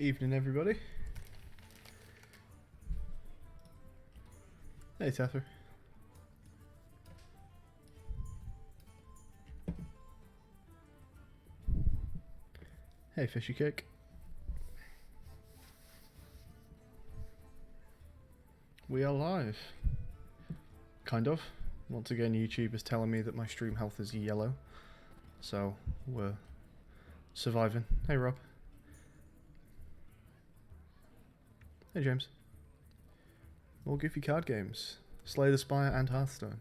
Evening, everybody. Hey, Tether. Hey, Fishy Cake. We are live. Kind of. Once again, YouTube is telling me that my stream health is yellow. So, we're surviving. Hey, Rob. Hey, James. More goofy card games. Slay the Spire and Hearthstone.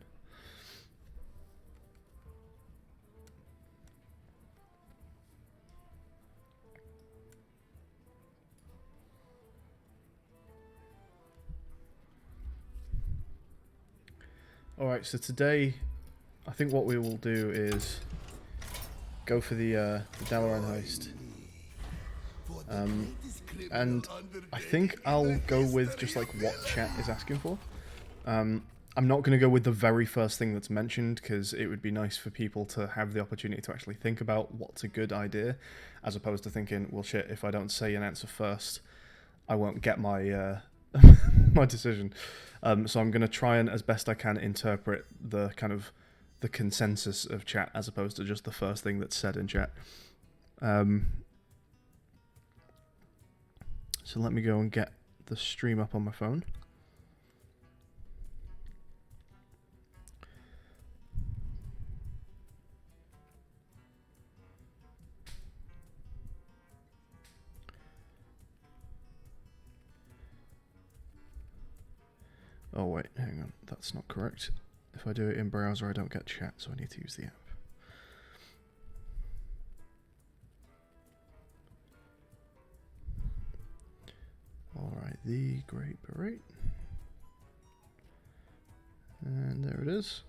Alright, so today, I think what we will do is go for the Dalaran heist. And I think I'll go with just like what chat is asking for. I'm not going to go with the very first thing that's mentioned, because it would be nice for people to have the opportunity to actually think about what's a good idea, as opposed to thinking, well shit, if I don't say an answer first, I won't get my my decision. So I'm going to try and, as best I can, interpret the kind of the consensus of chat, as opposed to just the first thing that's said in chat. So let me go and get the stream up on my phone. Oh wait, hang on, that's not correct. If I do it in browser, I don't get chat, so I need to use the app. Alright, the Great Berate. And there it is.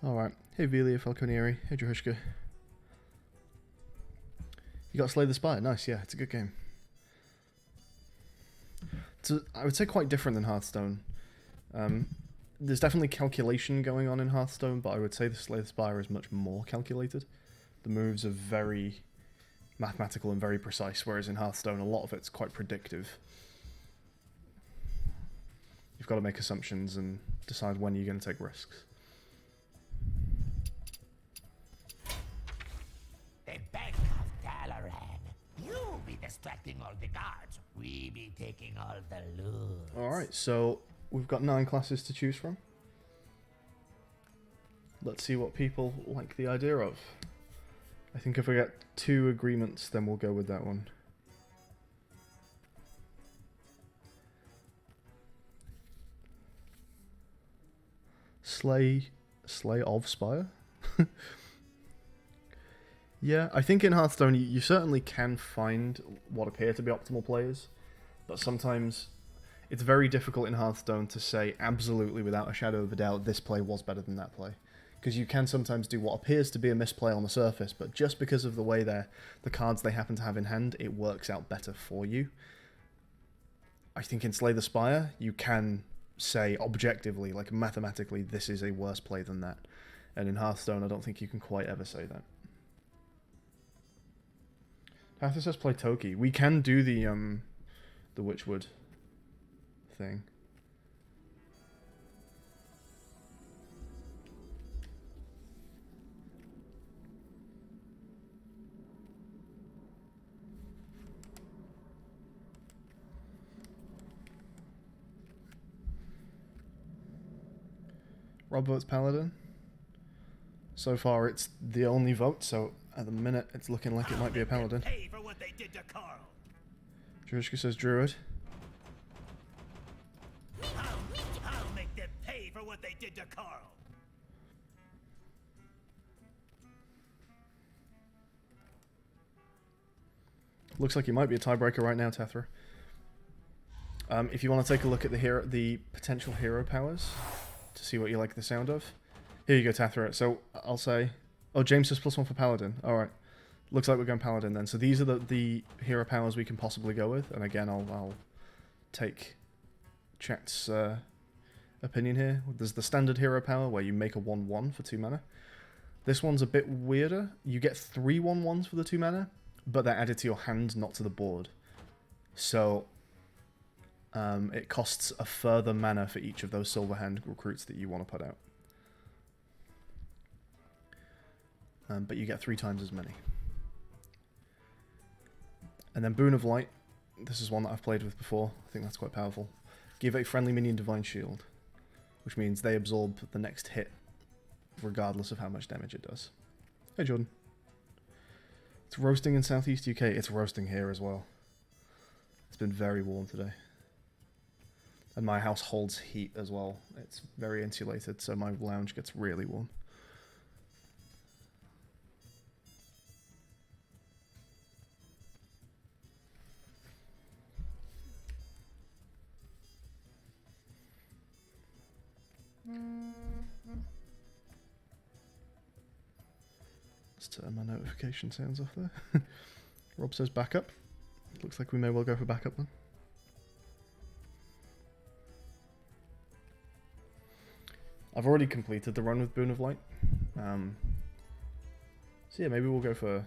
Alright, hey Velia Falconieri, hey Johushka. You got Slay the Spire, nice, yeah, it's a good game. I would say quite different than Hearthstone. There's definitely calculation going on in Hearthstone, but I would say the Slay the Spire is much more calculated. The moves are very mathematical and very precise, whereas in Hearthstone a lot of it's quite predictive. You've got to make assumptions and decide when you're going to take risks. The Bank of Dalaran. You be distracting all the guards. We be taking all the loot. Alright, so we've got 9 classes to choose from. Let's see what people like the idea of. I think if we get 2 agreements, then we'll go with that one. Slay of Spire? Yeah, I think in Hearthstone you certainly can find what appear to be optimal players, but sometimes it's very difficult in Hearthstone to say absolutely without a shadow of a doubt this play was better than that play. Because you can sometimes do what appears to be a misplay on the surface, but just because of the way the cards they happen to have in hand, it works out better for you. I think in Slay the Spire, you can say objectively, like mathematically, this is a worse play than that. And in Hearthstone, I don't think you can quite ever say that. Arthur says play Toki. We can do the Witchwood thing. Rob votes Paladin. So far, it's the only vote, so at the minute, it's looking like it might be a Paladin. Pay for what they did to Carl. Drushka says Druid. I'll make them pay for what they did to Carl. Looks like it might be a tiebreaker right now, Tethra. If you want to take a look at the potential hero powers to see what you like the sound of. Here you go, Tethra. So I'll say, oh, James says +1 for Paladin. All right, looks like we're going Paladin then. So these are the hero powers we can possibly go with. And again, I'll take chat's opinion here. There's the standard hero power where you make a 1/1 for 2 mana. This one's a bit weirder. You get 3 1/1s for the 2 mana, but they're added to your hand, not to the board. So it costs a further mana for each of those silver hand recruits that you want to put out. But you get 3 times as many. And then Boon of Light. This is one that I've played with before. I think that's quite powerful. Give a friendly minion Divine Shield, which means they absorb the next hit regardless of how much damage it does. Hey Jordan. It's roasting in Southeast UK. It's roasting here as well. It's been very warm today. And my house holds heat as well. It's very insulated, so my lounge gets really warm. Let's turn my notification sounds off there. Rob says backup. Looks like we may well go for backup then. I've already completed the run with Boon of Light. So yeah, maybe we'll go for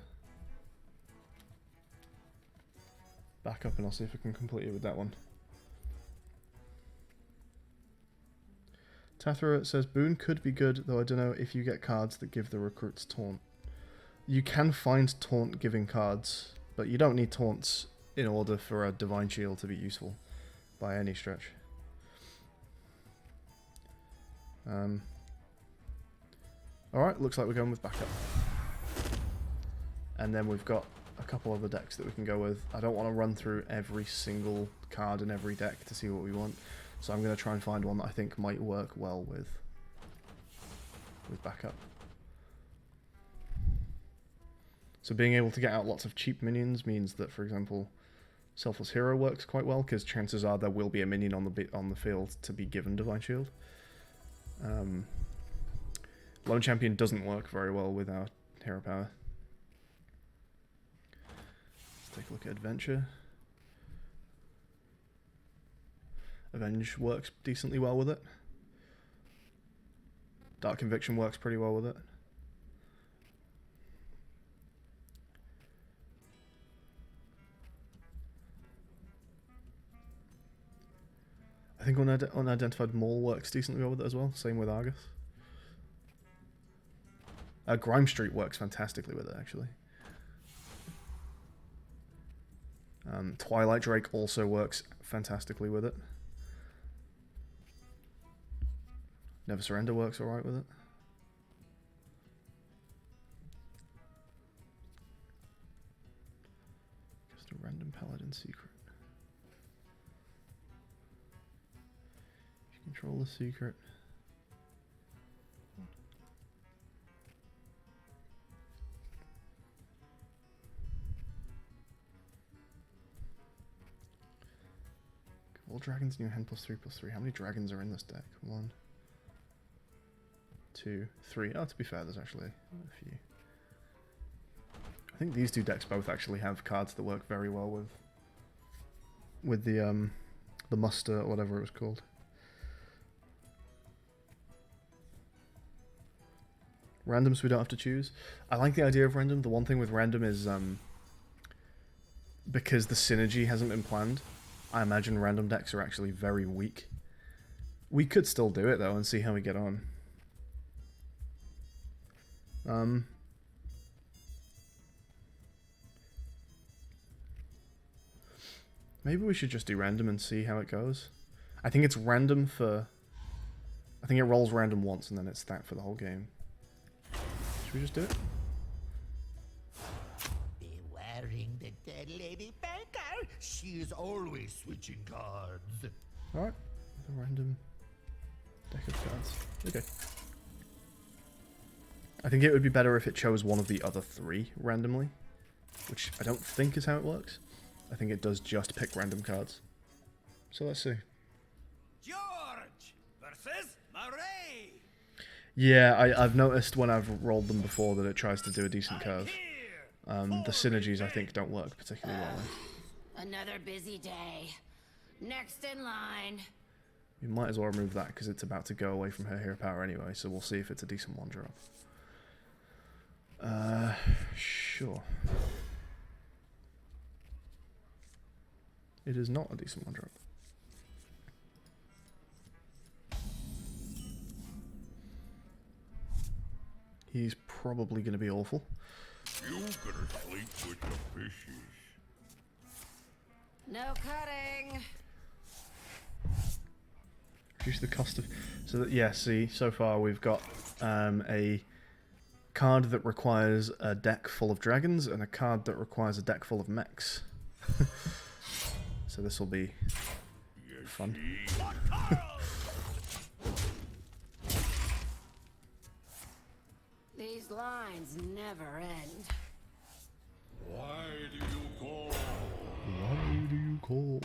backup and I'll see if I can complete it with that one. Tathra says Boon could be good, though I don't know if you get cards that give the recruits taunt. You can find taunt giving cards, but you don't need taunts in order for a Divine Shield to be useful by any stretch. Alright, looks like we're going with backup. And then we've got a couple other decks that we can go with. I don't want to run through every single card in every deck to see what we want. So I'm going to try and find one that I think might work well with backup. So being able to get out lots of cheap minions means that, for example, Selfless Hero works quite well, because chances are there will be a minion on the field to be given Divine Shield. Lone Champion doesn't work very well with our hero power. Let's take a look at Adventure. Avenge works decently well with it. Dark Conviction works pretty well with it. I think Unidentified Maul works decently well with it as well. Same with Argus. Grime Street works fantastically with it, actually. Twilight Drake also works fantastically with it. Never Surrender works alright with it. Just a random Paladin secret. You control the secret. All dragons in your hand +3/+3. How many dragons are in this deck? 1, 2, 3. Oh, to be fair, there's actually a few. I think these two decks both actually have cards that work very well with the muster or whatever it was called. Randoms we don't have to choose. I like the idea of random. The one thing with random is because the synergy hasn't been planned, I imagine random decks are actually very weak. We could still do it though and see how we get on. Maybe we should just do random and see how it goes. I think it's random for... I think it rolls random once and then it's that for the whole game. Should we just do it? Be wearing the dead lady banker. She is always switching cards. Alright. A random deck of cards. Okay. I think it would be better if it chose one of the other 3 randomly, which I don't think is how it works. I think it does just pick random cards. So let's see. George versus Murray. Yeah, I've noticed when I've rolled them before that it tries to do a decent curve. The synergies, I think, don't work particularly well. Another busy day. Next in line. We might as well remove that because it's about to go away from her hero power anyway, so we'll see if it's a decent 1-drop. Sure. It is not a decent one drop. He's probably going to be awful. You gonna sleep with the fishes. No cutting. Reduce the cost of... So that, yeah, see, so far we've got a card that requires a deck full of dragons and a card that requires a deck full of mechs. So this will be fun. These lines never end. Why do you call? Why do you call?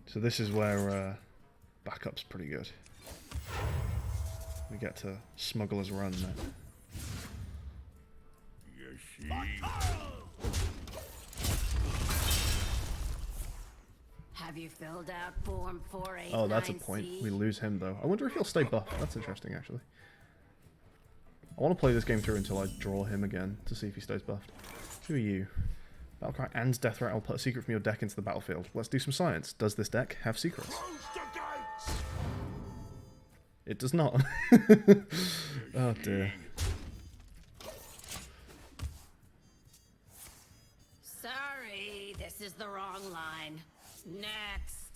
So this is where backup's pretty good. We get to Smuggler's Run now. You see? Have you filled out Form 489C? Oh, that's a point. We lose him, though. I wonder if he'll stay buffed. That's interesting, actually. I want to play this game through until I draw him again to see if he stays buffed. Who are you? Battlecry and Death Rat will put a secret from your deck into the battlefield. Let's do some science. Does this deck have secrets? It does not. Oh dear. Sorry, this is the wrong line. Next.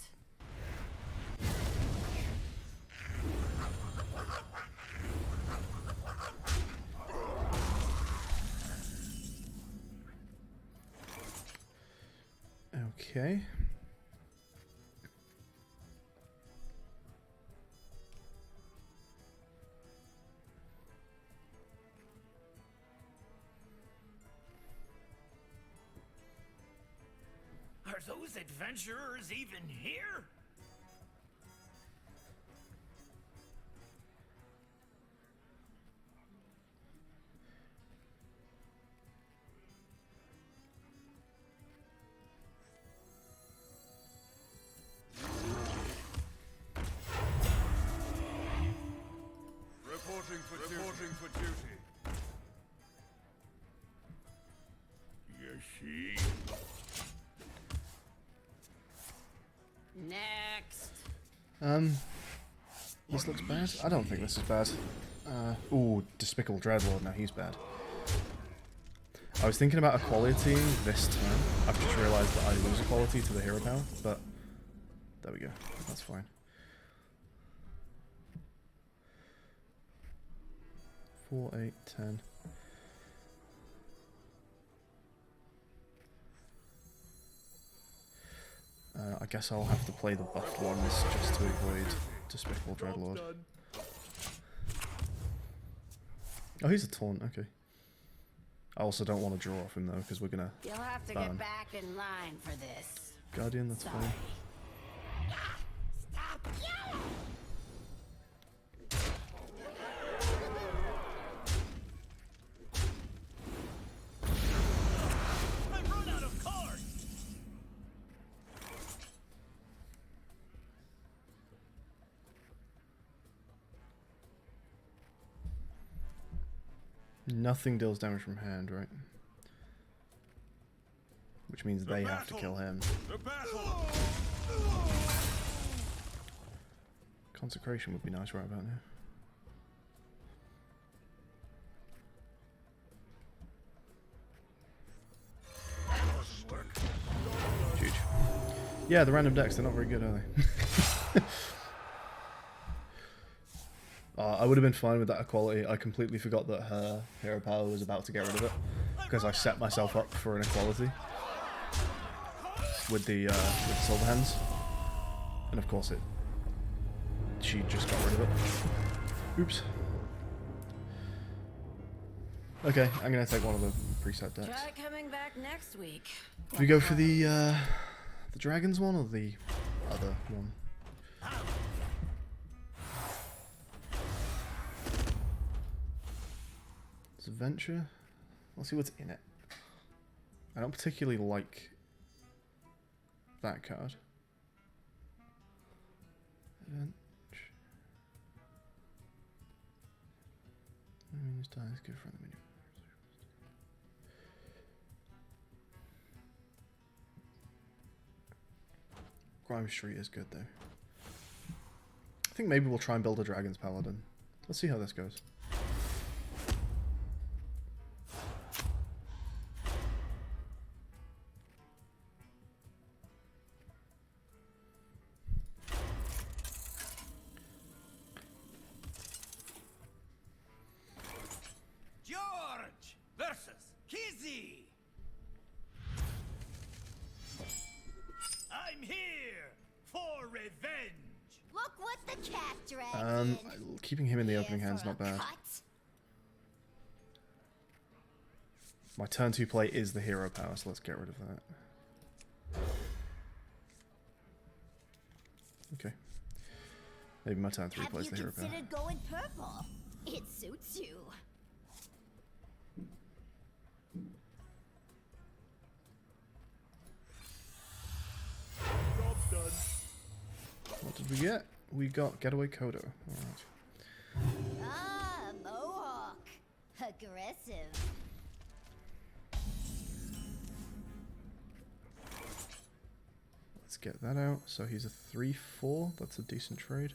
Okay. Are those adventurers even here? Reporting for duty. You see? Next. This looks bad. I don't think this is bad. Ooh, Despicable Dreadlord. Now he's bad. I was thinking about equality this turn. I've just realised that I lose equality to the hero power, but there we go. That's fine. 4, 8, 10. I guess I'll have to play the buffed ones just to avoid Despicable Dreadlord. Oh, he's a taunt, okay. I also don't want to draw off him though, because we're gonna You'll have to ban. get back in line for this. Guardian, that's fine. Stop yelling! I've run out of cards! Nothing deals damage from hand, right? Which means they have to kill him. The battle. Consecration would be nice right about now. Huge. Yeah, the random decks, they're not very good, are they? I would have been fine with that equality. I completely forgot that her hero power was about to get rid of it, because I set myself up for an equality with the silver hands, and of course she just got rid of it. Oops. Okay, I'm gonna take one of the preset decks. Try coming back next week. Do we go for the dragons one or the other one? It's adventure. Let's see what's in it. I don't particularly like that card. Minions die is good for the minion. Grime Street is good though. I think maybe we'll try and build a Dragon's Paladin. Let's see how this goes. George versus Kizzy. I'm here for revenge. Look what the cat dragged in. Keeping him in the Here opening hand's for not a bad. cut. My turn 2 play is the hero power, so let's get rid of that. Okay. Maybe my turn 3 plays the hero power. Have you considered going purple? It suits you. Job's done. What did we get? We got Getaway Kodo. Alright. Ah, Mohawk. Aggressive. Let's get that out. So he's a 3/4. That's a decent trade.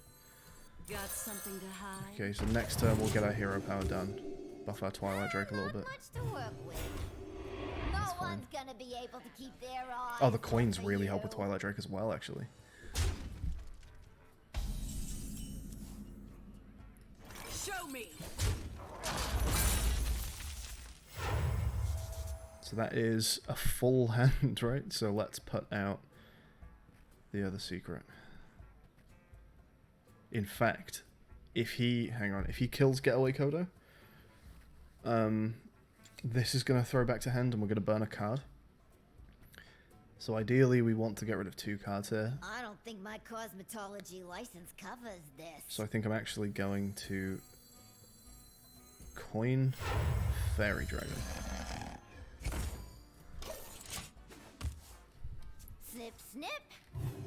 Got something to hide? Okay, so next turn we'll get our hero power done. Buff our Twilight Drake a little bit. Not much to work with. No one's gonna be able to keep their eyes. Oh, the coins on really help with you. Twilight Drake as well, actually. Show me. So that is a full hand, right? So let's put out the other secret. In fact, if he kills Getaway Kodo, this is going to throw back to hand and we're going to burn a card. So ideally we want to get rid of 2 cards here. I don't think my cosmetology license covers this. So I think I'm actually going to coin Fairy Dragon. Snip, snip.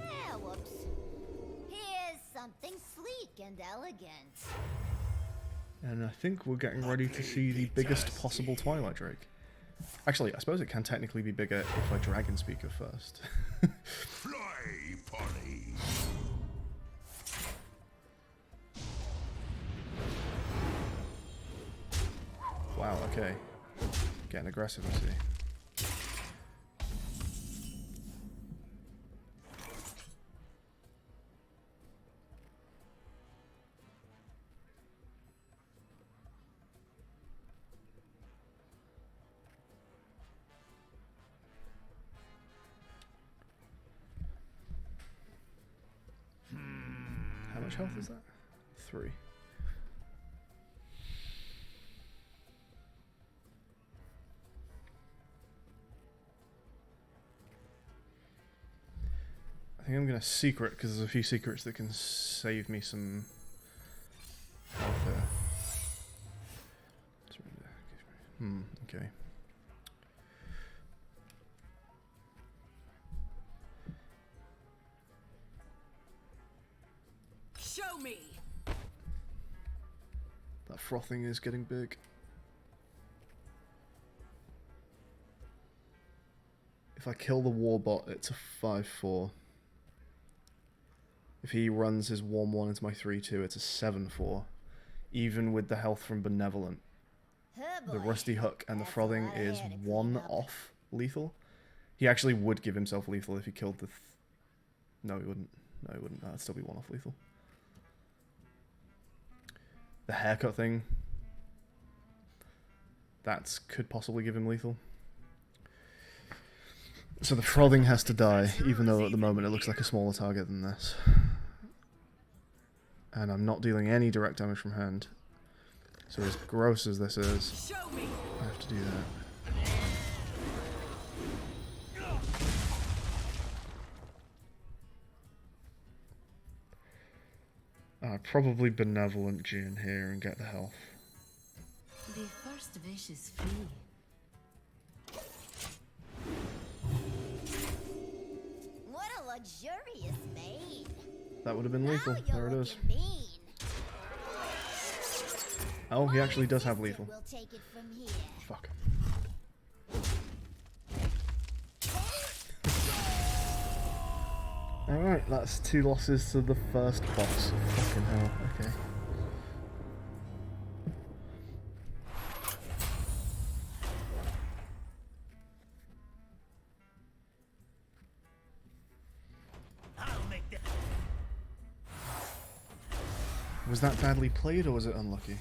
Ah, whoops. Here's something sleek and elegant. And I think we're getting ready to see the biggest possible Twilight Drake. Actually, I suppose it can technically be bigger if I Dragon Speaker first. Fly, Polly. Wow, okay. Getting aggressive, I see. How much health is that? 3. I think I'm going to secret because there's a few secrets that can save me some health there. Okay. Show me. That frothing is getting big. If I kill the Warbot, it's a 5/4. If he runs his 1/1 into my 3/2, it's a 7/4. Even with the health from Benevolent. Oh The boy. Rusty Hook and the That's a Frothing lot of is hair to clean 1 up. off lethal. He actually would give himself lethal if he killed the... No, he wouldn't. No, he wouldn't. That'd still be 1 off lethal. The haircut thing. That could possibly give him lethal. So the Frothing has to die, even though at the moment it looks like a smaller target than this. And I'm not dealing any direct damage from hand. So as gross as this is, Show me. I have to do that. Probably Benevolent June here and get the health. The first wish is free. What a luxurious maid. That would have been Now lethal. you're There it is. looking mean. Oh, he actually does have lethal. We'll take it from here. Fuck. Alright, that's 2 losses to the first boss. Fucking hell, okay. Was that badly played or was it unlucky?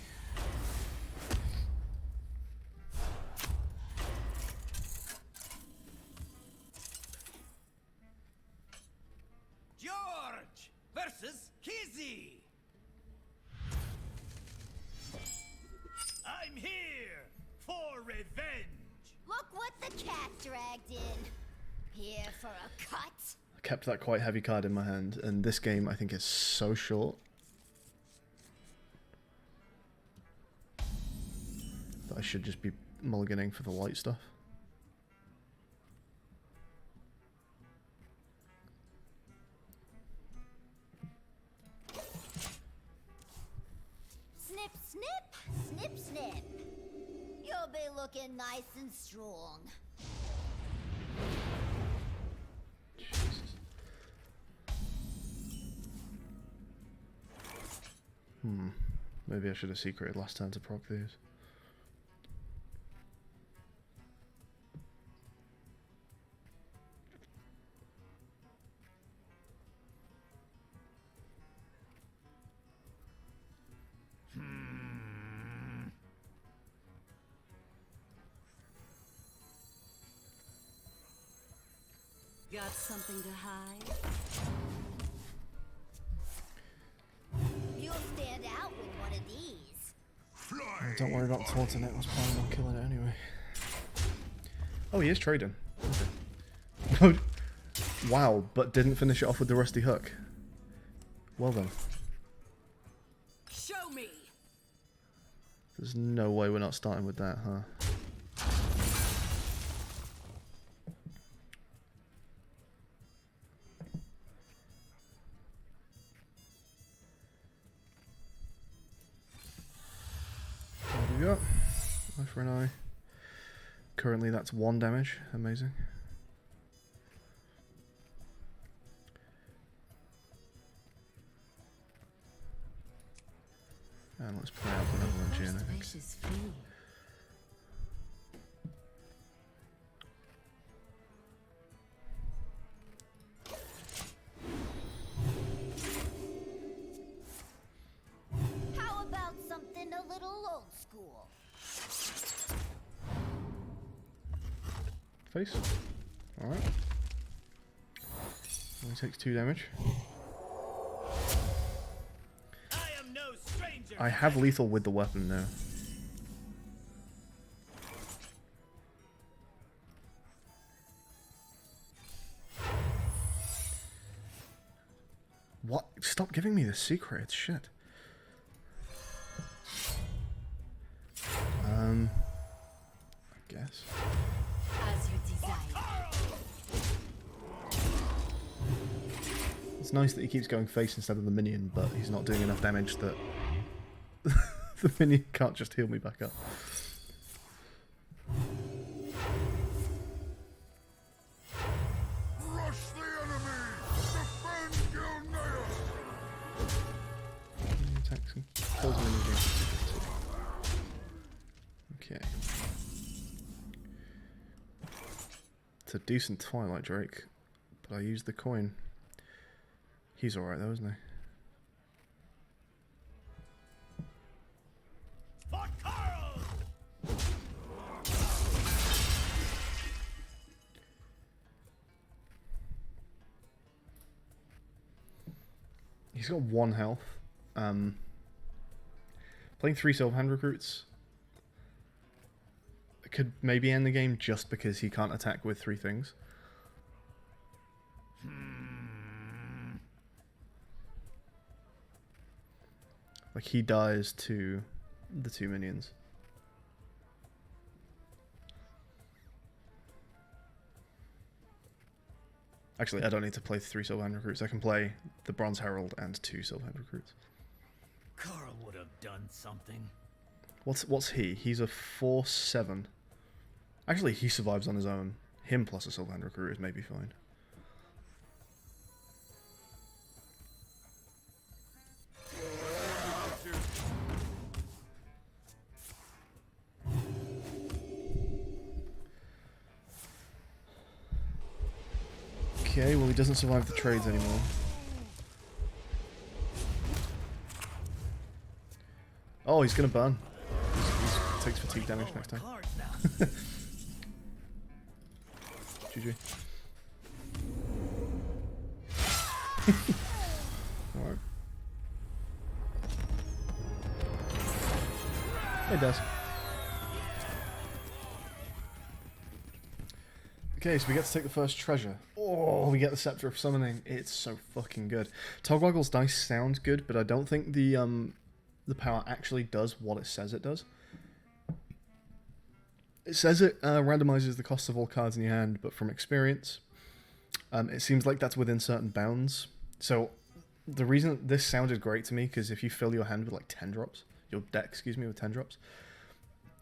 George versus Kizzy. I'm here for revenge. Look what the cat dragged in. Here for a cut. I kept that quite heavy card in my hand, and this game I think is so short that I should just be mulliganing for the light stuff. Snip, snip, snip, snip. You'll be looking nice and strong. Jesus. Maybe I should have secreted last turn to proc these. Got something to hide? You'll stand out with one of these. Fly. Don't worry about taunting it, I was planning on killing it anyway. Oh, he is trading. Okay. Wow, but didn't finish it off with the rusty hook. Well then. Show me. There's no way we're not starting with that, huh? There we go. Eye for an eye. Currently that's 1 damage. Amazing. And let's play out Benevolent Gin, I think. Vicious fee. How about something a little old school? Face. Alright. Only takes 2 damage. I am no stranger. I have lethal with the weapon now. What? Stop giving me the secret. Shit. I guess. As you desire. It's nice that he keeps going face instead of the minion, but he's not doing enough damage that the minion can't just heal me back up. Rush the enemy. Defend Gilneas. Attacks and kills minion against. Okay. It's a decent Twilight Drake, but I used the coin. He's alright though, isn't he? For Carl. He's got 1 health. Playing 3 Silver Hand Recruits could maybe end the game just because he can't attack with 3 things. Like, he dies to the 2 minions. Actually, I don't need to play 3 Silver Hand Recruits. I can play the Bronze Herald and 2 Silver Hand Recruits. Carl would have done something. What's he? He's a 4/7. Actually, he survives on his own. Him plus a Sylvan Recruiter is maybe fine. Okay, well he doesn't survive the trades anymore. Oh, he's gonna burn. He takes fatigue damage next time. Cards now. GG. Alright. Hey, Des. Okay, so we get to take the first treasure. Oh, we get the Scepter of Summoning. It's so fucking good. Togwaggle's dice sounds good, but I don't think the power actually does what it says it does. It says it randomizes the cost of all cards in your hand, but from experience, it seems like that's within certain bounds. So the reason this sounded great to me, because if you fill your hand with like 10 drops, your deck, excuse me, with 10 drops,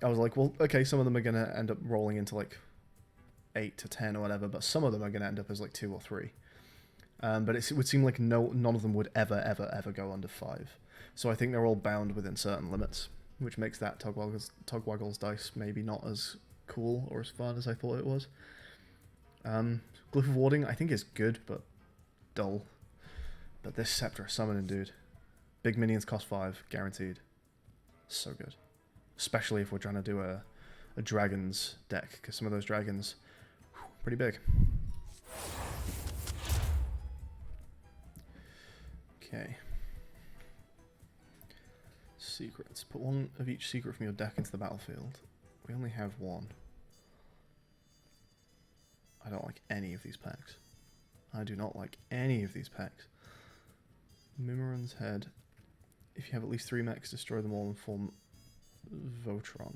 I was like, well, okay, some of them are going to end up rolling into like 8 to 10 or whatever, but some of them are going to end up as like 2 or 3. But it would seem like none of them would ever go under 5. So I think they're all bound within certain limits, which makes that Togwaggle's dice maybe not as cool or as fun as I thought it was. Glyph of Warding I think is good, but dull. But this Scepter of Summoning, dude. Big minions cost 5, guaranteed. So good. Especially if we're trying to do a dragons deck, because some of those dragons, pretty big. Okay. Secrets. Put one of each secret from your deck into the battlefield. We only have one. I don't like any of these packs. I do not like any of these packs. Mimiron's Head. If you have at least 3 mechs, destroy them all and form Voltron.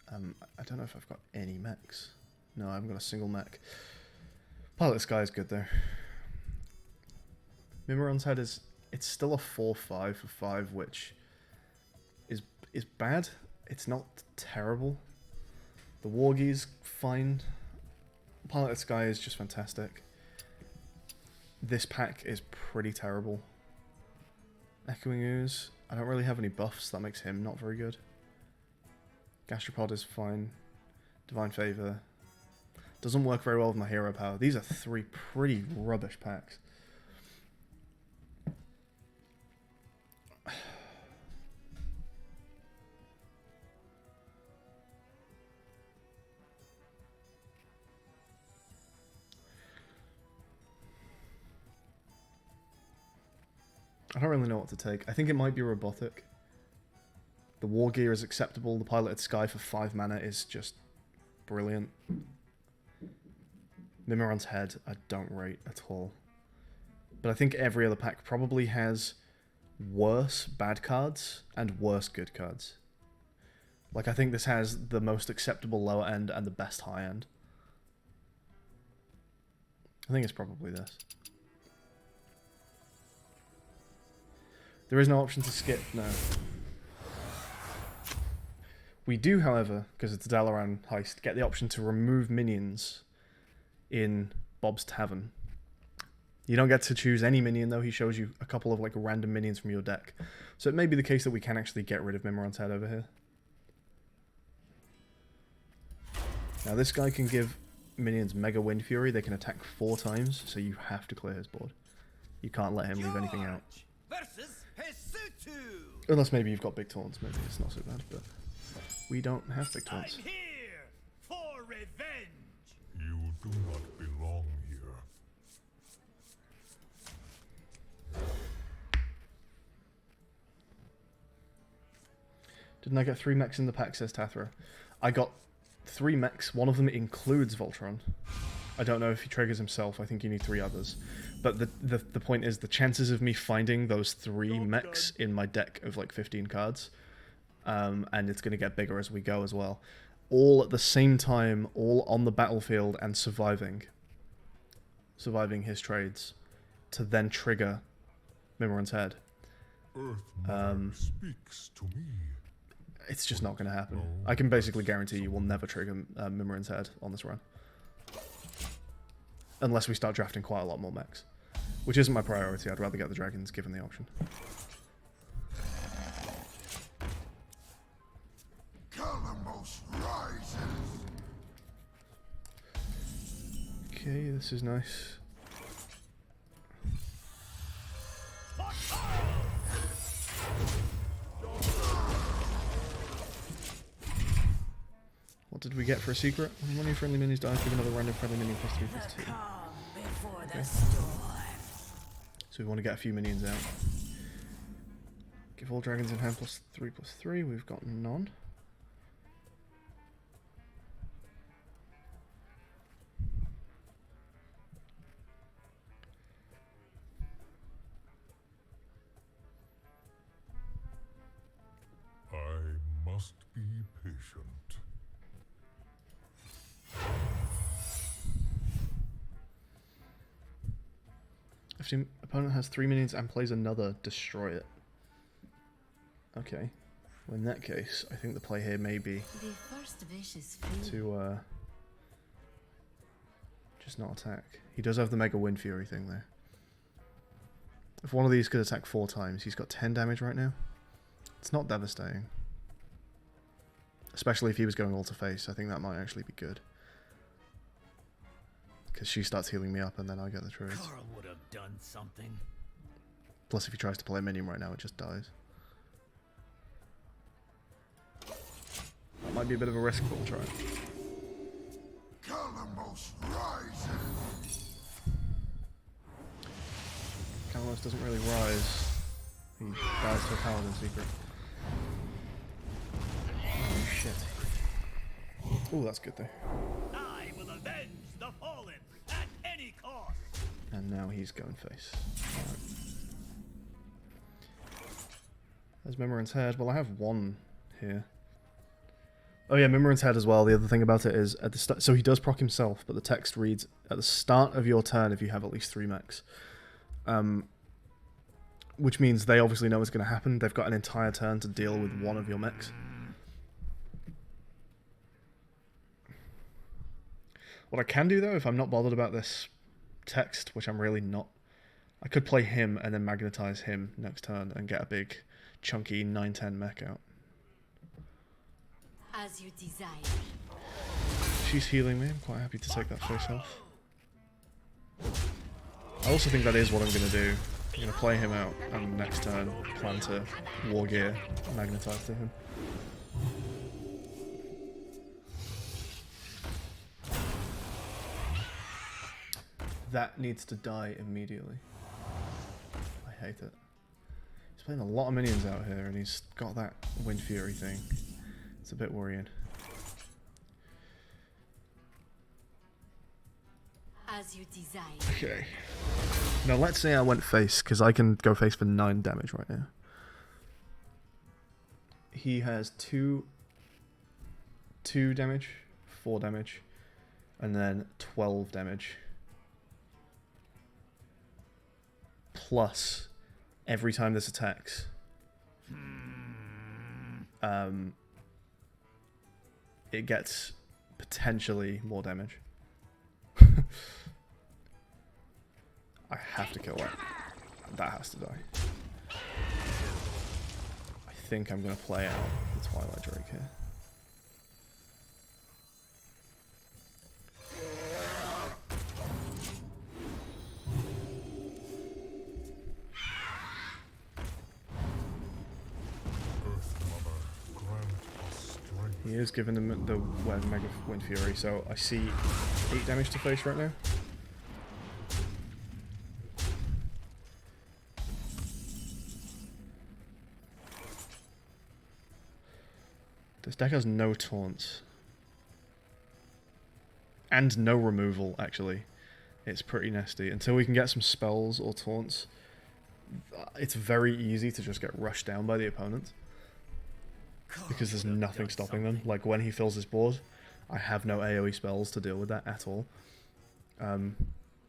I don't know if I've got any mechs. No, I haven't got a single mech. Pilot Sky is good though. Mimiron's Head is... It's still a 4/5 for 5, which is bad. It's not terrible. The Wargie's fine. Pilot Sky is just fantastic. This pack is pretty terrible. Echoing Ooze. I don't really have any buffs. That makes him not very good. Gastropod is fine. Divine Favor. Doesn't work very well with my hero power. These are 3 pretty rubbish packs. I don't really know what to take. I think it might be Robotic. The War Gear is acceptable. The Piloted Sky for 5 mana is just brilliant. Mimiron's Head, I don't rate at all. But I think every other pack probably has worse bad cards and worse good cards. Like, I think this has the most acceptable lower end and the best high end. I think it's probably this. There is no option to skip, no. We do, however, because it's a Dalaran heist, get the option to remove minions in Bob's Tavern. You don't get to choose any minion, though. He shows you a couple of like random minions from your deck. So it may be the case that we can actually get rid of Mimiron's Head over here. Now this guy can give minions Mega Wind Fury. They can attack 4 times, so you have to clear his board. You can't let him leave anything out. Versus Hesutu. Unless maybe you've got big taunts, maybe it's not so bad, but we don't have big I'm taunts. here for revenge. You do not belong here. Didn't I get 3 mechs in the pack, says Tathra. I got 3 mechs, one of them includes Voltron. I don't know if he triggers himself, I think you need 3 others. But the point is, the chances of me finding those 3 mechs in my deck of like 15 cards, and it's going to get bigger as we go as well, all at the same time, all on the battlefield and surviving his trades, to then trigger Mimiron's Head. Earth Mother speaks to me. It's just not going to happen. I can basically guarantee you will never trigger Mimirin's Head on this run. Unless we start drafting quite a lot more mechs. Which isn't my priority, I'd rather get the dragons given the option. Calamos rises. Okay, this is nice. What did we get for a secret? When one of your friendly minions dies, give another random friendly minion +3/+2. Okay. So we want to get a few minions out. Give all dragons in hand +3/+3. We've got none. I must be patient. If the opponent has 3 minions and plays another, destroy it. Okay. Well, in that case, I think the play here may be The first wish is free. to just not attack. He does have the Mega Wind Fury thing there. If one of these could attack 4 times, he's got 10 damage right now. It's not devastating. Especially if he was going all to face, I think that might actually be good. Because she starts healing me up and then I get the Druids. Carl would have done something. Plus if he tries to play a minion right now, it just dies. That might be a bit of a risk, but we'll try it. Calamos rises. Calamos doesn't really rise. He dies to a Paladin secret. Oh shit. Oh, that's good though. I will avenge the fallen at any cost. And now he's going face. Alright. There's Mimirin's Head. Well, I have one here. Oh yeah, Mimirin's Head as well. The other thing about it is at the start, so he does proc himself, but the text reads at the start of your turn if you have at least 3 mechs. Which means they obviously know what's going to happen. They've got an entire turn to deal with one of your mechs. What I can do though, if I'm not bothered about this text, which I'm really not, I could play him and then magnetize him next turn and get a big chunky 9/10 mech out. As you desire. She's healing me. I'm quite happy to take that face off. I also think that is what I'm going to do. I'm going to play him out and next turn plan to War Gear magnetize to him. That needs to die immediately. I hate it. He's playing a lot of minions out here and he's got that Wind Fury thing. It's a bit worrying. As you desire. Okay. Now let's say I went face, because I can go face for 9 damage right now. He has 2 damage, 4 damage, and then 12 damage. Plus, every time this attacks, it gets potentially more damage. I have to kill that. That has to die. I think I'm going to play out the Twilight Drake here. He is giving them the Mega Wind Fury, so I see 8 damage to face right now. This deck has no taunts. And no removal, actually. It's pretty nasty. Until we can get some spells or taunts, it's very easy to just get rushed down by the opponent. Because there's nothing stopping them. Like, when he fills his board, I have no AoE spells to deal with that at all.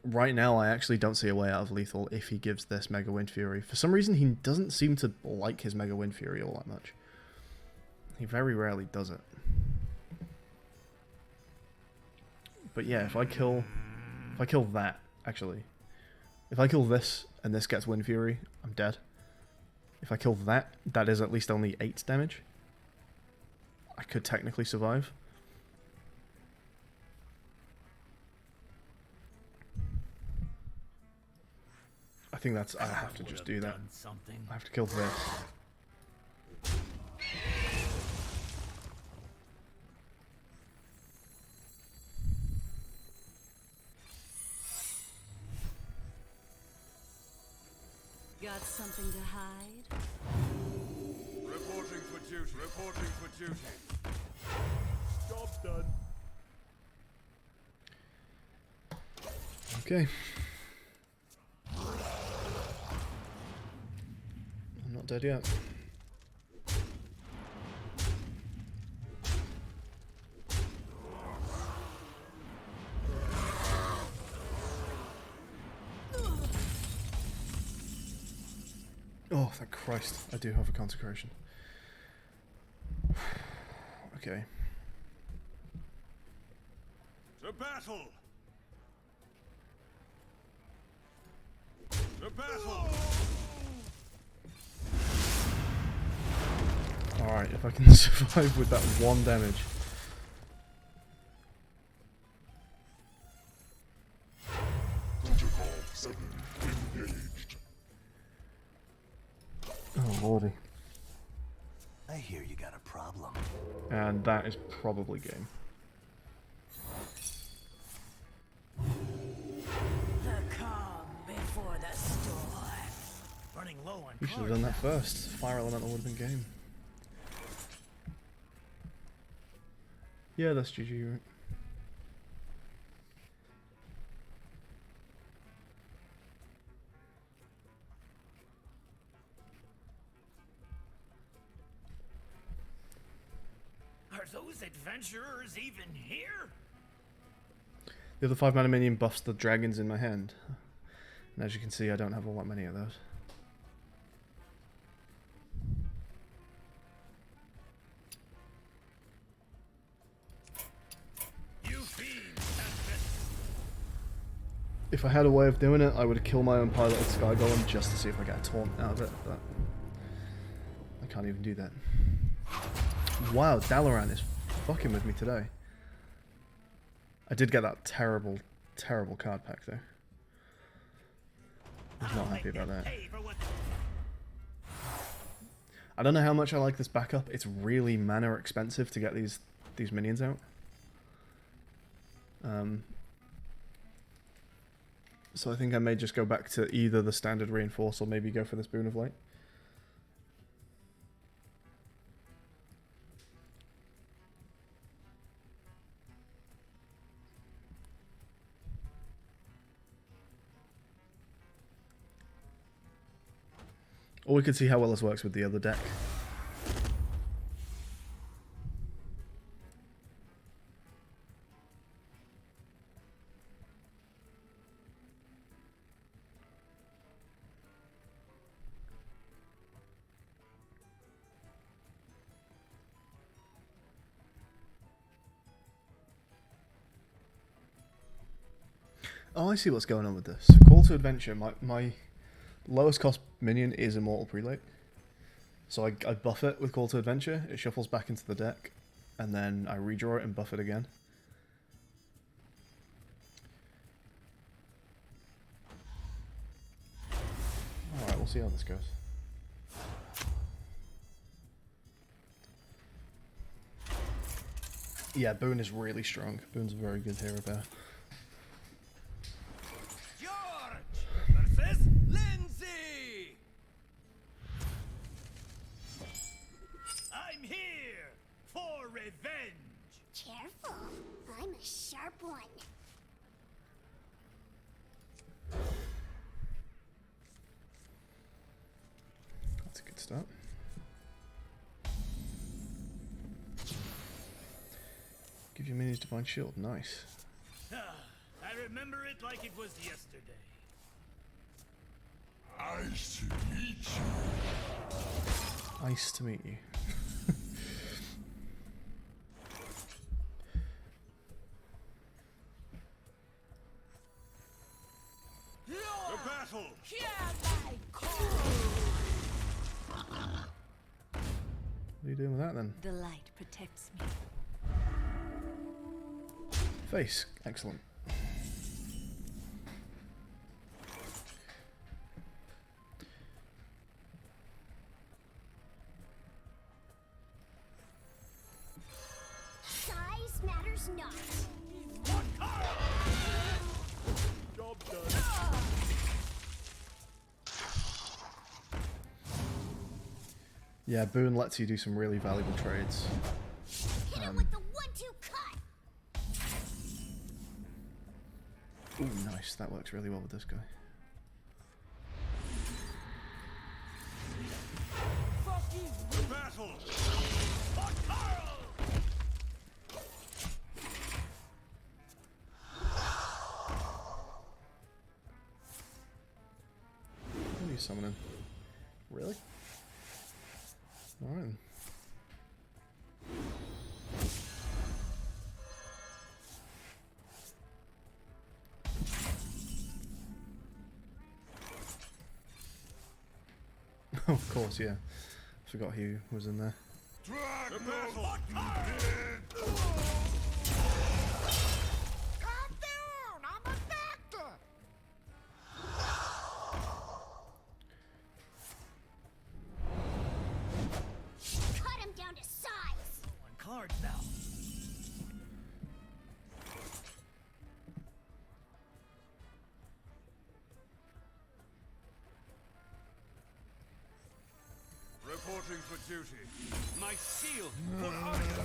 right now I actually don't see a way out of lethal if he gives this Mega Wind Fury. For some reason, he doesn't seem to like his Mega Wind Fury all that much. He very rarely does it. But yeah, if I kill that, actually, if I kill this and this gets Wind Fury, I'm dead. If I kill that, that is at least only 8 damage. I could technically survive. I think that's... I have to just do that. I have to kill this. Got something to hide? Reporting for duty. Reporting for duty. Job's done. Okay. I'm not dead yet. Oh, thank Christ. I do have a consecration. Okay. To battle! To battle! Alright, if I can survive with that 1 damage. Protocol 7 engaged. Oh lordy. I hear you got a problem. And that is probably game. The calm before the storm. Running low on You should have cards. done that first. Fire Elemental would have been game. Yeah, that's GG, right? Are those adventurers even here? The other 5 mana minion buffs the dragons in my hand. And as you can see, I don't have all that many of those. You fiends have been. If I had a way of doing it, I would kill my own piloted Sky Golem just to see if I get a taunt out of it, but I can't even do that. Wow, Dalaran is fucking with me today. I did get that terrible, terrible card pack though. I was not happy about that. Pay for what I don't know how much I like this backup. It's really mana expensive to get these minions out. So I think I may just go back to either the standard reinforce or maybe go for this Boon of Light. Or we could see how well this works with the other deck. Oh, I see what's going on with this. Call to Adventure, my lowest cost minion is Immortal Prelate. So I buff it with Call to Adventure, it shuffles back into the deck, and then I redraw it and buff it again. Alright, we'll see how this goes. Yeah, Boon is really strong. Boon's a very good hero bear. George versus Lindsay. I'm here for revenge. Careful. I'm a sharp one. That's a good start. Give your minions Divine Shield, nice. I remember it like it was yesterday. Nice to meet you. Nice to meet you. The battle! What are you doing with that then? The light protects me. Face. Excellent. Size matters not. Job done. Yeah, Boone lets you do some really valuable trades. Hit him with the 1-2 cut. Ooh, nice. That works really well with this guy. The battle! What are you summoning? Really? Alright. Oh, of course, yeah. Forgot he was in there. The battle! Calm down! I'm a doctor! Cut him down to size. On cards now. Reporting for duty. My shield for honor.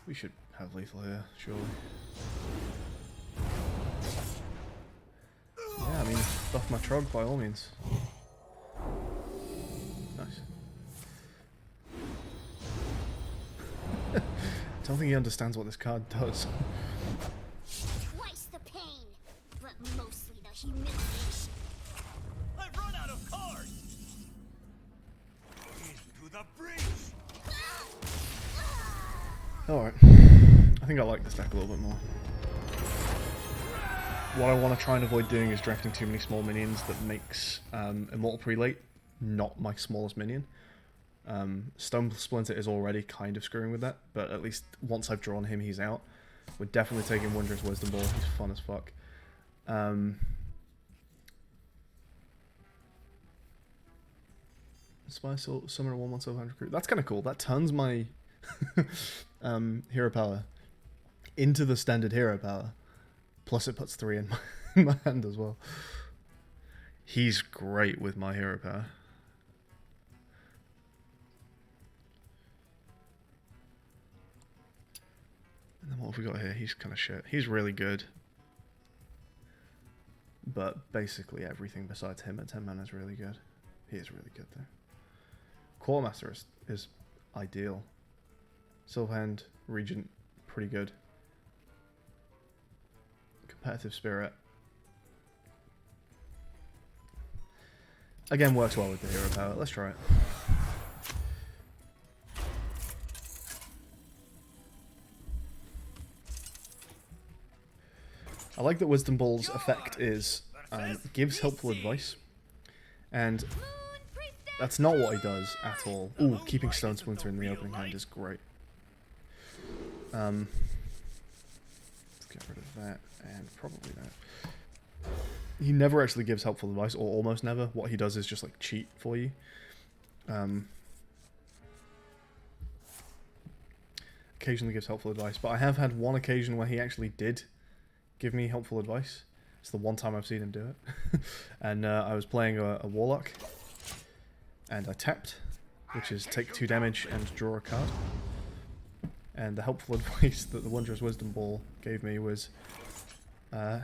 We should have lethal here, surely. Yeah, I mean, buff my Trog by all means. Nice. Don't think he understands what this card does. Twice the pain, but mostly the humiliation. I've run out of cards. Into the breach. Alright. I think I like this deck a little bit more. What I want to try and avoid doing is drafting too many small minions that makes Immortal Prelate not my smallest minion. Stone Splinter is already kind of screwing with that, but at least once I've drawn him, he's out. We're definitely taking Wondrous Wisdom Ball. He's fun as fuck. Spy Summoner 1/1 700 crew. That's kind of cool. That turns my hero power into the standard hero power. Plus it puts 3 in my hand as well. He's great with my hero power. And then what have we got here? He's kind of shit. He's really good. But basically everything besides him at 10 mana is really good. He is really good though. Quartermaster is ideal. Silverhand, Regent, pretty good. Competitive Spirit. Again, works well with the hero power. Let's try it. I like that Wisdom Ball's effect is gives helpful advice. And that's not what he does at all. Ooh, keeping Stone Splinter in the opening hand is great. Let's get rid of that and probably that. He never actually gives helpful advice, or almost never. What he does is just like cheat for you. Occasionally gives helpful advice, but I have had one occasion where he actually did give me helpful advice. It's the one time I've seen him do it. And I was playing a Warlock, and I tapped, which is take 2 damage and draw a card. And the helpful advice that the Wondrous Wisdom Ball gave me was,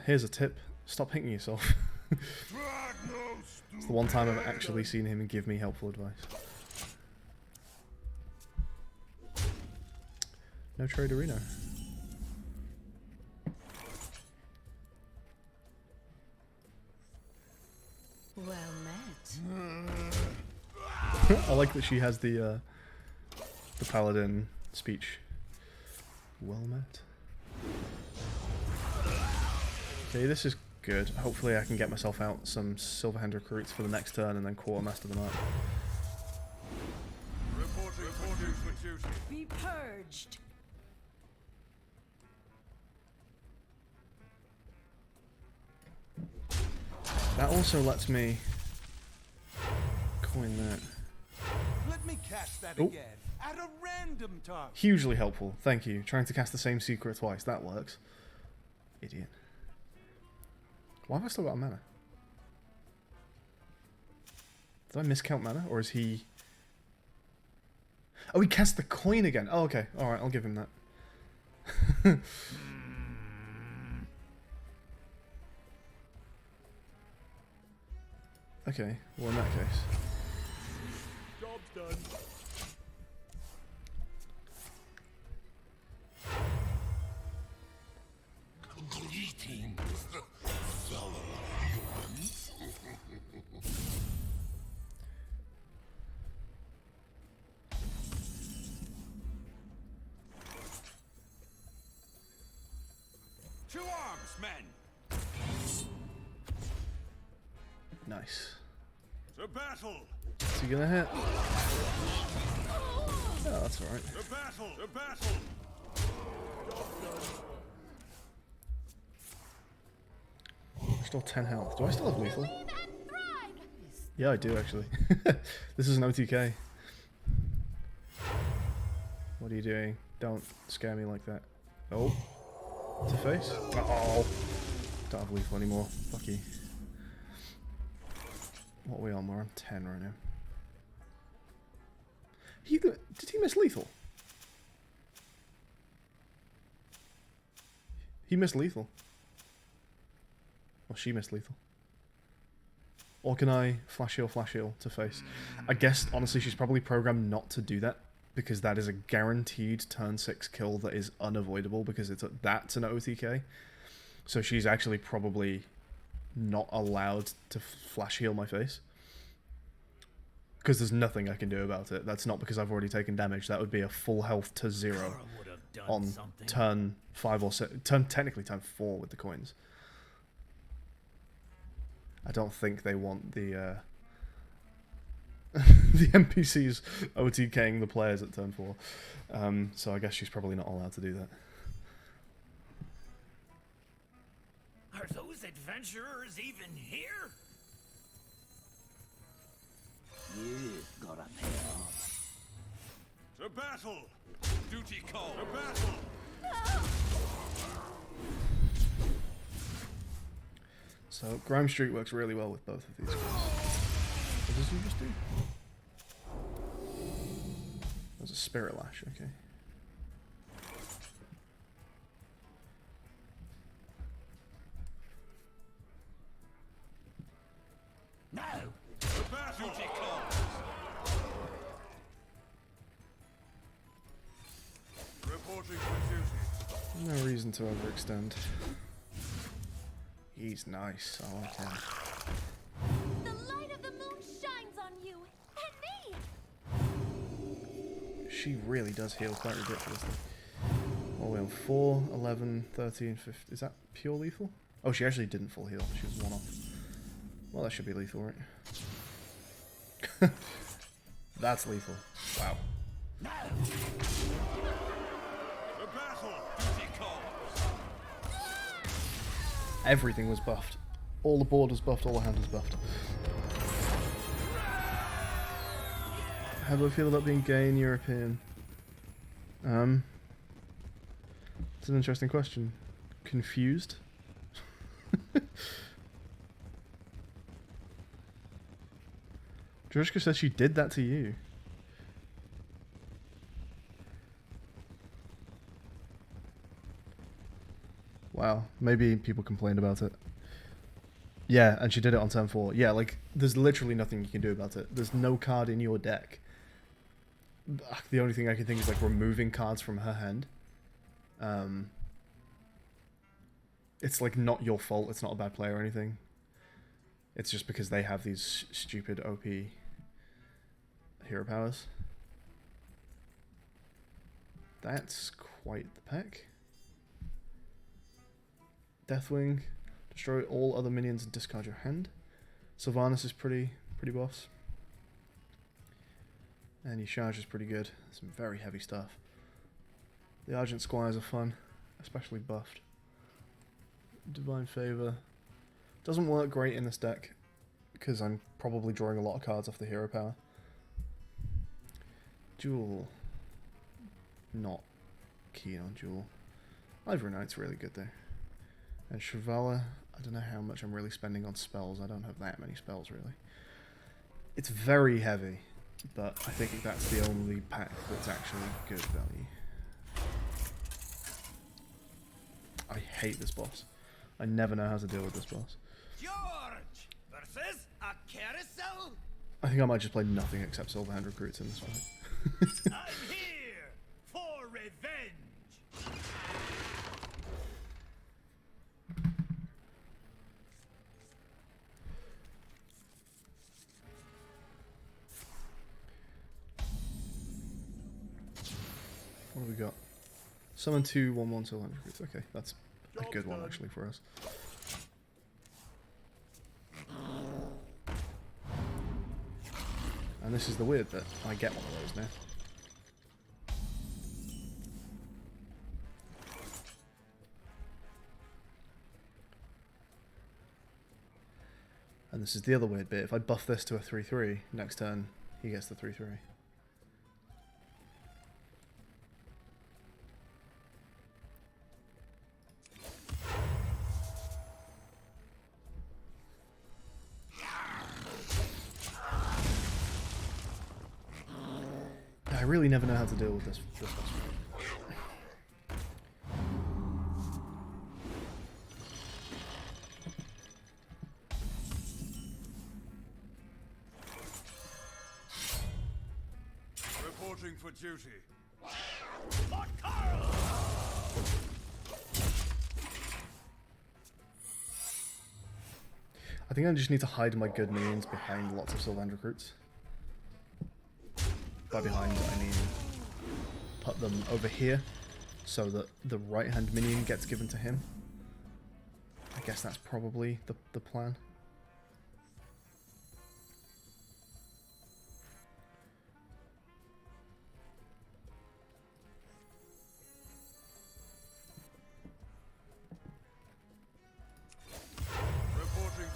here's a tip, stop hitting yourself. It's the one time I've actually seen him give me helpful advice. No trade arena. like that she has the Paladin speech. Well met. Okay, this is good. Hopefully I can get myself out some Silverhand recruits for the next turn and then quartermaster them up. Reporting for duty. Be purged. That also lets me coin that. Let me cast that Oh. again at a random target. Hugely helpful. Thank you. Trying to cast the same secret twice. That works. Idiot. Why have I still got a mana? Did I miscount mana? Or is he... Oh, he cast the coin again. Oh, okay. Alright, I'll give him that. Okay, well in that case. Job's done. Greetings, fellow humans. To arms, men. Nice. To battle. Is he gonna hit? Oh, that's alright. To battle. To battle. Still 10 health. Do I still have lethal? Yeah, I do actually. This is an OTK. What are you doing? Don't scare me like that. Oh. To face? Oh. Don't have lethal anymore. Fuck you. What are we on? We're on 10 right now. Did he miss lethal? He missed lethal. Or she missed lethal. Or can I flash heal to face? I guess, honestly, she's probably programmed not to do that, because that is a guaranteed turn 6 kill that is unavoidable, because that's an OTK. So she's actually probably not allowed to flash heal my face. Because there's nothing I can do about it. That's not because I've already taken damage. That would be a full health to 0 on turn 5 or 6. Technically turn 4 with the coins. I don't think they want the the NPCs OTKing the players at turn 4. So I guess she's probably not allowed to do that. Are those adventurers even here? You gotta pay off. To battle. Duty call. To battle. So Grime Street works really well with both of these guys. What does he just do? There's a Spirit Lash, okay. No! To battle. Duty call. Reporting for duty. No reason to overextend. He's nice, I like him. The light of the moon shines on you and me. She really does heal quite ridiculously. Oh, we're on 4, 11, 13, 15. Is that pure lethal? Oh, she actually didn't full heal. She was 1 off. Well, that should be lethal, right? That's lethal. Wow. To battle. Duty call. Everything was buffed. All the board was buffed, all the hand was buffed. How do I feel about being gay in European? It's an interesting question. Confused? Drishka says she did that to you. Wow, maybe people complained about it. Yeah, and she did it on turn 4. Yeah, like, there's literally nothing you can do about it. There's no card in your deck. The only thing I can think is, like, removing cards from her hand. It's, like, not your fault. It's not a bad play or anything. It's just because they have these stupid OP hero powers. That's quite the pack. Deathwing, destroy all other minions and discard your hand. Sylvanas is pretty boss. And your charge is pretty good. Some very heavy stuff. The Argent Squires are fun, especially buffed. Divine Favor doesn't work great in this deck because I'm probably drawing a lot of cards off the hero power. Jewel, not keen on Jewel. Ivory Knight's really good though. And Shivala, I don't know how much I'm really spending on spells. I don't have that many spells really. It's very heavy, but I think that's the only pack that's actually good value. I hate this boss. I never know how to deal with this boss. George versus a carousel. I think I might just play nothing except Silverhand Recruits in this fight. I'm here for revenge. What have we got? Summon 2 1/1 Silverhand Recruits. Okay, that's a good one actually for us. And this is the weird bit. I get one of those now. And this is the other weird bit. If I buff this to a 3/3, next turn he gets the 3/3. I really never know how to deal with this boss fight. Reporting for duty. I think I just need to hide my good minions behind lots of Sylvan Recruits. By behind, I mean put them over here so that the right hand minion gets given to him. I guess that's probably the plan.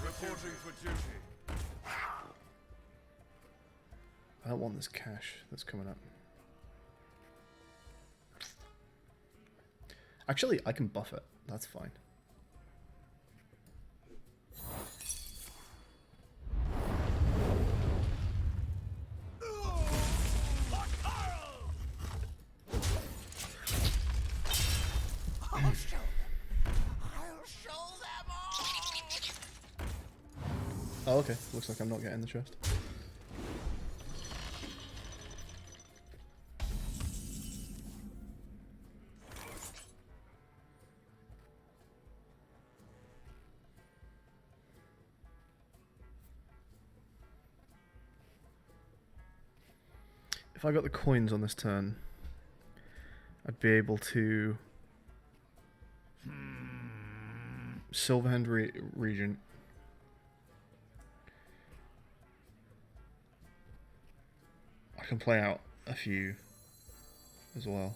Reporting for duty. I don't want this cash that's coming up. Actually, I can buff it. That's fine. Oh, okay. Looks like I'm not getting the chest. If I got the coins on this turn, I'd be able to Silverhand Regent. I can play out a few as well.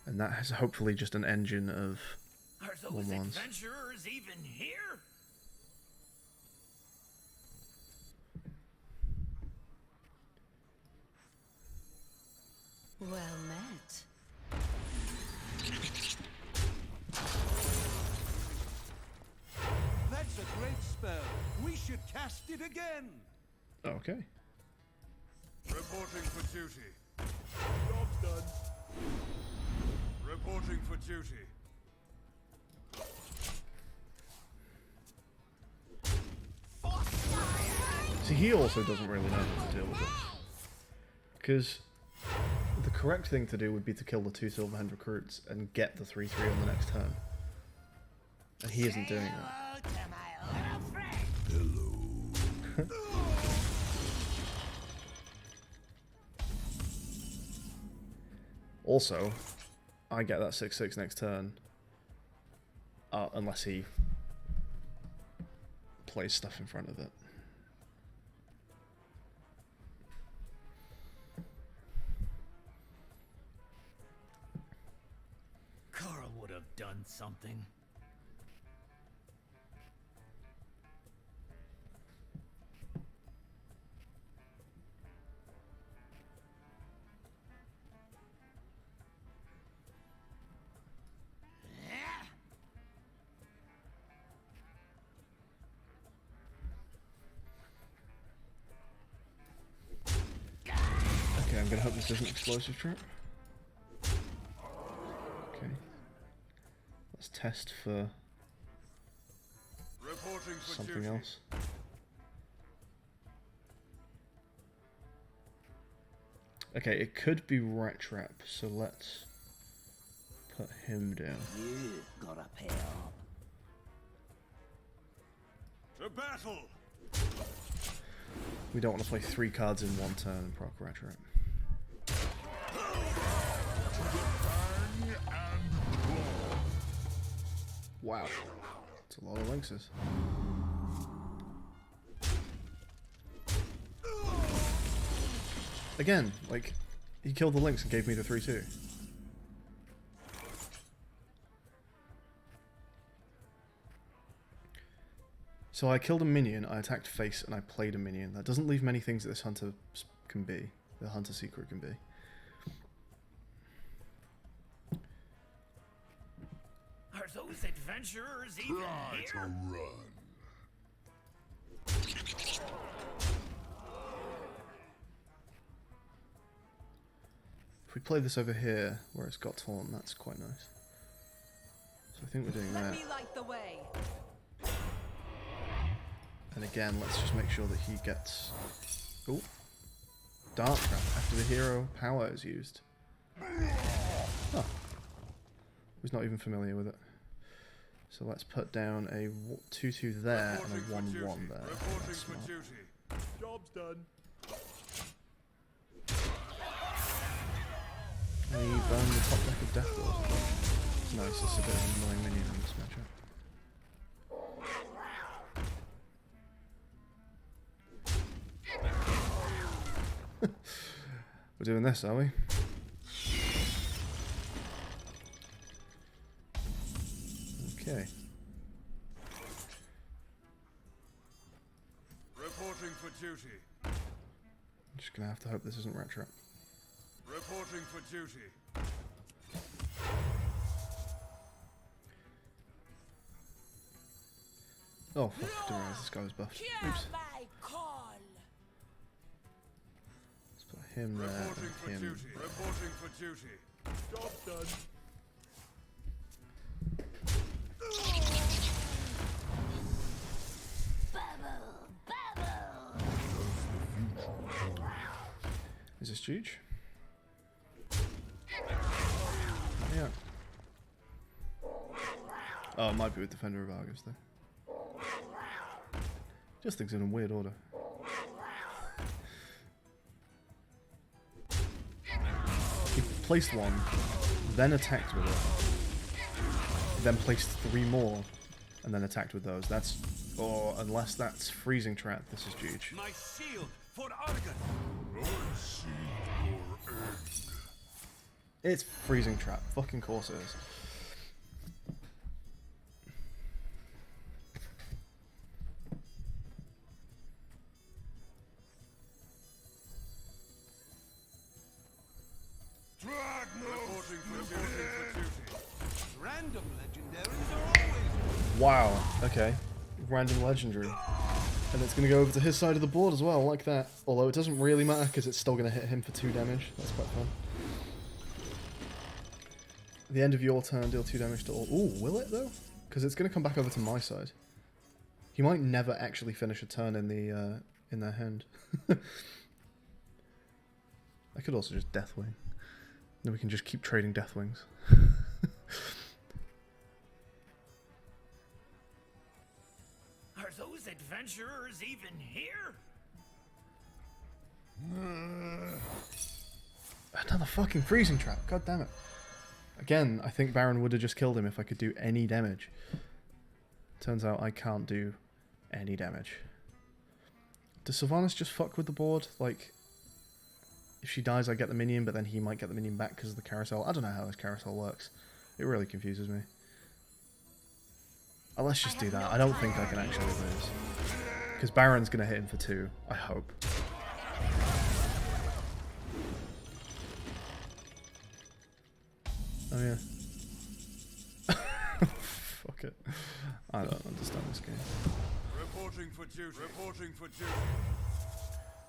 And that has hopefully just an engine of Are those 1/1s. adventurers even here? Well met. That's a great spell. We should cast it again. Okay. Reporting for duty. Job's done. Reporting for duty. See, he also doesn't really know how to deal with it. Because the correct thing to do would be to kill the 2 Silverhand Recruits and get the 3/3 on the next turn. And he isn't doing that. Hello to my little friend. Also, I get that 6/6 next turn. Unless he plays stuff in front of it. Carl would have done something. Okay, I'm gonna hope this isn't explosive trap. Okay. Let's test for Reporting for something duty. else. Okay, it could be rat trap, so let's put him down. You got a pail. To battle! We don't want to play 3 cards in one turn and proc rat trap. Wow, it's a lot of lynxes. Again, like, he killed the lynx and gave me the 3/2. So I killed a minion, I attacked face, and I played a minion. That doesn't leave many things that this hunter can be. The hunter secret can be. Are those adventurers even Try to here? run. If we play this over here, where it's got taunt, that's quite nice. So I think we're doing that. light the way. And again, let's just make sure that he gets... Oh! Dart trap after the hero power is used. Oh. Was not even familiar with it. So let's put down a 2/2 there and a Reporting for 1/1 duty. there. Reporting That's for smart. duty. Job's done. And he burned the top deck of Death Lord. It's nice, it's a bit of an annoying minion in this matchup. We're doing this, are we? Okay. Reporting for duty. I'm just gonna have to hope this isn't rat trap. Reporting for duty. Oh, fuck, I didn't realize this guy was buffed. Oops. my call. Let's put him there Reporting for and him. duty. Reporting for duty. Job's done. Is this huge? Yeah. Oh, it might be with Defender of Argus though. Just things in a weird order. He placed one, then attacked with it, then placed 3 more, and then attacked with those. That's, or unless that's freezing trap, this is huge. My shield for Argus. I see your end. It's freezing trap. Fucking course it is. Reporting for duty. Random legendaries are always. Wow, okay. Random legendary. And it's going to go over to his side of the board as well, like that. Although it doesn't really matter because it's still going to hit him for 2 damage. That's quite fun. At the end of your turn, deal 2 damage to all. Ooh, will it though? Because it's going to come back over to my side. He might never actually finish a turn in the in their hand. I could also just Deathwing. Then we can just keep trading Deathwings. Are those adventurers even here? Another fucking freezing trap. God damn it. Again, I think Baron would have just killed him if I could do any damage. Turns out I can't do any damage. Does Sylvanas just fuck with the board? Like, if she dies, I get the minion, but then he might get the minion back because of the carousel. I don't know how this carousel works. It really confuses me. Oh, let's just do that. I don't think I can actually lose. Because Baron's going to hit him for 2, I hope. Oh yeah. Fuck it. I don't understand this game. Reporting for duty. Reporting for duty.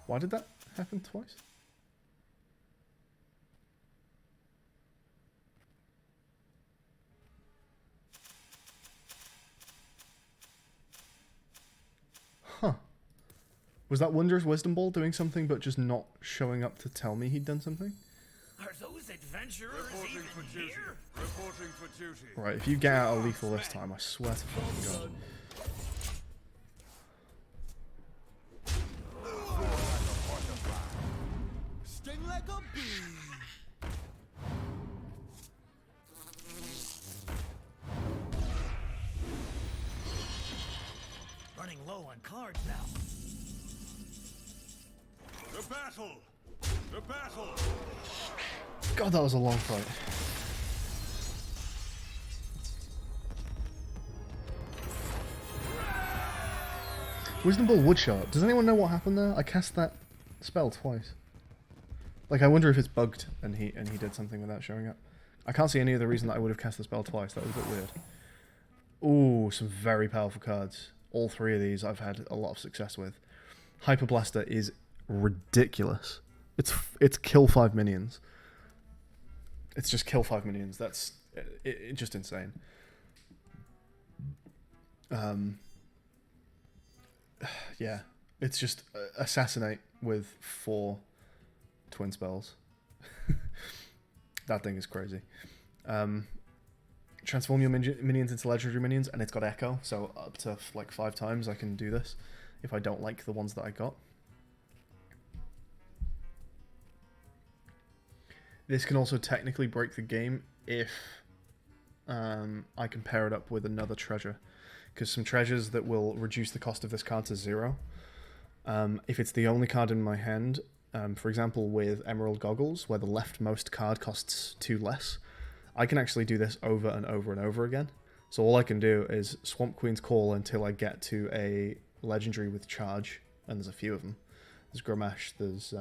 Why did that happen twice? Huh. Was that Wondrous Wisdom Ball doing something but just not showing up to tell me he'd done something? Are those adventurers Reporting for even duty. here? Reporting for duty. Right, if you get out a lethal this time, I swear to fucking God. Sting like a bee. Running low on cards now. The battle. The battle. God, that was a long fight. Wisdom Ball would show up. Does anyone know what happened there? I cast that spell twice. Like, I wonder if it's bugged and he did something without showing up. I can't see any other reason that I would have cast the spell twice. That was a bit weird. Ooh, some very powerful cards. All 3 of these I've had a lot of success with. Hyper Blaster is ridiculous. It's kill 5 minions. It's just kill 5 minions. That's just insane. Yeah, it's just assassinate with 4 twin spells. That thing is crazy. Transform your minions into legendary minions, and it's got echo, so up to like 5 times I can do this if I don't like the ones that I got. This can also technically break the game if I can pair it up with another treasure. Because some treasures that will reduce the cost of this card to 0. If it's the only card in my hand, for example with Emerald Goggles, where the leftmost card costs 2 less, I can actually do this over and over and over again. So all I can do is Swamp Queen's Call until I get to a legendary with charge, and there's a few of them. There's Grommash, there's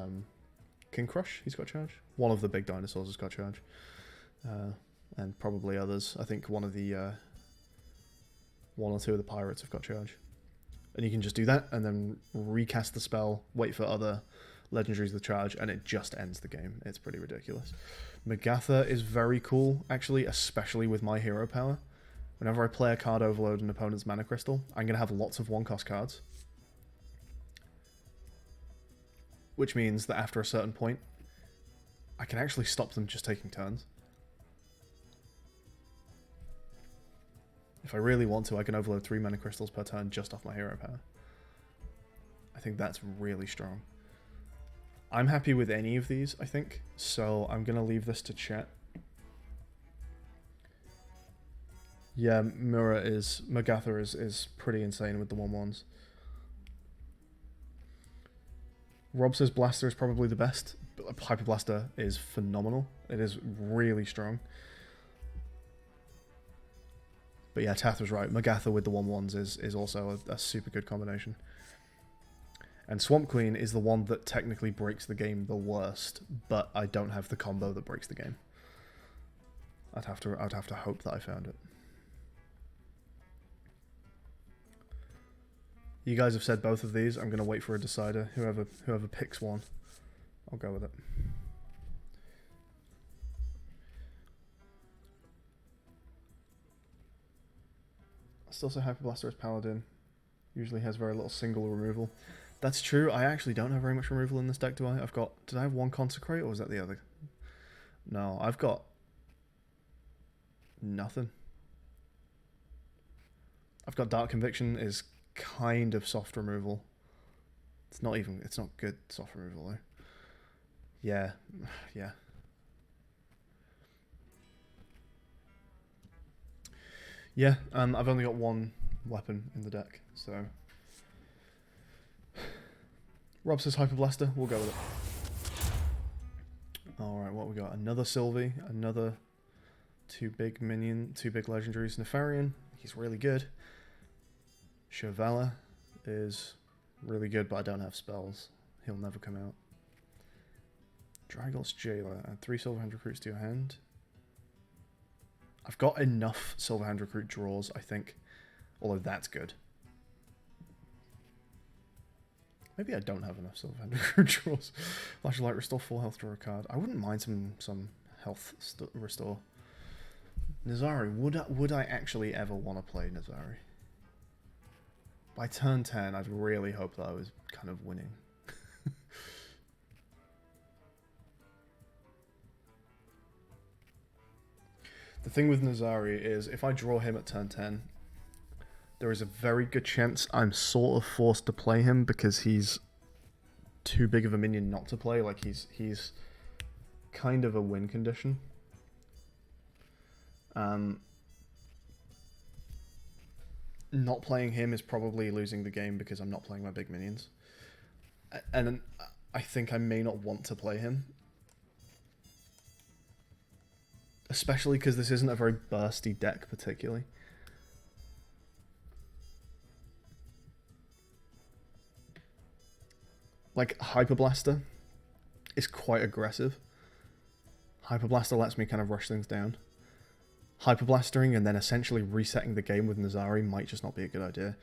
King Crush, he's got charge. One of the big dinosaurs has got charge. And probably others. I think one or 2 of the pirates have got charge. And you can just do that, and then recast the spell, wait for other legendaries with charge, and it just ends the game. It's pretty ridiculous. Magatha is very cool, actually, especially with my hero power. Whenever I play a card overload an opponent's mana crystal, I'm going to have lots of 1-cost cards. Which means that after a certain point, I can actually stop them just taking turns. If I really want to, I can overload 3 mana crystals per turn just off my hero power. I think that's really strong. I'm happy with any of these, I think, so I'm going to leave this to chat. Yeah, Magatha is pretty insane with the 1/1s. Rob says Blaster is probably the best. Hyper Blaster is phenomenal. It is really strong. But yeah, Tath was right. Magatha with the 1/1s is also a super good combination. And Swamp Queen is the one that technically breaks the game the worst, but I don't have the combo that breaks the game. I'd have to hope that I found it. You guys have said both of these. I'm gonna wait for a decider. Whoever picks one, I'll go with it. Still say Hyper Blaster as Paladin. Usually has very little single removal. That's true. I actually don't have very much removal in this deck, do I? Did I have 1 Consecrate, or was that the other? No, I've got nothing. I've got Dark Conviction is kind of soft removal. It's not good soft removal though. Yeah, yeah. Yeah, I've only got one weapon in the deck, so... Rob says Hyper Blaster, we'll go with it. Alright, what we got? Another Sylvie, another two big legendaries. Nefarian, he's really good. Chevala is really good, but I don't have spells. He'll never come out. Dragos Jailer, add 3 Silverhand Recruits to your hand. I've got enough Silverhand Recruit draws, I think. Although that's good. Maybe I don't have enough Silverhand Recruit draws. Flash of Light, restore full health, draw a card. I wouldn't mind some health restore. Nazari, would I actually ever want to play Nazari? By turn 10, I'd really hope that I was kind of winning. The thing with Nazari is, if I draw him at turn 10, there is a very good chance I'm sort of forced to play him because he's too big of a minion not to play. Like, he's kind of a win condition. Not playing him is probably losing the game because I'm not playing my big minions. And I think I may not want to play him. Especially because this isn't a very bursty deck, particularly. Like, Hyper Blaster is quite aggressive. Hyper Blaster lets me kind of rush things down. Hyper Blastering and then essentially resetting the game with Nazari might just not be a good idea.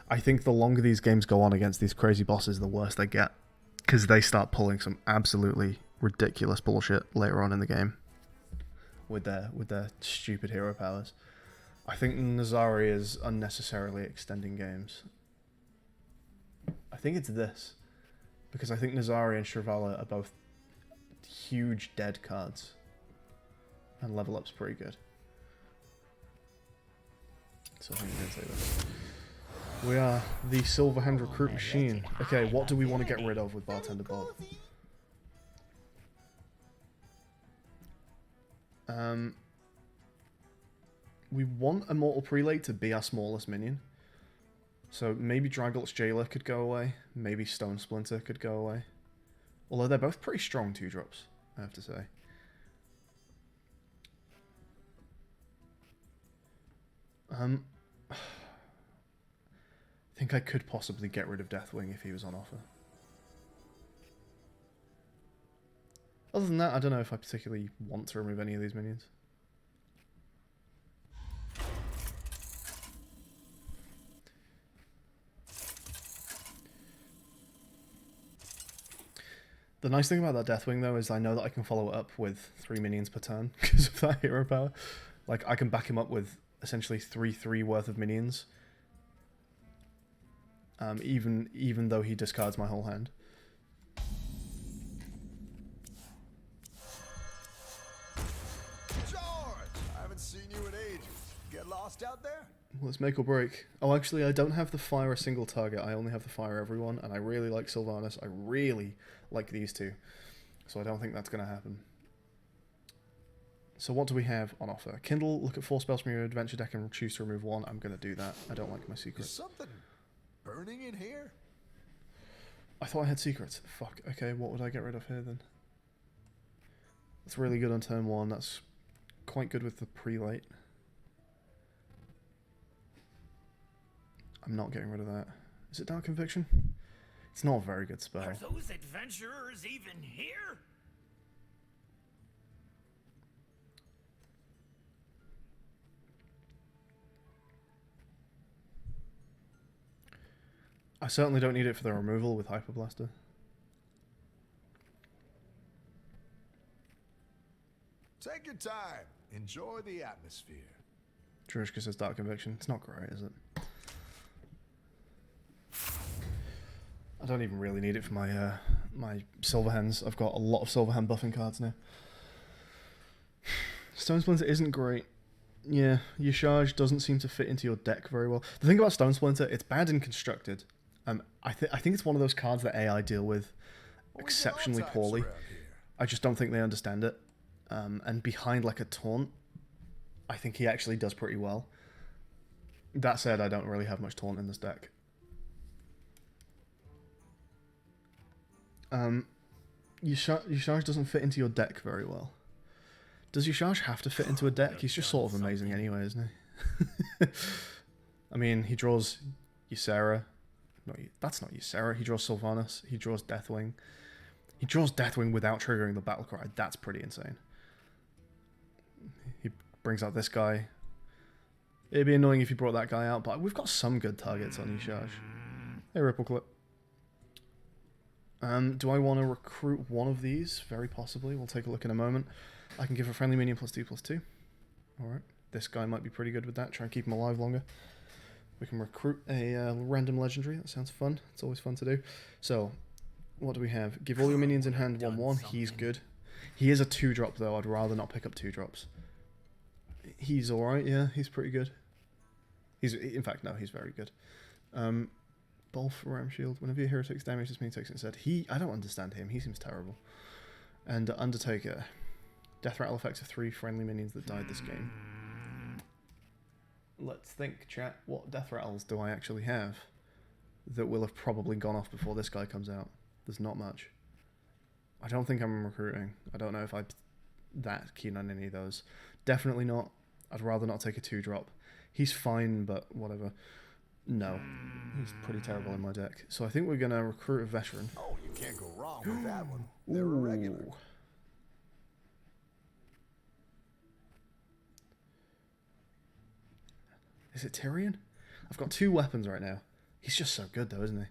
I think the longer these games go on against these crazy bosses, the worse they get. Because they start pulling some absolutely ridiculous bullshit later on in the game. With their stupid hero powers. I think Nazari is unnecessarily extending games. I think it's this. Because I think Nazari and Chevala are both huge dead cards. And level up's pretty good. So I think I'm going to say this. We are the Silverhand Recruit Machine. Okay, what do we want to get rid of with Bartender Bob? We want Immortal Prelate to be our smallest minion. So maybe Dragult's Jailer could go away. Maybe Stone Splinter could go away. Although they're both pretty strong 2-drops, I have to say. I think I could possibly get rid of Deathwing if he was on offer. Other than that, I don't know if I particularly want to remove any of these minions. The nice thing about that Deathwing, though, is I know that I can follow it up with 3 minions per turn because of that hero power. Like, I can back him up with essentially 3/3 worth of minions. Even though he discards my whole hand. George! I haven't seen you in ages. Get lost out there? Let's make or break. Oh, actually, I don't have the fire a single target. I only have the fire everyone, and I really like Sylvanas. I really like these two. So I don't think that's going to happen. So what do we have on offer? Kindle, look at 4 spells from your adventure deck and choose to remove 1. I'm going to do that. I don't like my secret. Is something burning in here? I thought I had secrets. Fuck. Okay, what would I get rid of here then? That's really good on turn 1. That's quite good with the prelate. I'm not getting rid of that. Is it Dark Conviction? It's not a very good spell. Are those adventurers even here? I certainly don't need it for the removal with Hyper Blaster. Take your time. Enjoy the atmosphere. Drishka says Dark Conviction. It's not great, is it? I don't even really need it for my my silver hands. I've got a lot of silver hand buffing cards now. Stone Splinter isn't great. Yeah, Yashaj doesn't seem to fit into your deck very well. The thing about Stone Splinter, it's bad and constructed. I think it's one of those cards that AI deal with exceptionally poorly. I just don't think they understand it. And behind like a taunt, I think he actually does pretty well. That said, I don't really have much taunt in this deck. Yashaj doesn't fit into your deck very well. Does Yashaj have to fit into a deck? He's just sort of amazing anyway, isn't he? I mean, he draws Ysera. No, that's not Ysera. He draws Sylvanas. He draws Deathwing. He draws Deathwing without triggering the Battlecry. That's pretty insane. He brings out this guy. It'd be annoying if he brought that guy out, but we've got some good targets on Yashaj. Hey, Ripple Clip. Do I want to recruit one of these? Very possibly. We'll take a look in a moment. I can give a friendly minion +2/+2. Alright. This guy might be pretty good with that. Try and keep him alive longer. We can recruit a random legendary. That sounds fun. It's always fun to do. So, what do we have? Give all your minions in hand 1/1. He's good. He is a 2-drop though. I'd rather not pick up 2-drops. He's alright, yeah. He's pretty good. In fact, no, he's very good. Bolf, Ram Shield. Whenever your hero takes damage, this means takes it instead. I don't understand him. He seems terrible. And Undertaker. Death Rattle effects of 3 friendly minions that died this game. Let's think, chat. What Death Rattles do I actually have that will have probably gone off before this guy comes out? There's not much. I don't think I'm recruiting. I don't know if I'm that keen on any of those. Definitely not. I'd rather not take a 2-drop. He's fine, but whatever. No. He's pretty terrible in my deck. So I think we're going to recruit a veteran. Oh, you can't go wrong with that one. They're a regular. Is it Tyrion? I've got 2 weapons right now. He's just so good though, isn't he?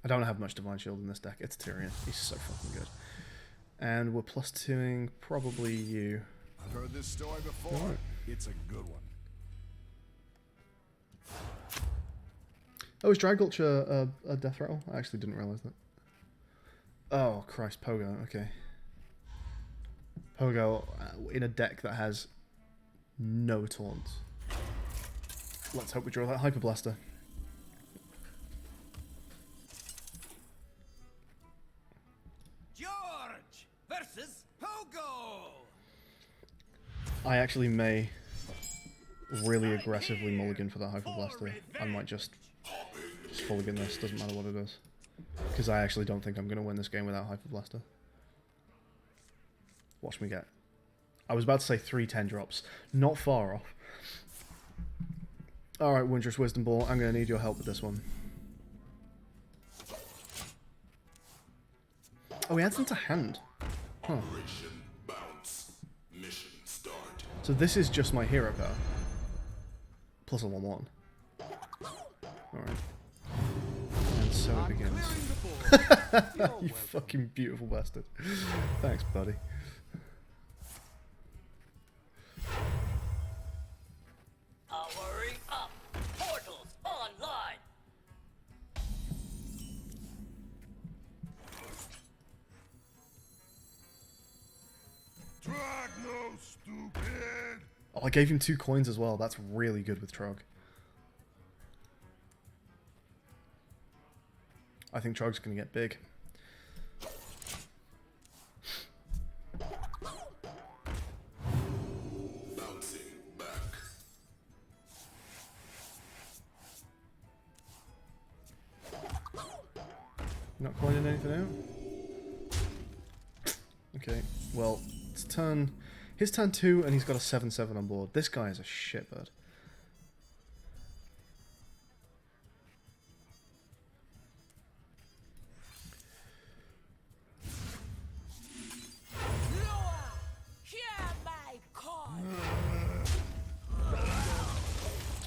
I don't have much Divine Shield in this deck. It's Tyrion. He's so fucking good. And we're +2ing probably you. I've heard this story before. Right. It's a good one. Oh, is Dragulch a death rattle? I actually didn't realise that. Oh, Christ, Pogo. Okay. Pogo in a deck that has no taunts. Let's hope we draw that Hyper Blaster. George versus Pogo. I actually may really aggressively mulligan for that Hyper Blaster. I might just mulligan this, doesn't matter what it is. Because I actually don't think I'm going to win this game without Hyper Blaster. Watch me get. I was about to say 3 10-drops. Not far off. Alright, Wondrous Wisdom Ball, I'm going to need your help with this one. Oh, he adds them to hand. Huh. So this is just my hero power. Plus a 1/1. Alright. And so it begins. You fucking beautiful bastard. Thanks, buddy. Powering up. Portals online. Drag no stupid. Oh, I gave him 2 coins as well. That's really good with Trog. I think Trog's going to get big. Bouncing back. Not coining anything out? Okay, well, it's turn... His turn 2, and he's got a 7/7 on board. This guy is a shitbird.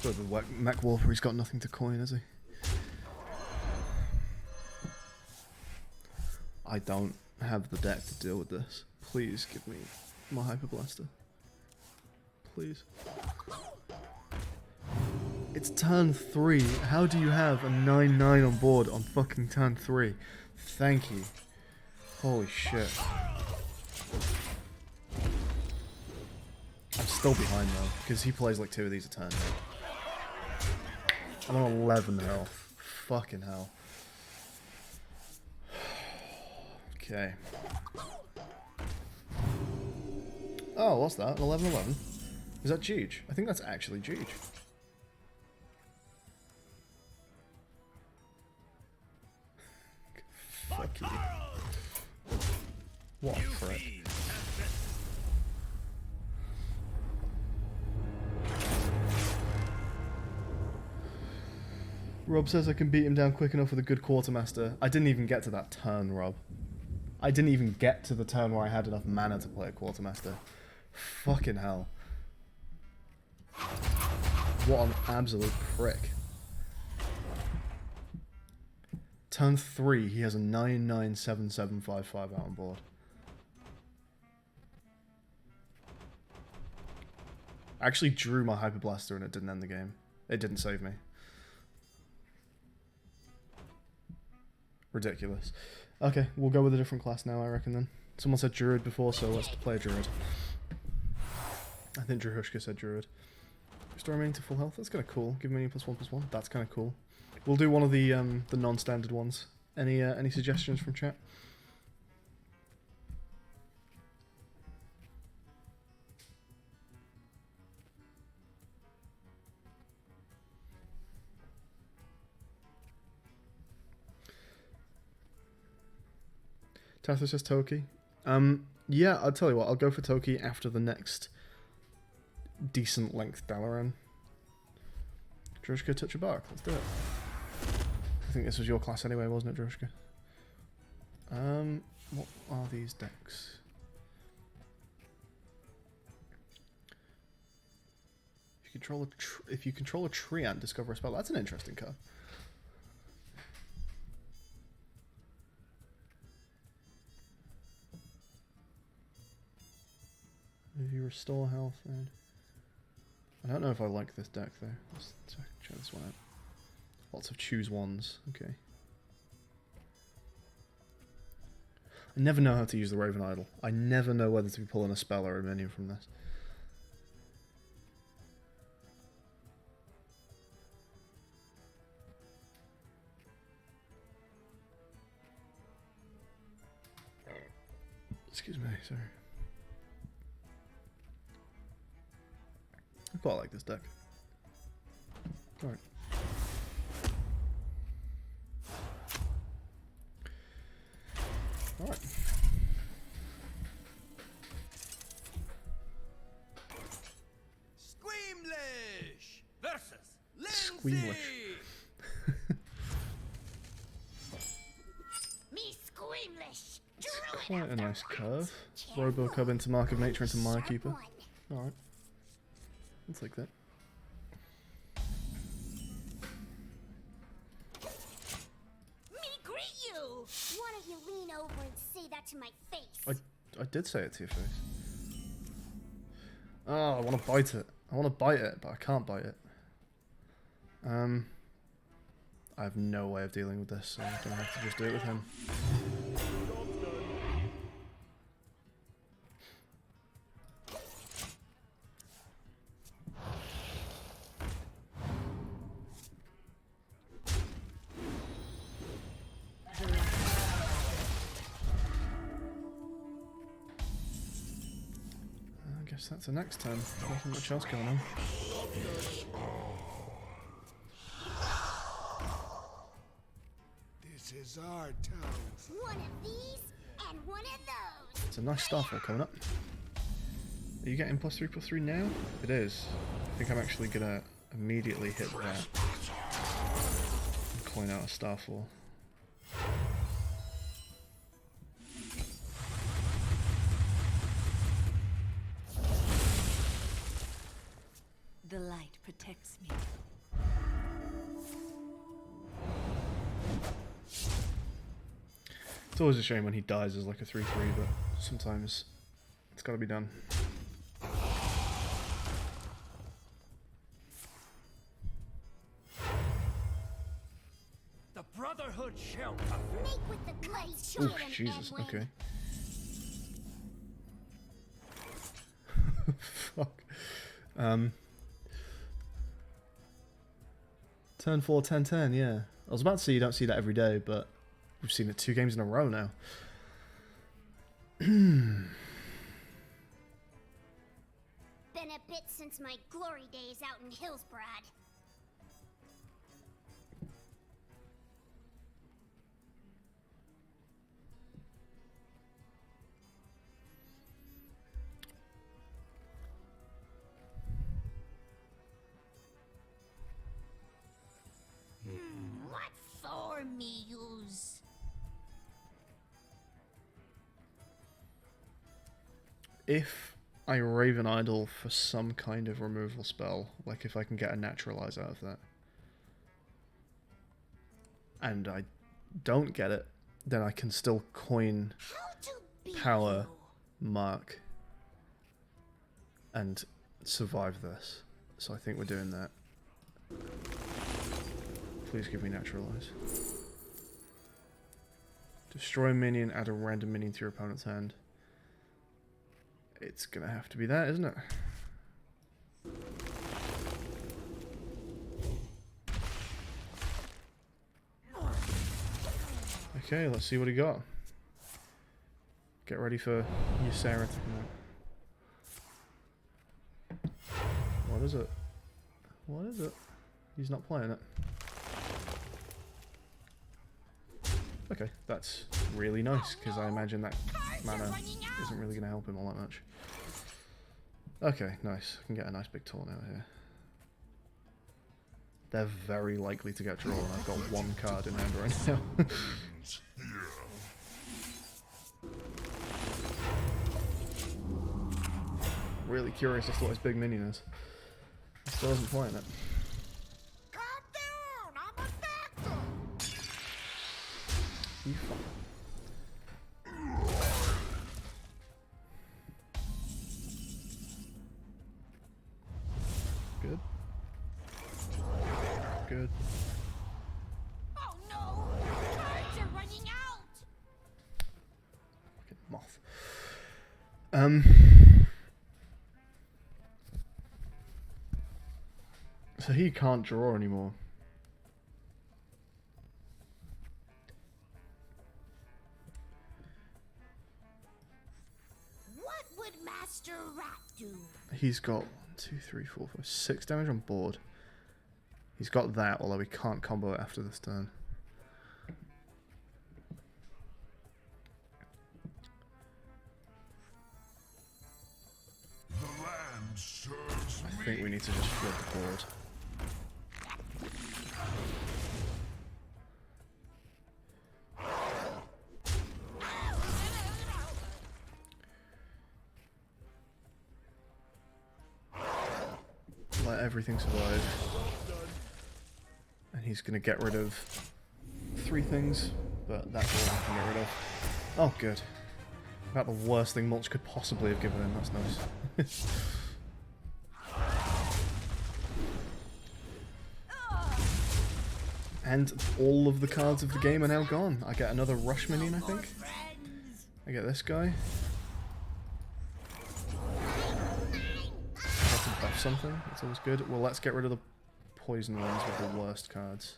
Let's go with Mech Wolf, he's got nothing to coin, has he? I don't have the deck to deal with this. Please give me my Hyper Blaster. Please. It's turn 3. How do you have a 9/9 on board on fucking turn 3? Thank you. Holy shit. still behind though, because he plays like 2 of these a turn. I'm on 11 health. Fucking hell. Okay. Oh, what's that? An 11-11? Is that Jeej? I think that's actually Jeej. Fuck you. What a prick. Rob says I can beat him down quick enough with a good quartermaster. I didn't even get to that turn, Rob. I didn't even get to the turn where I had enough mana to play a quartermaster. Fucking hell. What an absolute prick. Turn 3, he has a 997755 out on board. I actually drew my Hyper Blaster and it didn't end the game. It didn't save me. Ridiculous. Okay, we'll go with a different class now, I reckon then. Someone said Druid before, so let's play a Druid. I think Druhushka said Druid. Restore remaining to full health. That's kind of cool. Give me +1/+1. That's kind of cool. We'll do one of the non-standard ones. Any suggestions from chat? Tather says Toki. Yeah, I'll tell you what. I'll go for Toki after the next decent length Dalaran. Drushka, touch a bark. Let's do it. I think this was your class anyway, wasn't it, Drushka? What are these decks? If you control a tree and discover a spell, that's an interesting card. If you restore health, then I don't know if I like this deck though. Let's check this one out. Lots of choose ones. Okay. I never know how to use the Raven Idol. I never know whether to be pulling a spell or a minion from this. Excuse me, sorry. I quite like this deck. Alright. Alright. Squeamish versus Lindsay. Squeamish. Me squeamish. Quite a nice curve. Robocub into Mark of Nature into Mirekeeper. Alright. I'll take that. Me greet you! Why don't you lean over and say that to my face? I did say it to your face. Oh, I want to bite it. I want to bite it, but I can't bite it. I have no way of dealing with this, so I'm going to have to just do it with him. I guess that's the next turn. Nothing much else going on. This is our town. One of these and one of those. It's a nice Starfall coming up. Are you getting +3/+3 now? It is. I think I'm actually gonna immediately hit that. And coin out a Starfall. The light protects me. It's always a shame when he dies as like a 3/3, but sometimes it's gotta be done. The Brotherhood shall come. Make with the bloody Oh, children, Jesus, Edwin. okay. Fuck. Turn 4, 10-10, yeah. I was about to say you don't see that every day, but we've seen it 2 games in a row now. Been a bit since my glory days out in Hillsbrad. What for me use? If I Raven Idol for some kind of removal spell, like if I can get a Naturalize out of that, and I don't get it, then I can still coin Power, Mark, and survive this. So I think we're doing that. Please give me Naturalize. Destroy a minion, add a random minion to your opponent's hand. It's gonna have to be that, isn't it? Okay, let's see what he got. Get ready for Ysera to come out. What is it? What is it? He's not playing it. Okay, that's really nice, because I imagine that mana isn't really going to help him all that much. Okay, nice. I can get a nice big taunt out here. They're very likely to get drawn. I've got 1 card in hand right now. Really curious as to what his big minion is. He still isn't playing it. Calm down, I'm a doctor. You fuck. Good. Good. Oh no, cards are running out. Fucking moth. So he can't draw anymore. What would Master Rat do? He's got 1, 2, 3, 4, 5, 6 damage on board. He's got that, although he can't combo it after this turn. The land serves I think we need to just flip the board. Let everything survive. And he's going to get rid of 3 things, but that's all I can get rid of. Oh, good. About the worst thing Mulch could possibly have given him, that's nice. And all of the cards of the game are now gone. I get another Rush minion, I think. I get this guy. I have to buff something, that's always good. Well, let's get rid of the poison ones with the worst cards.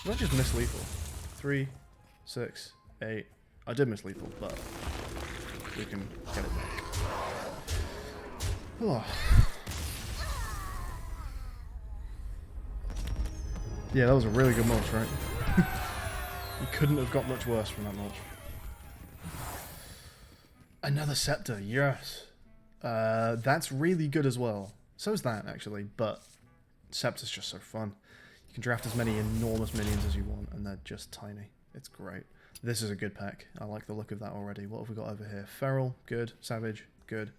Not just miss lethal. 3, 6, 8. I did miss lethal, but we can get it back. Oh. Yeah, that was a really good mulch, right? You couldn't have got much worse from that mulch. Another scepter, yes. That's really good as well. So is that, actually, but scepter's just so fun. You can draft as many enormous minions as you want, and they're just tiny. It's great. This is a good pack. I like the look of that already. What have we got over here? Feral, good. Savage, good.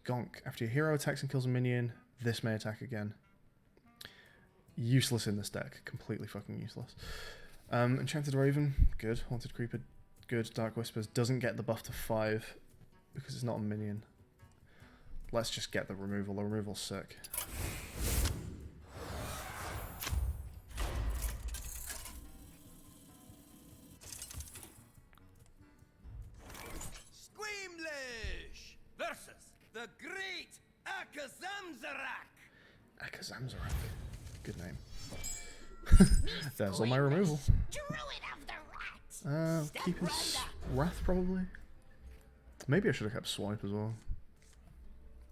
Gonk. After your hero attacks and kills a minion, this may attack again. Useless in this deck. Completely fucking useless. Enchanted Raven, good. Haunted Creeper, good. Dark Whispers doesn't get the buff to 5 because it's not a minion. Let's just get the removal. The removal's sick. Squeamish versus Zamzarak! Akazamzarak. Good name. There's all my removal. Druid of the rats. Keeping Wrath probably. Maybe I should have kept Swipe as well.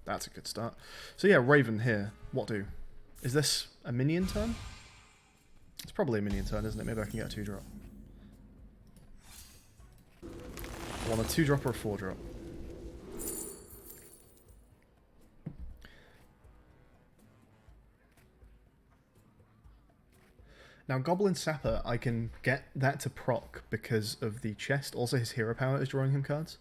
That's a good start. So yeah, Raven here. What do? Is this a minion turn? It's probably a minion turn, isn't it? Maybe I can get a 2-drop. I want a 2-drop or a 4-drop. Now, Goblin Sapper, I can get that to proc because of the chest. Also, his hero power is drawing him cards.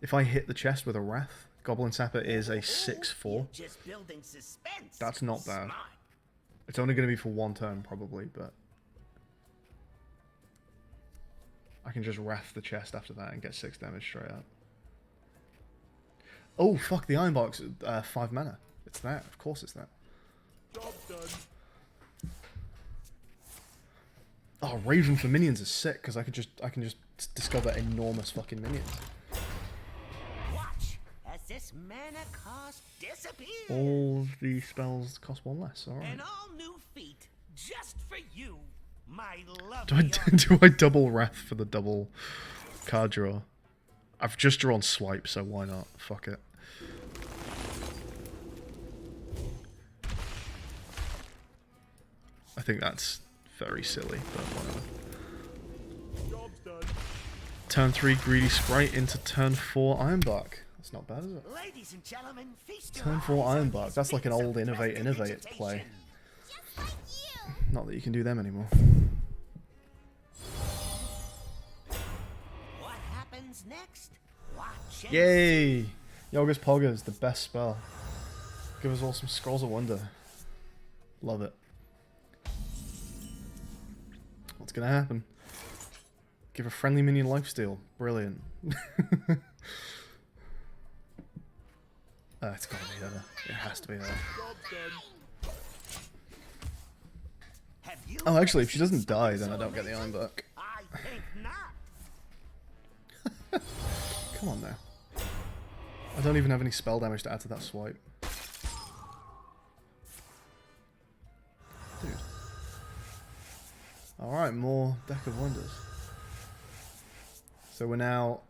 If I hit the chest with a Wrath, Goblin Sapper is a 6/4. Just building suspense. That's not bad. Smart. It's only going to be for 1 turn, probably, but... I can just Wrath the chest after that and get 6 damage straight up. Oh, fuck, the Iron Box, 5 mana. It's that, of course it's that. Job done. Oh, Raven for minions is sick because I can just discover enormous fucking minions. Watch as this mana cost disappears. All the spells cost 1 less. All right. An all new feat just for you, my Do I lovely. do I double Wrath for the double card draw? I've just drawn Swipe, so why not? Fuck it. I think that's very silly, but whatever. Job's done. Turn 3 Greedy Sprite into turn 4 Ironbark. That's not bad, is it? Ladies and gentlemen, feast your Turn 4 eyes on Ironbark. these That's like an feats old of innovate prestidigitation. play. Just like you. Not that you can do them anymore. What happens next? Watch and Yay! Yoga's Poggers, the best spell. Give us all some Scrolls of Wonder. Love it. What's gonna happen? Give a friendly minion lifesteal. Brilliant. It's gotta be there. It has to be there. Job's done. Have you Oh, actually, if she ever doesn't seen die, something then I so don't get the amazing? Ironbark. I think not. Come on now. I don't even have any spell damage to add to that swipe. Dude. Alright, more Deck of Wonders. So we're now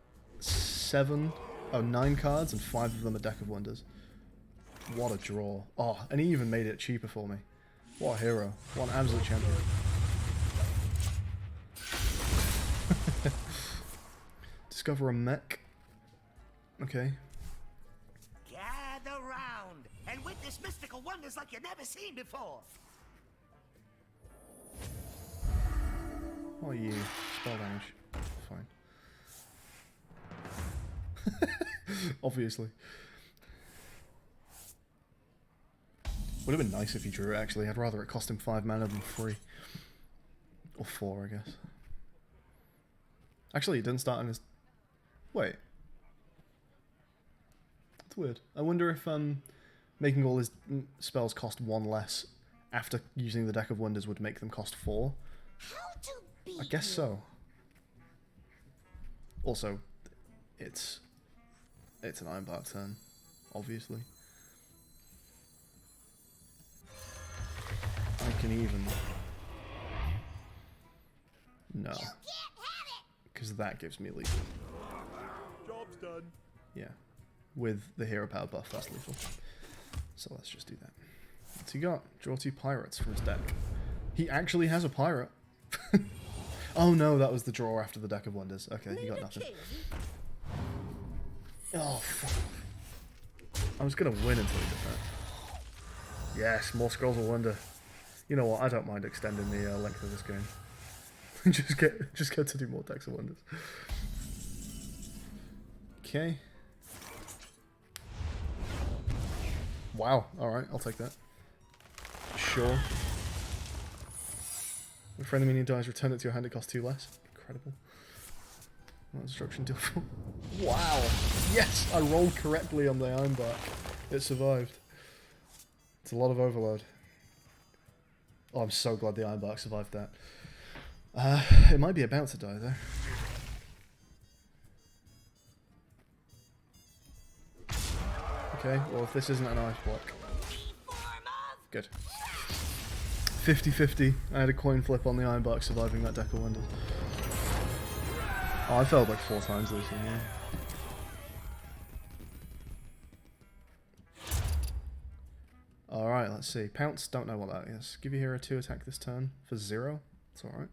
9 cards, and 5 of them are Deck of Wonders. What a draw. Oh, and he even made it cheaper for me. What a hero. What an absolute champion. Discover a mech. Okay. Gather round and witness mystical wonders like you've never seen before. What are you? Spell damage. Fine. Obviously. Would have been nice if he drew it, actually. I'd rather it cost him 5 mana than 3. Or 4, I guess. Actually, it didn't start on his... Wait. That's weird. I wonder if making all his spells cost 1 less after using the Deck of Wonders would make them cost 4. How to be I guess so. Also, it's an Ironbark turn, obviously. I can even... No. Because that gives me lethal. Job's done. Yeah. With the hero power buff, that's lethal. So let's just do that. What's he got? Draw 2 pirates from his deck. He actually has a pirate. Oh no, that was the draw after the Deck of Wonders. Okay, he got nothing. Oh, fuck. I was going to win until he did that. Yes, more Scrolls of Wonder. You know what, I don't mind extending the length of this game. just get to do more Decks of Wonders. Okay. Wow, alright, I'll take that. Sure. When a friendly minion dies, return it to your hand, it costs 2 less. Incredible. Not destruction deal 4. Wow! Yes! I rolled correctly on the Ironbark. It survived. It's a lot of overload. Oh, I'm so glad the Ironbark survived that. It might be about to die, though. Okay, well if this isn't an ice block. Good. 50-50. I had a coin flip on the Iron Bark surviving that deck of wonders. Oh, I failed like 4 times this year. Alright, let's see. Pounce, don't know what that is. Give your hero 2 attack this turn for 0. It's alright.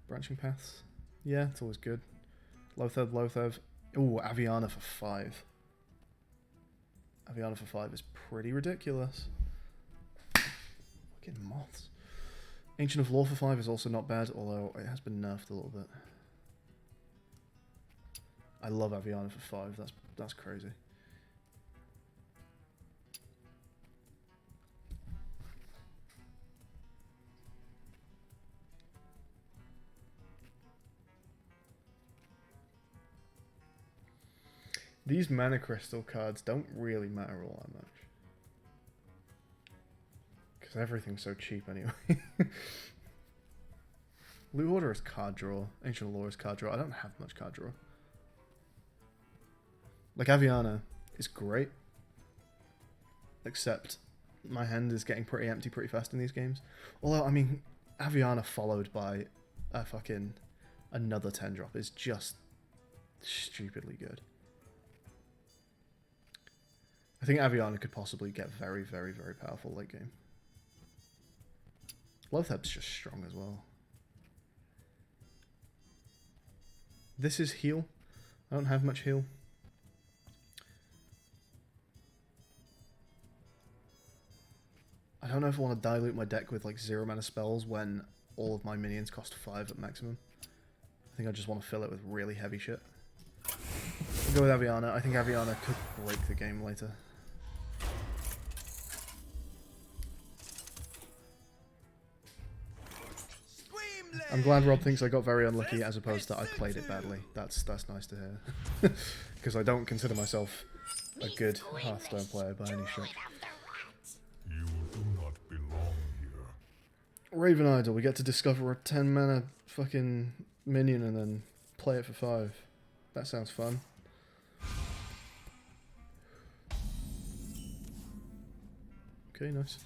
Branching Paths. Yeah, it's always good. Loatheb, Loatheb. Ooh, Aviana for 5. Aviana for 5 is pretty ridiculous. Fucking moths. Ancient of Law for 5 is also not bad, although it has been nerfed a little bit. I love Aviana for 5, that's crazy. These mana crystal cards don't really matter all that much. Because everything's so cheap anyway. Loot Order is card draw. Ancient Law is card draw. I don't have much card draw. Like, Aviana is great. Except my hand is getting pretty empty pretty fast in these games. Although, I mean, Aviana followed by a fucking another 10 drop is just stupidly good. I think Aviana could possibly get very, very, very powerful late game. Loatheb's just strong as well. This is heal. I don't have much heal. I don't know if I want to dilute my deck with like 0 mana spells when all of my minions cost 5 at maximum. I think I just want to fill it with really heavy shit. I'll go with Aviana. I think Aviana could break the game later. I'm glad Rob thinks I got very unlucky as opposed to I played it badly. That's nice to hear. Because I don't consider myself a good Hearthstone player by any stretch. You do not belong here. Raven Idol, we get to discover a 10 mana fucking minion and then play it for 5. That sounds fun. Okay, nice.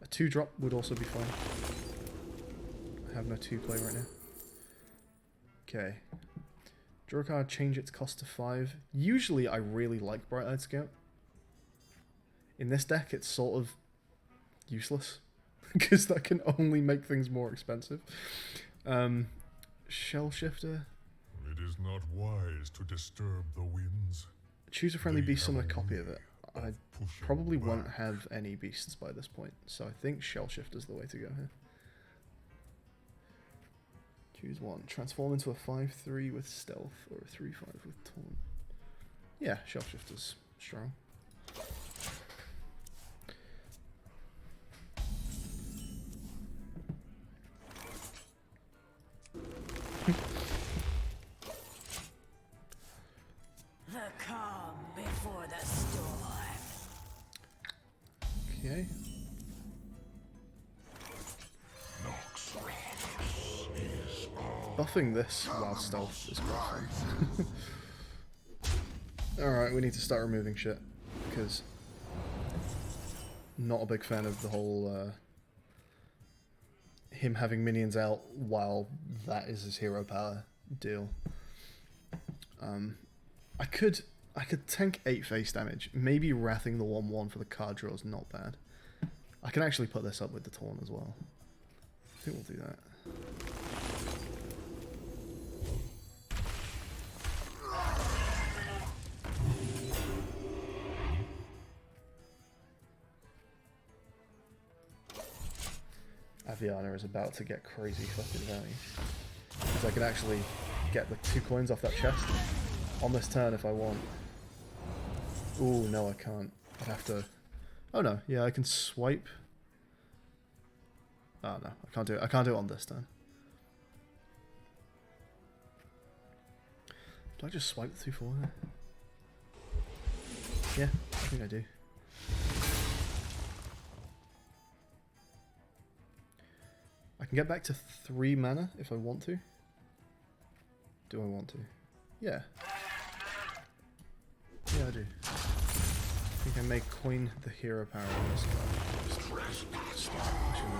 A 2-drop would also be fine. I have no 2 play right now. Okay. Draw a card, change its cost to 5. Usually I really like Bright-Eyed Scout. In this deck it's sort of useless. Because that can only make things more expensive. Shell Shifter. It is not wise to disturb the winds. Choose a friendly beast summon a copy of it. I probably won't have any beasts by this point. So I think Shell Shifter's the way to go here. Choose one. Transform into a 5/3 with stealth or a 3/5 with taunt. Yeah, Shell Shifter's strong. The calm before the storm. Okay. Buffing this while stealth is quite fun. Alright, we need to start removing shit, because not a big fan of the whole him having minions out while that is his hero power deal. I could tank 8 face damage. Maybe wrathing the 1/1 for the card draw is not bad. I can actually put this up with the taunt as well. I think we'll do that. Aviana is about to get crazy fucking value. Because I can actually get the 2 coins off that chest on this turn if I want. Ooh, no I can't. I'd have to... Oh no, yeah, I can swipe. Oh no, I can't do it. I can't do it on this turn. Do I just swipe the 2/4 there? Yeah, I think I do. I can get back to 3 mana if I want to. Do I want to? Yeah. Yeah, I do. think I may coin the hero power on this guy. Just start pushing me.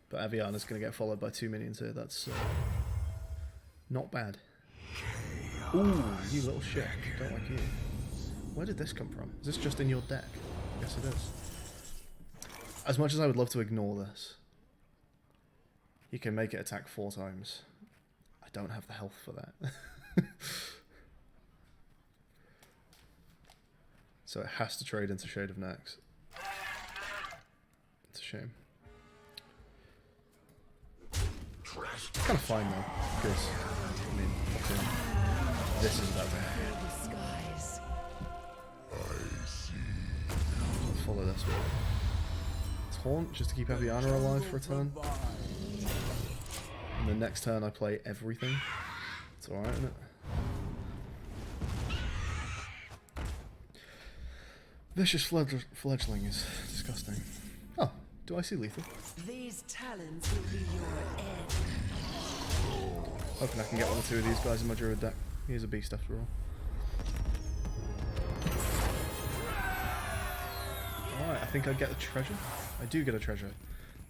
But Aviana's going to get followed by 2 minions here. That's not bad. Ooh, you little shit. Don't like you. Where did this come from? Is this just in your deck? Yes, it is. As much as I would love to ignore this, you can make it attack 4 times. I don't have the health for that. So it has to trade into Shade of Nex. It's a shame. It's kind of fine though, because, I mean, this is about to follow this one. Taunt, just to keep Aviana alive for a turn. And the next turn I play everything. It's alright, isn't it? Vicious fledgling is disgusting. Oh, do I see lethal? These talons will be your end. Hoping I can get 1 or 2 of these guys in my Druid deck. He's a beast after all. Alright, I think I get the treasure. I do get a treasure.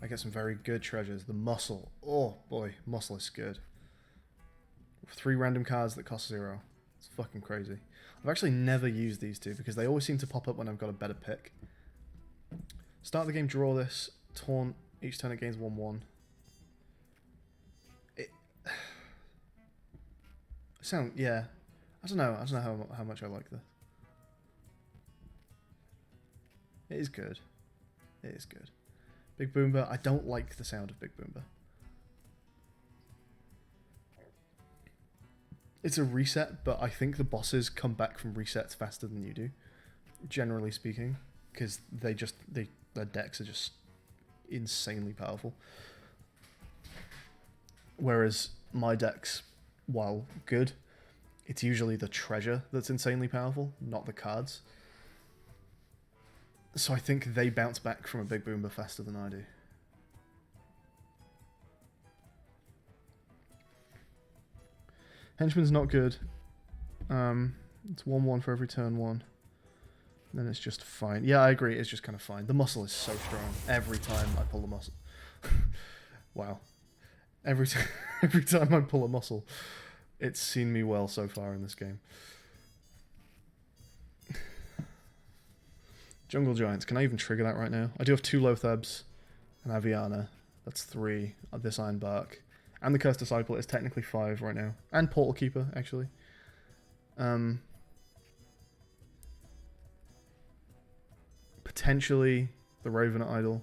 I get some very good treasures. The muscle. Oh boy, muscle is good. 3 random cards that cost 0. It's fucking crazy. I've actually never used these 2 because they always seem to pop up when I've got a better pick. Start the game, draw this, taunt. Each turn it gains 1/1. Yeah. I don't know how much I like this. It is good. It is good. Big Boomba. I don't like the sound of Big Boomba. It's a reset, but I think the bosses come back from resets faster than you do, generally speaking, because their decks are just insanely powerful. Whereas my decks, while good, it's usually the treasure that's insanely powerful, not the cards. So I think they bounce back from a Big Boomba faster than I do. Henchman's not good. It's 1/1 for every turn 1. Then it's just fine. Yeah, I agree. It's just kind of fine. The muscle is so strong. Every time I pull a muscle. Wow. Every time I pull a muscle, it's seen me well so far in this game. Jungle Giants. Can I even trigger that right now? I do have 2 Lothebs, an Aviana. That's 3 of this Iron Bark. And the Cursed Disciple is technically 5 right now. And Portal Keeper, actually. Potentially the Raven Idol.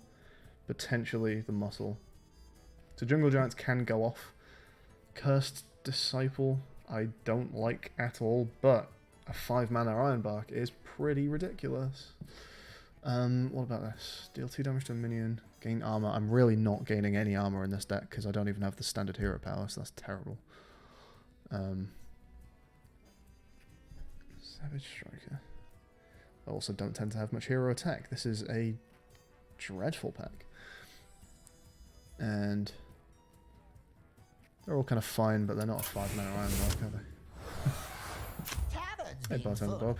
Potentially the Muscle. So Jungle Giants can go off. Cursed Disciple I don't like at all, but a 5 mana Iron Bark is pretty ridiculous. What about this? Deal 2 damage to a minion. Gain armor. I'm really not gaining any armor in this deck because I don't even have the standard hero power, so that's terrible. Savage Striker. I also don't tend to have much hero attack. This is a dreadful pack. And they're all kind of fine, but they're not a 5 mana Iron Bark, are they? Hey, Bartender Bob.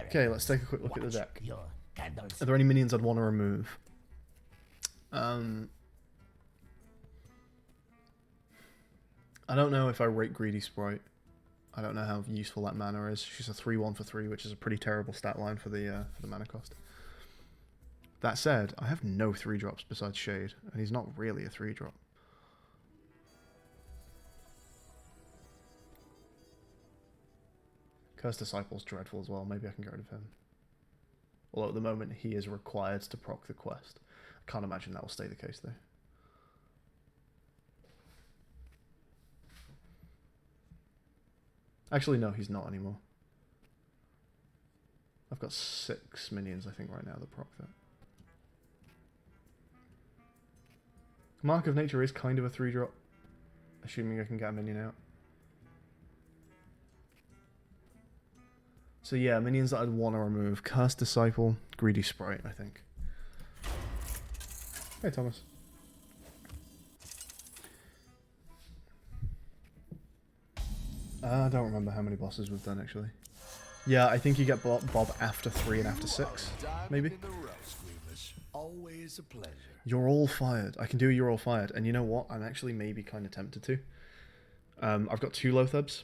Okay, let's take a quick look at the deck. Are there any minions I'd want to remove? I don't know if I rate Greedy Sprite. I don't know how useful that mana is. She's a 3/1 for 3, which is a pretty terrible stat line for the mana cost. That said, I have no 3-drops besides Shade, and he's not really a 3-drop. Cursed Disciple's dreadful as well. Maybe I can get rid of him. Although at the moment he is required to proc the quest. I can't imagine that will stay the case though. Actually, no, he's not anymore. I've got 6 minions, I think, right now that proc that. Mark of Nature is kind of a 3-drop, assuming I can get a minion out. So yeah, minions that I'd want to remove. Cursed Disciple, Greedy Sprite, I think. Hey, Thomas. I don't remember how many bosses we've done actually. Yeah, I think you get Bob after 3 and after 6, maybe. Always a pleasure. You're all fired. I can do You're all fired, and you know what? I'm actually maybe kind of tempted to. I've got 2 Lothebs.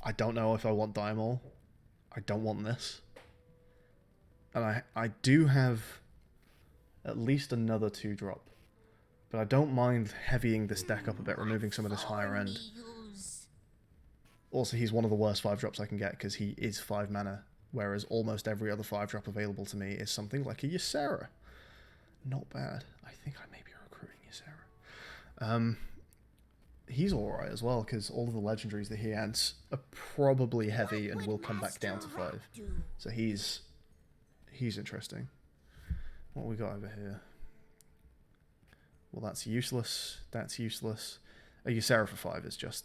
I don't know if I want Diamol. I don't want this. And I do have at least another 2-drop. But I don't mind heavying this deck up a bit, removing some of this higher end. Also, he's one of the worst 5-drops I can get because he is 5 mana, whereas almost every other 5-drop available to me is something like a Ysera. Not bad. I think I may be recruiting Ysera. He's alright as well, because all of the legendaries that he adds are probably heavy and will come back down to 5. So he's interesting. What we got over here? Well, that's useless. That's useless. A Ysera for 5 is just...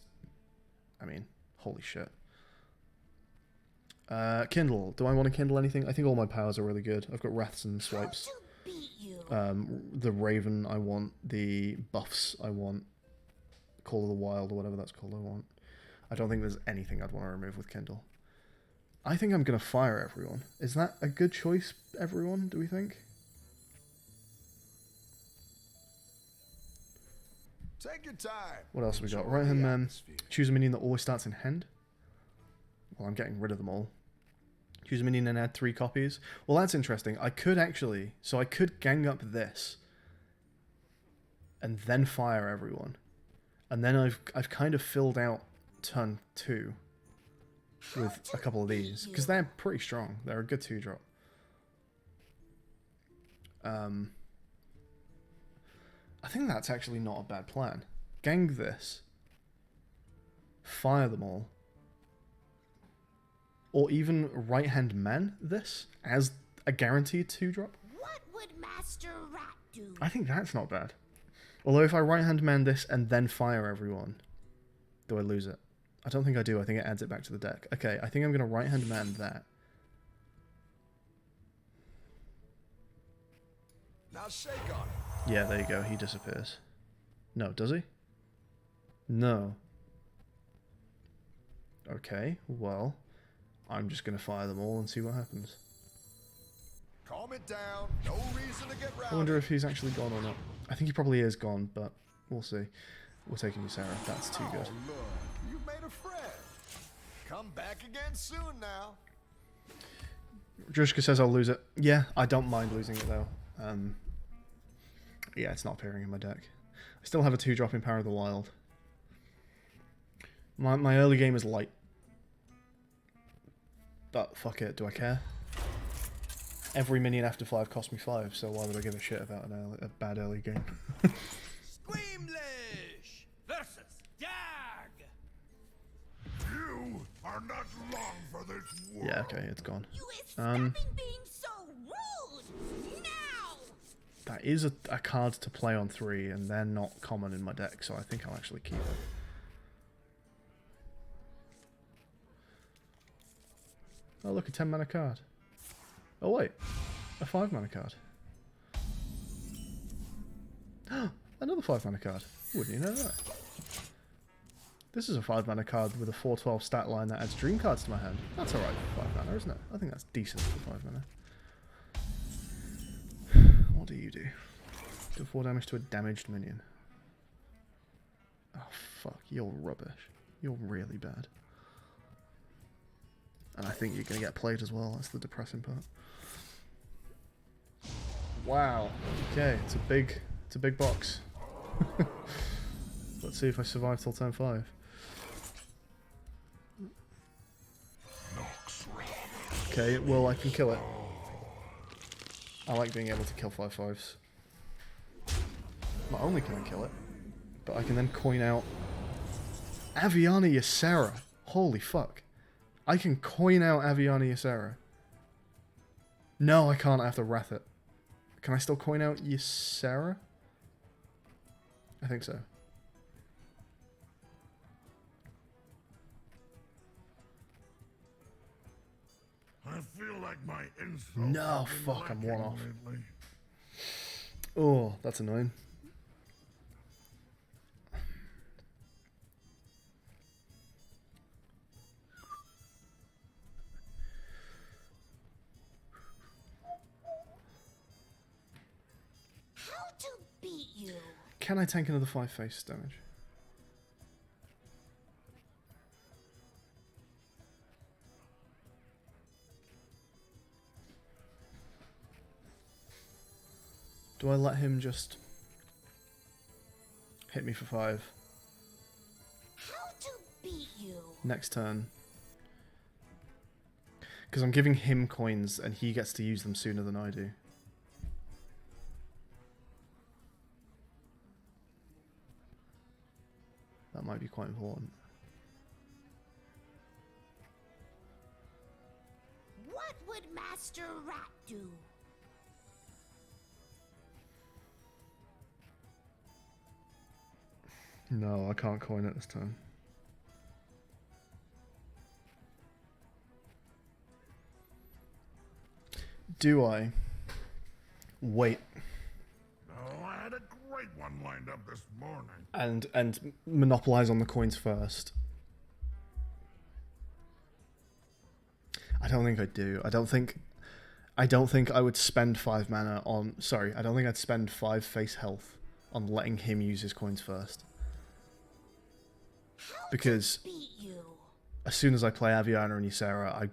I mean, holy shit. Kindle. Do I want to Kindle anything? I think all my powers are really good. I've got Wraths and Swipes. The Raven I want. The buffs I want. Call of the Wild or whatever that's called I want. I don't think there's anything I'd want to remove with Kindle. I think I'm going to fire everyone. Is that a good choice, everyone, do we think? Take your time. What else have we got? Right hand man. Choose a minion that always starts in hand. Well, I'm getting rid of them all. Choose a minion and add 3 copies. Well, that's interesting. I could actually... So I could gang up this. And then fire everyone. And then I've kind of filled out turn 2 with a couple of these, because they're pretty strong. They're a good 2-drop. I think that's actually not a bad plan. Gang this, fire them all, or even right hand man this as a guaranteed 2-drop. What would Master Rat do? I think that's not bad. Although if I right hand man this and then fire everyone, do I lose it? I don't think I do. I think it adds it back to the deck. Okay, I think I'm going to right hand man that. Now shake on it. Yeah, there you go. He disappears. No, does he? No. Okay, well, I'm just going to fire them all and see what happens. Calm it down. No reason to get rowdy. I wonder if he's actually gone or not. I think he probably is gone, but we'll see. We're taking you, Sarah. That's too good. Look, you've made a friend. Come back again soon now. Drushka says I'll lose it. Yeah, I don't mind losing it though. Yeah, it's not appearing in my deck. I still have a 2-drop in Power of the Wild. My early game is light. But fuck it, do I care? Every minion after 5 cost me 5, so why would I give a shit about a bad early game? Squeamish versus Dag. You are not long for this world. Yeah, okay, it's gone. You is stopping being so rude now. That is a card to play on 3, and they're not common in my deck, so I think I'll actually keep it. Oh look, a 10 mana card. Oh wait, a 5 mana card. Another 5 mana card. Wouldn't you know that? This is a 5 mana card with a 4/12 stat line that adds dream cards to my hand. That's alright for 5 mana, isn't it? I think that's decent for 5 mana. What do you do? Do 4 damage to a damaged minion. Oh fuck, you're rubbish. You're really bad. And I think you're going to get played as well. That's the depressing part. Wow. Okay, it's a big box. Let's see if I survive till turn 5. Okay, well I can kill it. I like being able to kill 5/5s. Not only can I kill it, but I can then coin out Aviana Ysera. Holy fuck. I can coin out Aviana Ysera. No, I can't. I have to wrath it. Can I still coin out Ysera? I think so. I feel like my insults No, have been fuck, I'm one lacking off. lately. Oh, that's annoying. Can I tank another 5 face damage? Do I let him just hit me for 5? How to beat you? Next turn. Because I'm giving him coins and he gets to use them sooner than I do. That might be quite important. What would Master Rat do? No, I can't coin it this time. Do I wait Oh, I had a great one lined up this morning. and monopolize on the coins first? I don't think I do. I don't think I would spend 5 mana on. Sorry, I don't think I'd spend 5 face health on letting him use his coins first. Because as soon as I play Aviana and Ysera,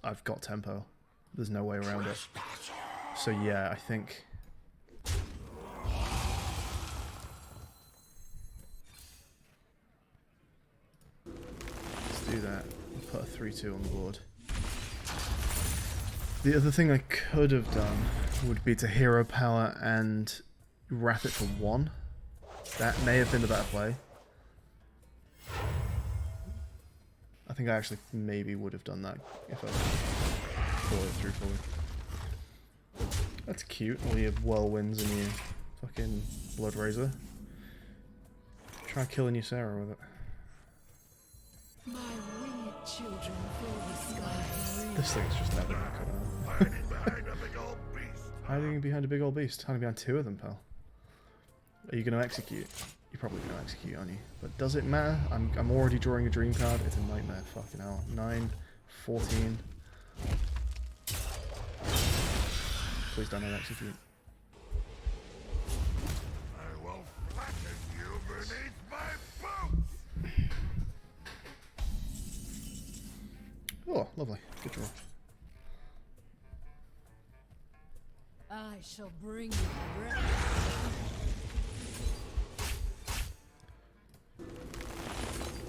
I've got tempo. There's no way around it. So yeah, I think. Let's do that. Put a 3/2 on the board. The other thing I could have done would be to hero power and wrap it for 1. That may have been the better play. I think I actually maybe would have done that if I thought it through fully. That's cute, all your whirlwinds and your fucking blood razor. Try killing your Sarah with it. My winged children fill the sky. This thing's just never gonna cut out. Hiding behind a big old beast. Hiding behind a big old beast. Hiding behind 2 of them, pal. Are you gonna execute? You're probably gonna execute, aren't you? But does it matter? I'm already drawing a dream card. It's a nightmare. Fucking hell. 9, 14. Please don't execute. I will flatten you beneath my boots. Oh, lovely. Good draw. I shall bring you rest.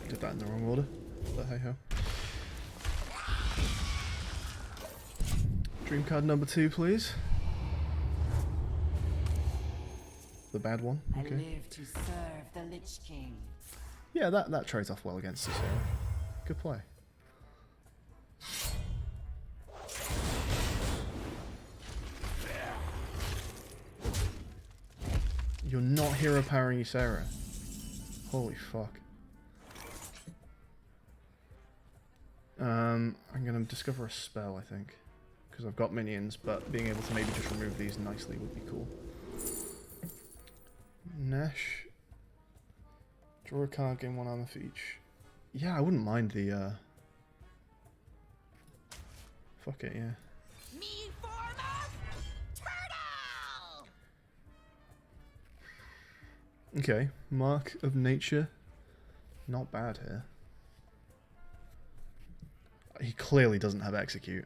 Did that in the wrong order, but hey ho. Dream card number 2, please. The bad one. I Okay. live to serve the Lich King. Yeah, that trades off well against you, Sarah. Good play. You're not hero powering you, Sarah. Holy fuck. I'm gonna discover a spell, I think, because I've got minions, but being able to maybe just remove these nicely would be cool. Nash. Draw a card, gain 1 armor for each. Yeah, I wouldn't mind the, fuck it, yeah. Me form of turtle! Okay, Mark of Nature. Not bad here. He clearly doesn't have execute.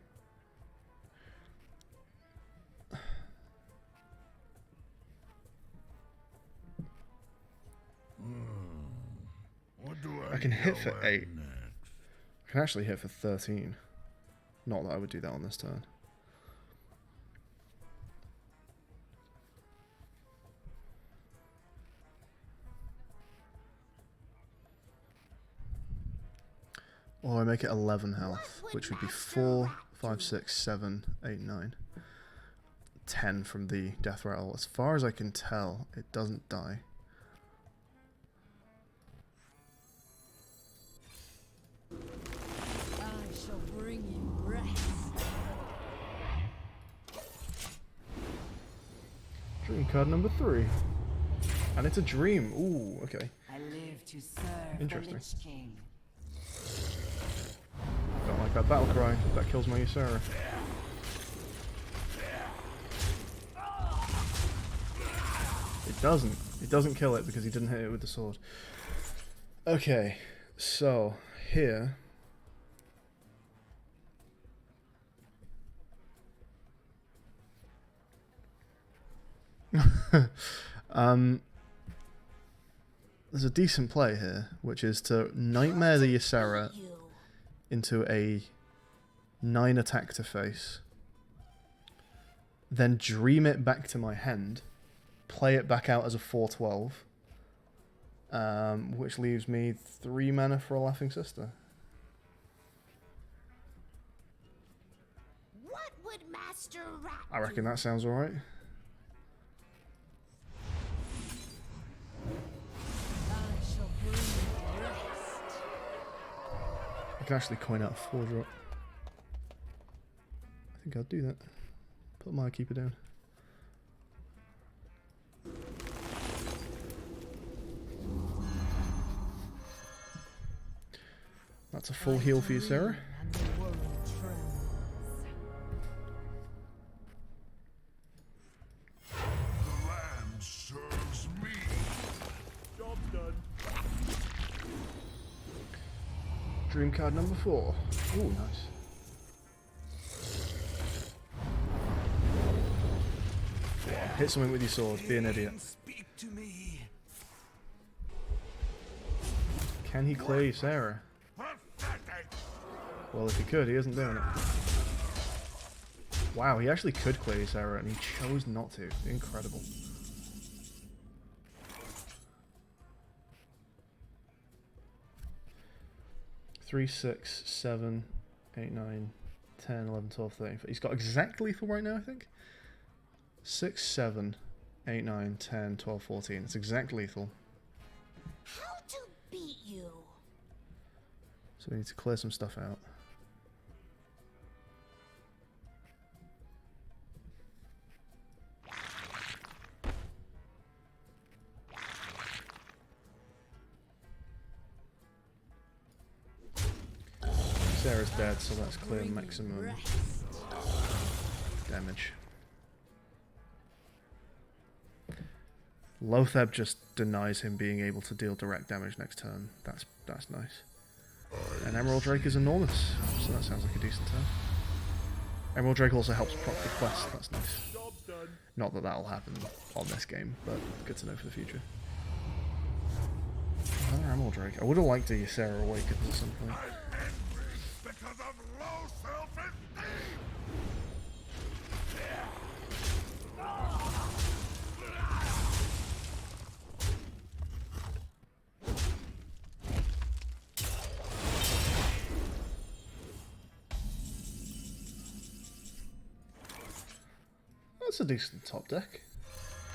What do I can hit yell for at 8. next? I can actually hit for 13. Not that I would do that on this turn. Or I make it 11 health, which would be 4, 5, 6, 7, 8, 9. 10 from the death rattle. As far as I can tell, it doesn't die. I shall bring you rest. Dream card number 3. And it's a dream. Ooh, okay. I live to serve Interesting. the Lich King. Don't like that battle cry. That kills my Ysera. It doesn't. It doesn't kill it because he didn't hit it with the sword. Okay, so here. There's a decent play here, which is to Nightmare the Ysera into a 9 attack to face, then dream it back to my hand, play it back out as a 4/12, which leaves me 3 mana for a Laughing Sister. What would Master Rat I reckon that sounds alright. I shall bring you rest. I can actually coin out a 4-drop. I think I'll do that. Put my keeper down. That's a full heal for you, Sarah. And the world trembles. The land serves me. Job's done. Dream card number 4. Ooh, nice. Hit something with your sword. Be an idiot. Speak to me. Can he clear Sarah? Pathetic. Well, if he could, he isn't doing it. Wow, he actually could clear Sarah, and he chose not to. Incredible. Three, 6, 7, 8, 9, 10, 11, 12, 13. He's got exact lethal right now, I think. 6, 7, 8, 9, 10, 12, 14. It's exact lethal. how to beat you? So we need to clear some stuff out. Sarah's dead, so let's clear maximum damage. Lotheb just denies him being able to deal direct damage next turn. That's nice. And Emerald Drake is enormous, so that sounds like a decent turn. Emerald Drake also helps proc the quest, that's nice. Job's done. Not that that'll happen on this game, but good to know for the future. Another Emerald Drake. I would have liked a Ysera Awakens at some point. I'm angry because of low self-esteem. That's a decent top deck,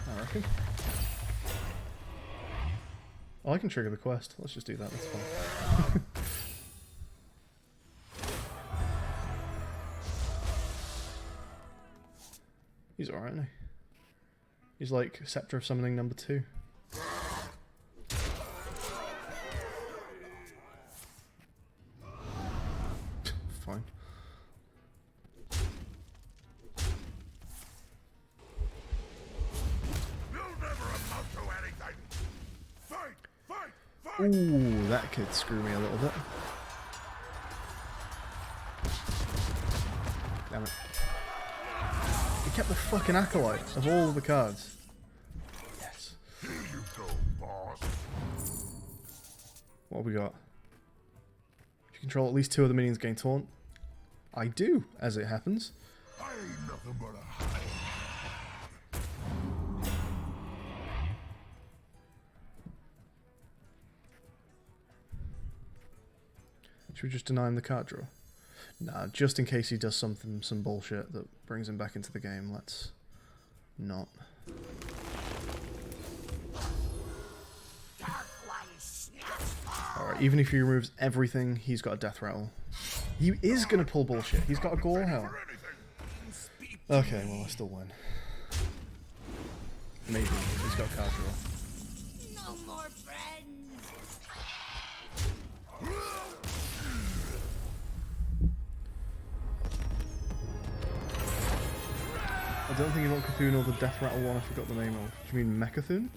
I reckon. Oh, I can trigger the quest. Let's just do that, that's fine. He's alright, isn't he? He's like Scepter of Summoning number 2. Fine. You'll never amount to anything. Fight, fight, fight. Ooh, that could screw me a little bit. Damn it. He kept the fucking Acolyte of all of the cards. Yes. Here you go, boss. What have we got? If you control at least 2 of the minions gain taunt. I do, as it happens. I ain't nothing but a high. Should we just deny him the card draw? Nah, just in case he does some bullshit that brings him back into the game, let's not. Alright, even if he removes everything, he's got a death rattle. He is going to pull bullshit. He's got a Gore Hell. Okay, well, I still win. Maybe. He's got a card draw. No more friends. I don't think you want Cthulhu or the Death Rattle one I forgot the name of. Do you mean Mechathun?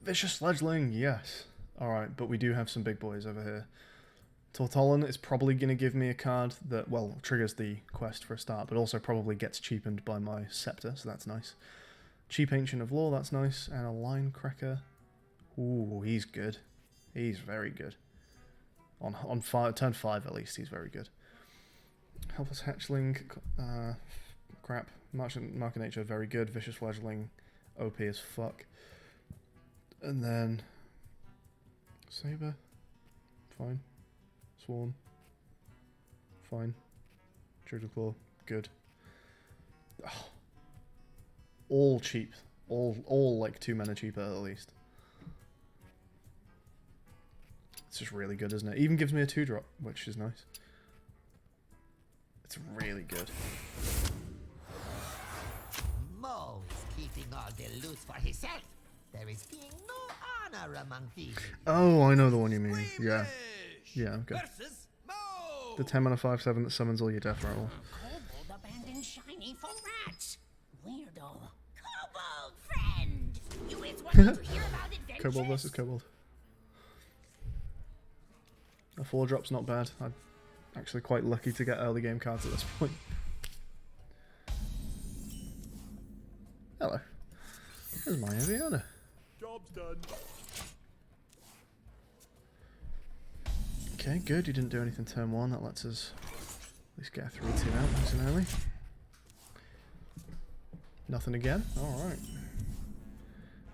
Vicious Fledgling, yes. Alright, but we do have some big boys over here. Tortolan is probably going to give me a card that, well, triggers the quest for a start, but also probably gets cheapened by my Scepter, so that's nice. Cheap Ancient of Law, that's nice. And a Line Cracker. Ooh, he's good. He's very good. On turn 5 at least, he's very good. Helpless Hatchling, crap. Mark of Nature, very good. Vicious Fledgling, OP as fuck. And then Saber, fine. Swarm, fine. Trigger Claw, good. Oh. All cheap. All like 2 mana cheaper at least. It's just really good, isn't it? Even gives me a 2-drop, which is nice. It's really good. Mo is keeping all the loot for himself. There is being no honor among thieves. Oh, I know the one you mean. Yeah. Yeah, okay. Versus Mo. The 10 mana 5/7 that summons all your death rattle. Kobold abandoned shiny for rats. Weirdo. Kobold friend. You is wanting to hear about adventures? Kobold versus Kobold. A 4-drop's not bad. I'm actually quite lucky to get early game cards at this point. Hello. There's my Aviana. Job's done. Okay, good. You didn't do anything turn 1. That lets us at least get a 3-2 out nice and early. Nothing again? Alright.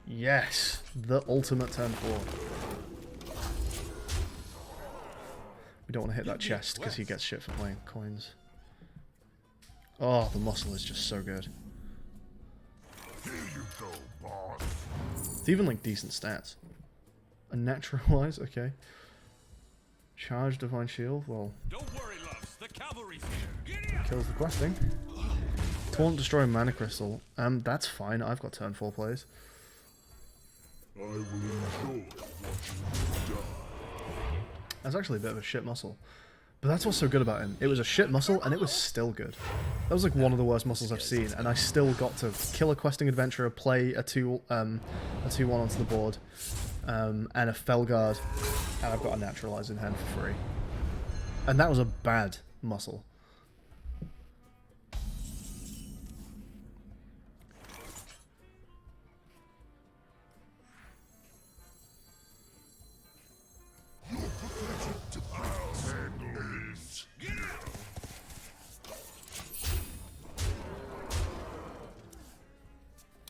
Yes! The ultimate turn 4. We don't want to hit that chest because he gets shit for playing coins. Oh, the muscle is just so good. Here you go, boss. It's even like decent stats. A naturalize, okay. Charge Divine Shield, well, Don't worry, loves. The cavalry's here. Giddy up. kills the questing. Taunt, Destroy, Mana Crystal. That's fine. I've got turn 4 plays. I will enjoy watching you die. That's actually a bit of a shit muscle. But that's what's so good about him. It was a shit muscle, and it was still good. That was like one of the worst muscles I've seen, and I still got to kill a questing adventurer, play a 2/1 onto the board, and a Felguard, and I've got a Naturalize in hand for free. And that was a bad muscle.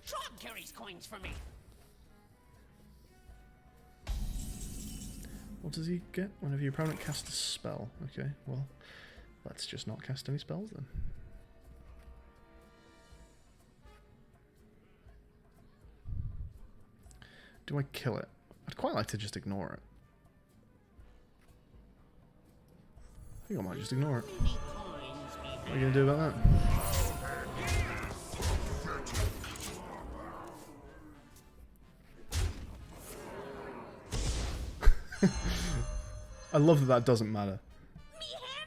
Trog carries coins for me. What does he get? Whenever your opponent casts a spell. Okay, well, let's just not cast any spells then. Do I kill it? I'd quite like to just ignore it. I think I might just ignore it. What are you going to do about that? I love that that doesn't matter.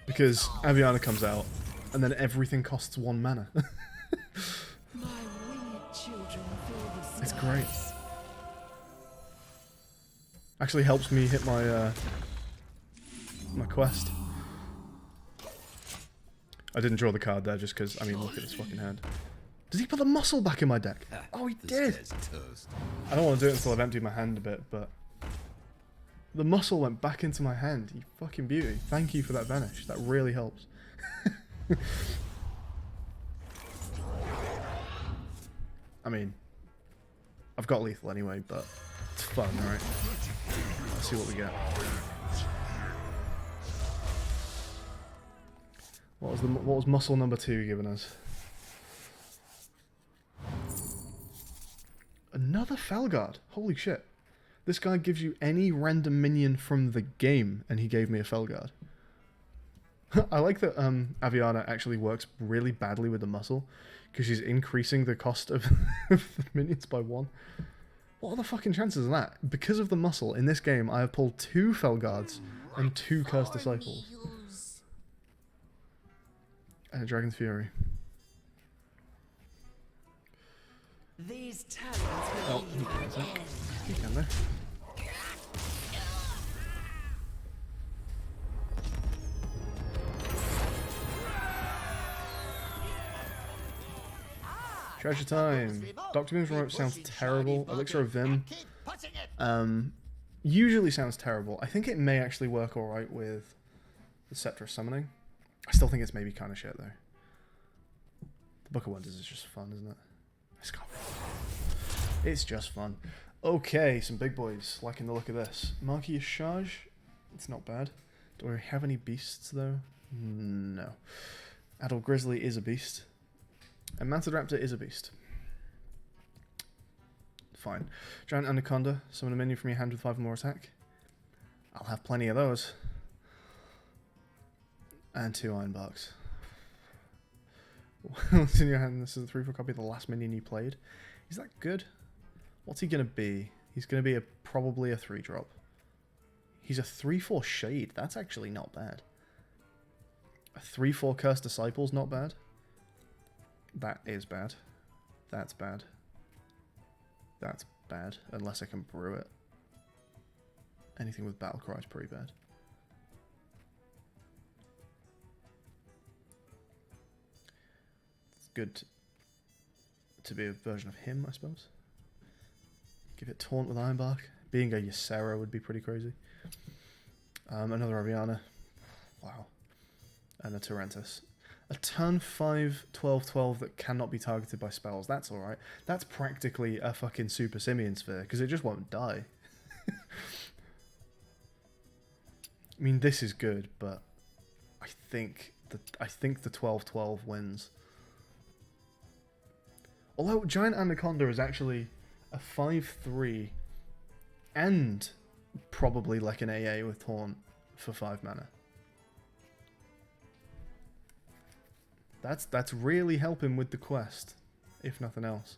Because Aviana comes out, and then everything costs 1 mana. My winged children fill the It's skies. great. Actually helps me hit my my quest. I didn't draw the card there just because, I mean, look at this fucking hand. Does he put the muscle back in my deck? Oh, he did! I don't want to do it until I've emptied my hand a bit, but... The muscle went back into my hand. You fucking beauty. Thank you for that vanish. That really helps. I mean, I've got lethal anyway, but it's fun, right? Let's see what we get. What was muscle number 2 giving us? Another Felguard. Holy shit. This guy gives you any random minion from the game, and he gave me a Felguard. I like that Aviana actually works really badly with the muscle, because she's increasing the cost of the minions by 1. What are the fucking chances of that? Because of the muscle, in this game, I have pulled 2 Felguards and 2 Cursed Disciples. And a Dragon's Fury. These talents will Oh, leave you he plays it. dead. You can there. Treasure time. Dr. Boom's remote sounds terrible. Elixir of Vim. Usually sounds terrible. I think it may actually work alright with the Scepter of Summoning. I still think it's maybe kind of shit though. The Book of Wonders is just fun, isn't it? It's just fun. Okay, some big boys. Liking the look of this. Marquis Charge. It's not bad. Do I have any beasts though? No. Adult Grizzly is a beast. And Mantid Raptor is a beast. Fine. Giant Anaconda. Summon a minion from your hand with 5 or more attack. I'll have plenty of those. And 2 Iron Barks. What's in your hand? This is a 3/4 copy of the last minion you played. Is that good? What's he going to be? He's going to be probably a 3-drop. He's a 3/4 Shade. That's actually not bad. A 3/4 Cursed Disciple's not bad. That is bad. That's bad. That's bad. Unless I can brew it. Anything with Battlecry is pretty bad. It's good to be a version of him, I suppose. Give it Taunt with Ironbark. Being a Ysera would be pretty crazy. Another Aviana. Wow. And a Torrentus. A turn 5 12/12 that cannot be targeted by spells. That's alright. That's practically a fucking Super Simian Sphere, because it just won't die. I mean, this is good, but I think the 12/12 wins. Although Giant Anaconda is actually a 5/3 and probably like an AA with Taunt for 5 mana. That's really helping with the quest, if nothing else.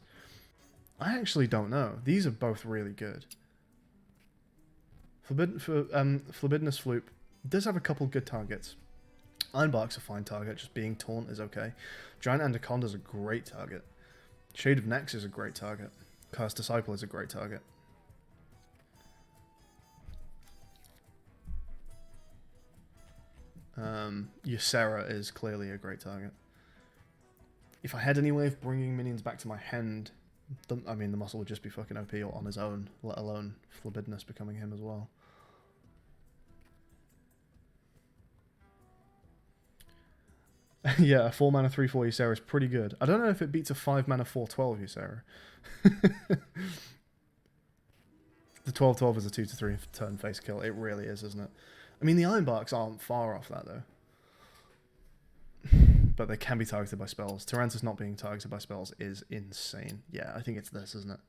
I actually don't know. These are both really good. Flabidinous Floop does have a couple good targets. Ironbark's a fine target, just being Taunt is okay. Giant Anaconda's a great target. Shade of Nex is a great target. Cursed Disciple is a great target. Ysera is clearly a great target. If I had any way of bringing minions back to my hand, I mean, the muscle would just be fucking OP on his own, let alone Flabidinous becoming him as well. Yeah, a 4 mana 3/4 Ysera is pretty good. I don't know if it beats a 5 mana 4/12 Ysera. The 12/12 is a 2/3 turn face kill. It really is, isn't it? I mean, the Ironbarks aren't far off that though. But they can be targeted by spells. Torrentus not being targeted by spells is insane. Yeah, I think it's this, isn't it?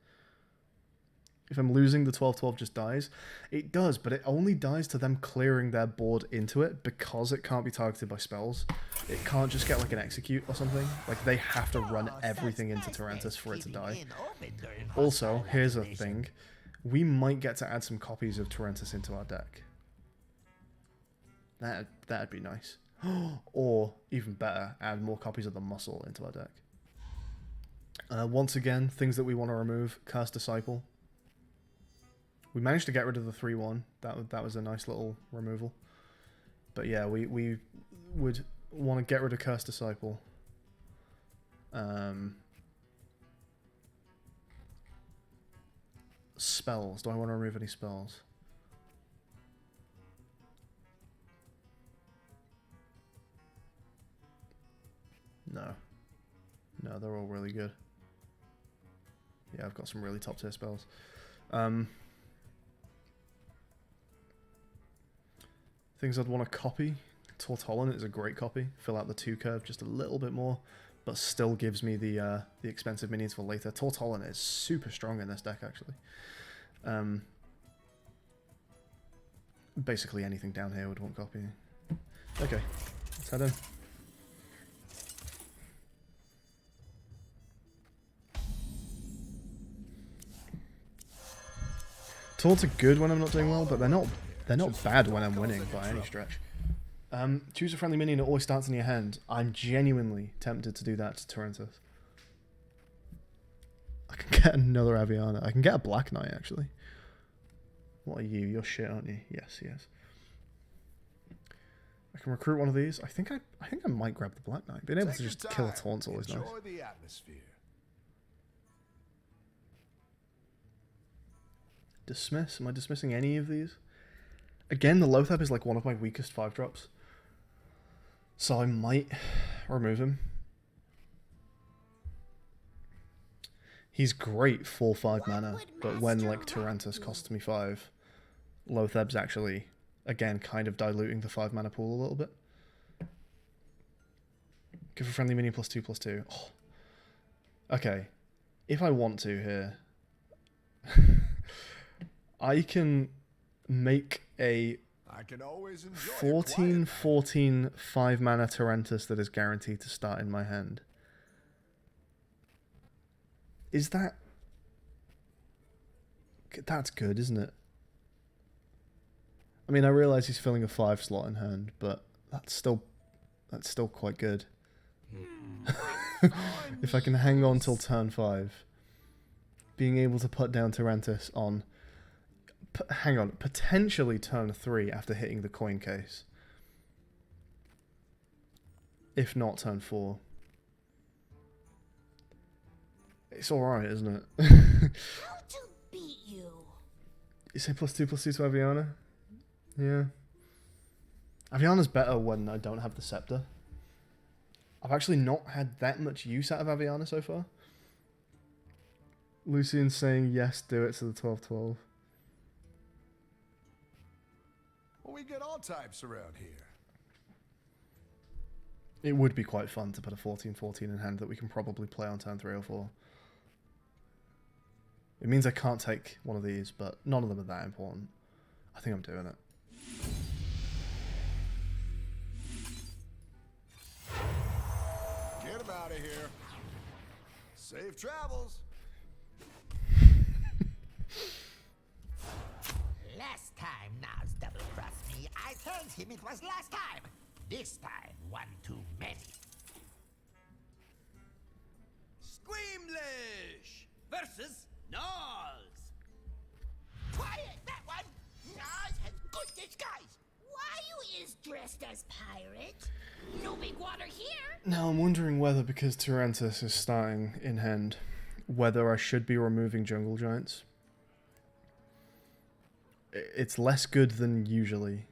If I'm losing, the 12/12 just dies. It does, but it only dies to them clearing their board into it because it can't be targeted by spells. It can't just get like an execute or something. Like, they have to run everything into Torrentus for it to die. Also, here's a thing. We might get to add some copies of Torrentus into our deck. That'd be nice. Or, even better, add more copies of the muscle into our deck. Once again, things that we want to remove. Cursed Disciple. We managed to get rid of the 3/1. That was a nice little removal. But yeah, we would want to get rid of Cursed Disciple. Spells. Do I want to remove any spells? No. No, they're all really good. Yeah, I've got some really top tier spells. Things I'd want to copy. Tortollan is a great copy. Fill out the 2 curve just a little bit more, but still gives me the expensive minions for later. Tortollan is super strong in this deck, actually. Basically anything down here would want copying. Okay, let's head in. Taunts are good when I'm not doing well, but they're not bad when I'm winning by any stretch. Choose a friendly minion that always starts in your hand. I'm genuinely tempted to do that to Torrentus. I can Get another Aviana. I can get a Black Knight, actually. What are you? You're shit, aren't you? Yes, yes. I can recruit one of these. I think I might grab the Black Knight. Being able to just kill a taunt's always nice. Enjoy the atmosphere. Dismiss? Am I dismissing any of these? Again, the Lothab is like one of my weakest 5-drops. So I might remove him. He's great for 5 mana, but when like Tyrantus costs me 5, Lothab's actually, again, kind of diluting the 5 mana pool a little bit. Give a friendly minion +2/+2. Oh. Okay, if I want to here, I can make a 14/14 5 mana Tyrantus that is guaranteed to start in my hand. Is that... That's good, isn't it? I mean, I realise he's filling a 5 slot in hand, but that's still quite good. If I can hang on till turn 5, being able to put down Tyrantus on... hang on, potentially turn 3 after hitting the coin case. If not turn 4. It's alright, isn't it? How to beat you? You say +2/+2 to Aviana? Yeah. Aviana's better when I don't have the Scepter. I've actually not had that much use out of Aviana so far. Lucian's saying yes, do it to the 12/12. Well, we get all types around here. It would be quite fun to put a 14/14 in hand that we can probably play on turn 3 or 4. It means I can't take one of these, but none of them are that important. I think I'm doing it. Get him out of here. Safe travels. Last time Nas double-crossed me, I told him it was last time. This time, one too many. Squeamish versus Nals. Quiet, that one! Nas has good disguise. Why you is dressed as pirate? No big water here. Now I'm wondering whether, because Tyrantus is starting in hand, whether I should be removing Jungle Giants. It's less good than usually,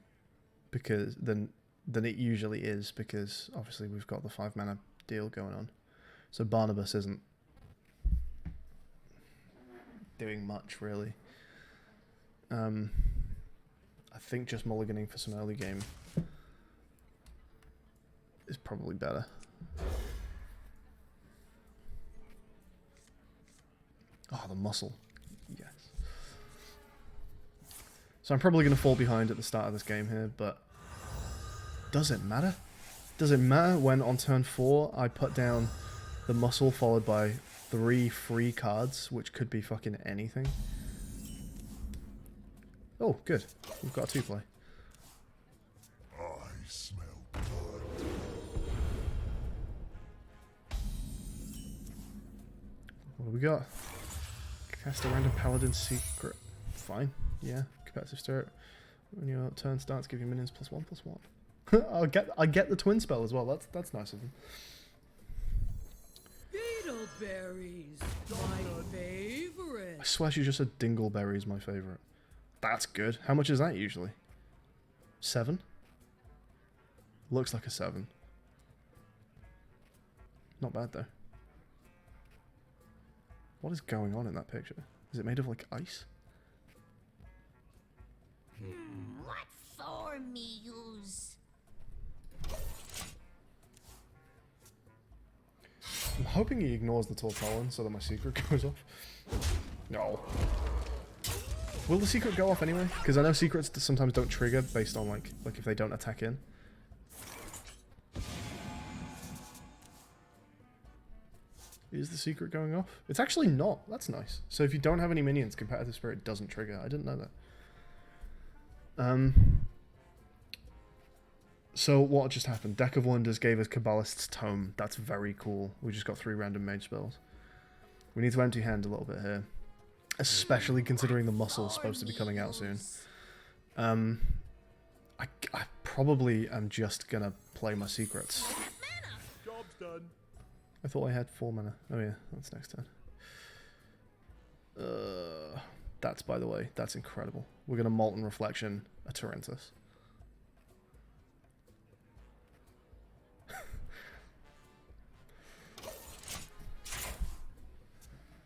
because than it usually is, because obviously we've got the 5 mana deal going on. So Barnabas isn't doing much really. I think just mulliganing for some early game is probably better. Oh, the muscle. Yes. So I'm probably going to fall behind at the start of this game here, but does it matter? Does it matter when on turn 4 I put down the muscle followed by 3 free cards, which could be fucking anything? Oh, good. We've got a 2-play. I smell blood. What do we got? Cast a random Paladin secret. Fine. Yeah. Competitive start. When your turn starts, give your minions +1/+1. I get the twin spell as well. That's nice of them. Beetleberries, my favorite. I swear she just said Dingleberry is my favourite. That's good. How much is that usually? 7? Looks like a 7. Not bad though. What is going on in that picture? Is it made of like ice? What form me use? I'm hoping he ignores the Tortollan so that my secret goes off. No. Will the secret go off anyway? Because I know secrets sometimes don't trigger based on like if they don't attack in. Is the secret going off? It's actually not. That's nice. So if you don't have any minions, competitive spirit doesn't trigger. I didn't know that. So what just happened? Deck of Wonders gave us Kabbalist's Tome. That's very cool. We just got 3 random mage spells. We need to empty hand a little bit here. Especially considering the muscle's supposed to be coming out soon. I probably am just gonna play my secrets. Job's done. I thought I had 4 mana. Oh yeah, that's next turn. That's, by the way, that's incredible. We're gonna Molten Reflection a Torrentus.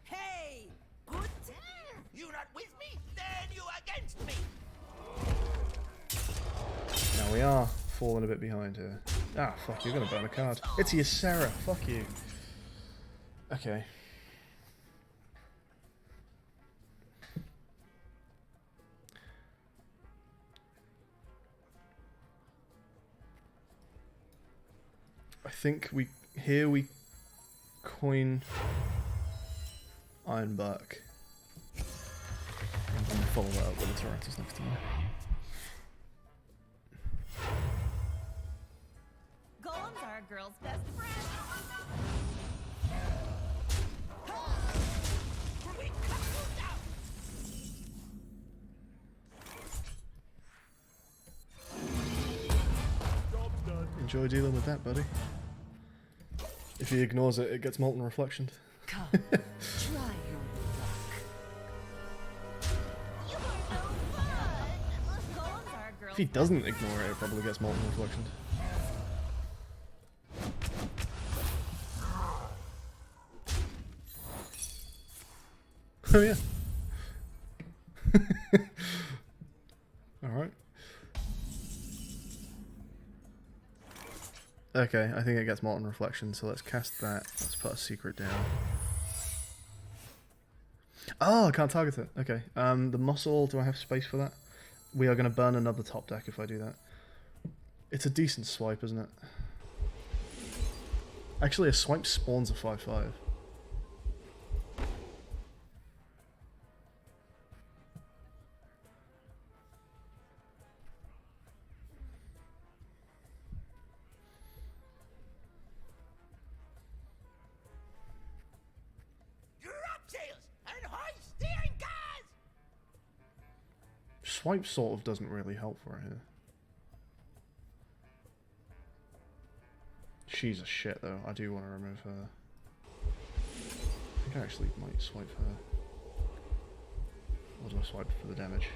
Hey! Good. You not with me? Then you against me. Now we are falling a bit behind here. Ah, fuck, you're gonna burn a card. It's Ysera, fuck you. Okay. I think we coin Ironbark and then follow that up with the Torrentus next time. Golems are a girl's best friend. We cut you down. Job's done. Enjoy dealing with that, buddy. If he ignores it, it gets Molten Reflection. Come, try your luck. Golems are a girl's If he doesn't ignore it, it probably gets Molten Reflection. Oh yeah. Alright. Okay, I think it gets Molten Reflection, so let's cast that. Let's put a secret down. Oh, I can't target it. Okay. The muscle, do I have space for that? We are going to burn another top deck if I do that. It's a decent swipe, isn't it? Actually, a swipe spawns a 5/5. Drop sails and hoist steering cars. Swipe sort of doesn't really help right here. She's a shit though. I do want to remove her. I think I actually might swipe her. Or do I swipe for the damage?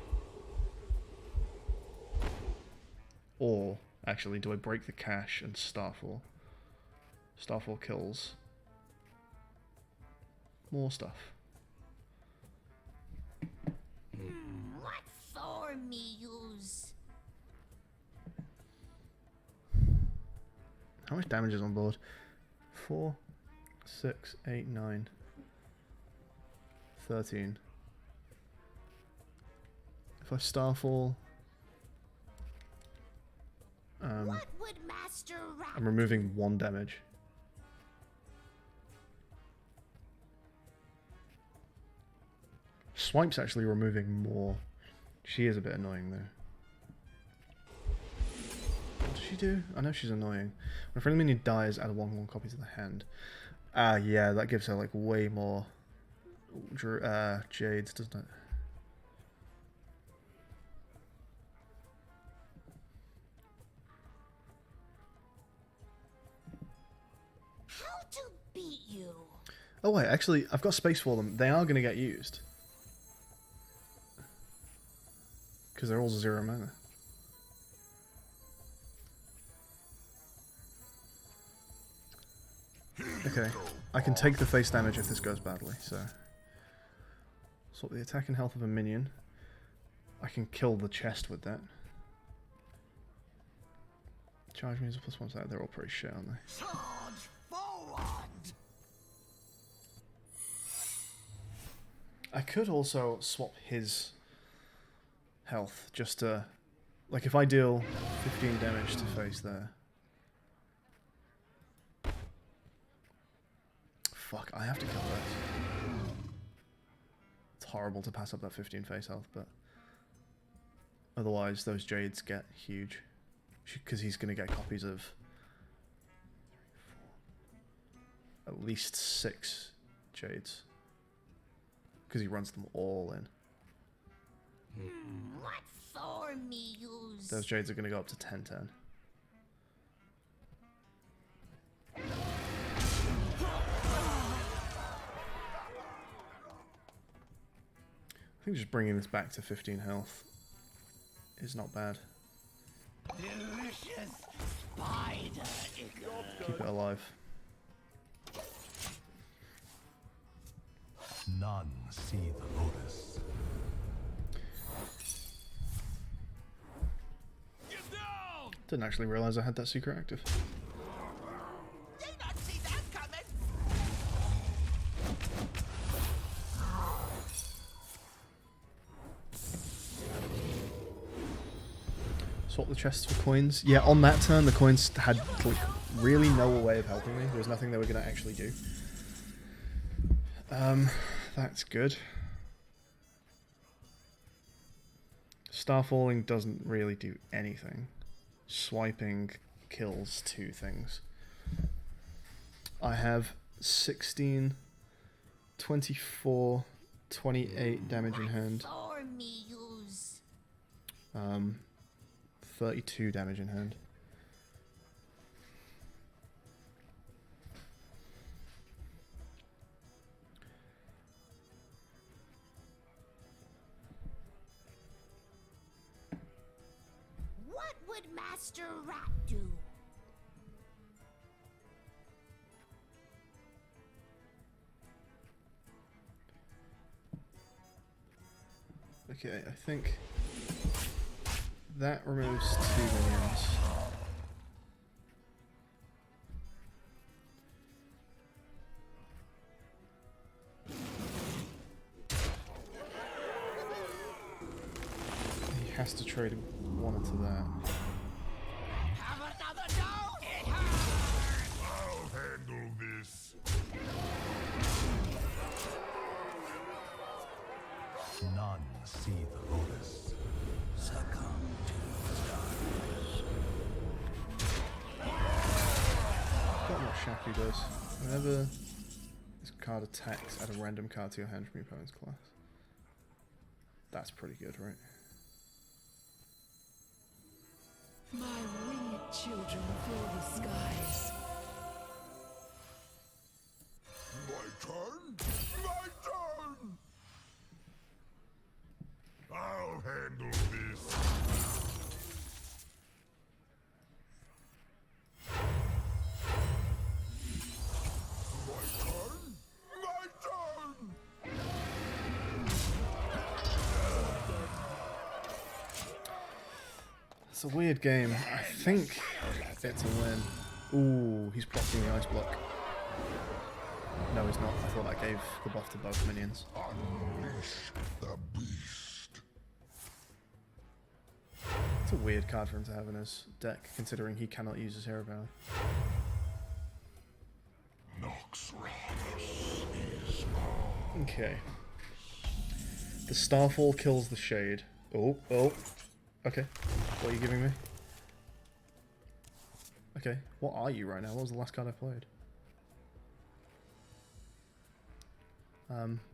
Or, actually, do I break the cache and Starfall? Starfall kills. More stuff. What for me use? How much damage is on board? 4, 6, 8, 9, 13. If I Starfall, What would Master Rat I'm removing 1 damage. Swipe's actually removing more. She is a bit annoying though. What does she do? I know she's annoying. When a friendly minion dies, add a 1/1 copy to the hand. Ah, yeah, that gives her like way more jades, doesn't it? how to beat you? Oh wait, actually, I've got space for them. They are going to get used. Because they're all 0 mana. Okay, I can take the face damage if this goes badly, so... Swap the attack and health of a minion. I can kill the chest with that. Charge means a +1 side. They're all pretty shit, aren't they? Charge forward. I could also swap his health just to... Like, if I deal 15 damage to face there... Fuck, I have to kill this. It's horrible to pass up that 15 face health, but... Otherwise, those jades get huge. Because he's going to get copies of... At least 6 jades. because he runs them all in. What form me use? Those Jades are going to go up to 10-10. I think just bringing this back to 15 health is not bad. Delicious spider. Keep it alive. None see the lotus. Get down! Didn't actually realize I had that secret active. Did not see that coming. Swap the chests for coins. Yeah, on that turn the coins had like really no way of helping me. There was nothing they were going to actually do. That's good. Starfalling doesn't really do anything. Swiping kills 2 things. I have 16, 24, 28 damage in hand. Form me use. 32 damage in hand. What would Master Rat do? Okay, I think that removes 2 minions. He has to trade 1 into that. Have another go. It hurts. I'll handle this. None see the lotus. Succumb to its darkness. Got what Shaku does. Whenever this card attacks, add a random card to your hand from your opponent's class. That's pretty good, right? My winged children fill the skies. My turn? My turn! I'll handle this. My turn? My turn! It's a weird game. I think it's a win. Ooh, he's blocking the ice block. No, he's not. I thought that gave the buff to both minions. Unleash the beast. It's a weird card for him to have in his deck, considering he cannot use his hero power. Nox Ratus is all. Okay. The Starfall kills the Shade. Oh. Okay. What are you giving me? Okay. What are you right now? What was the last card I played?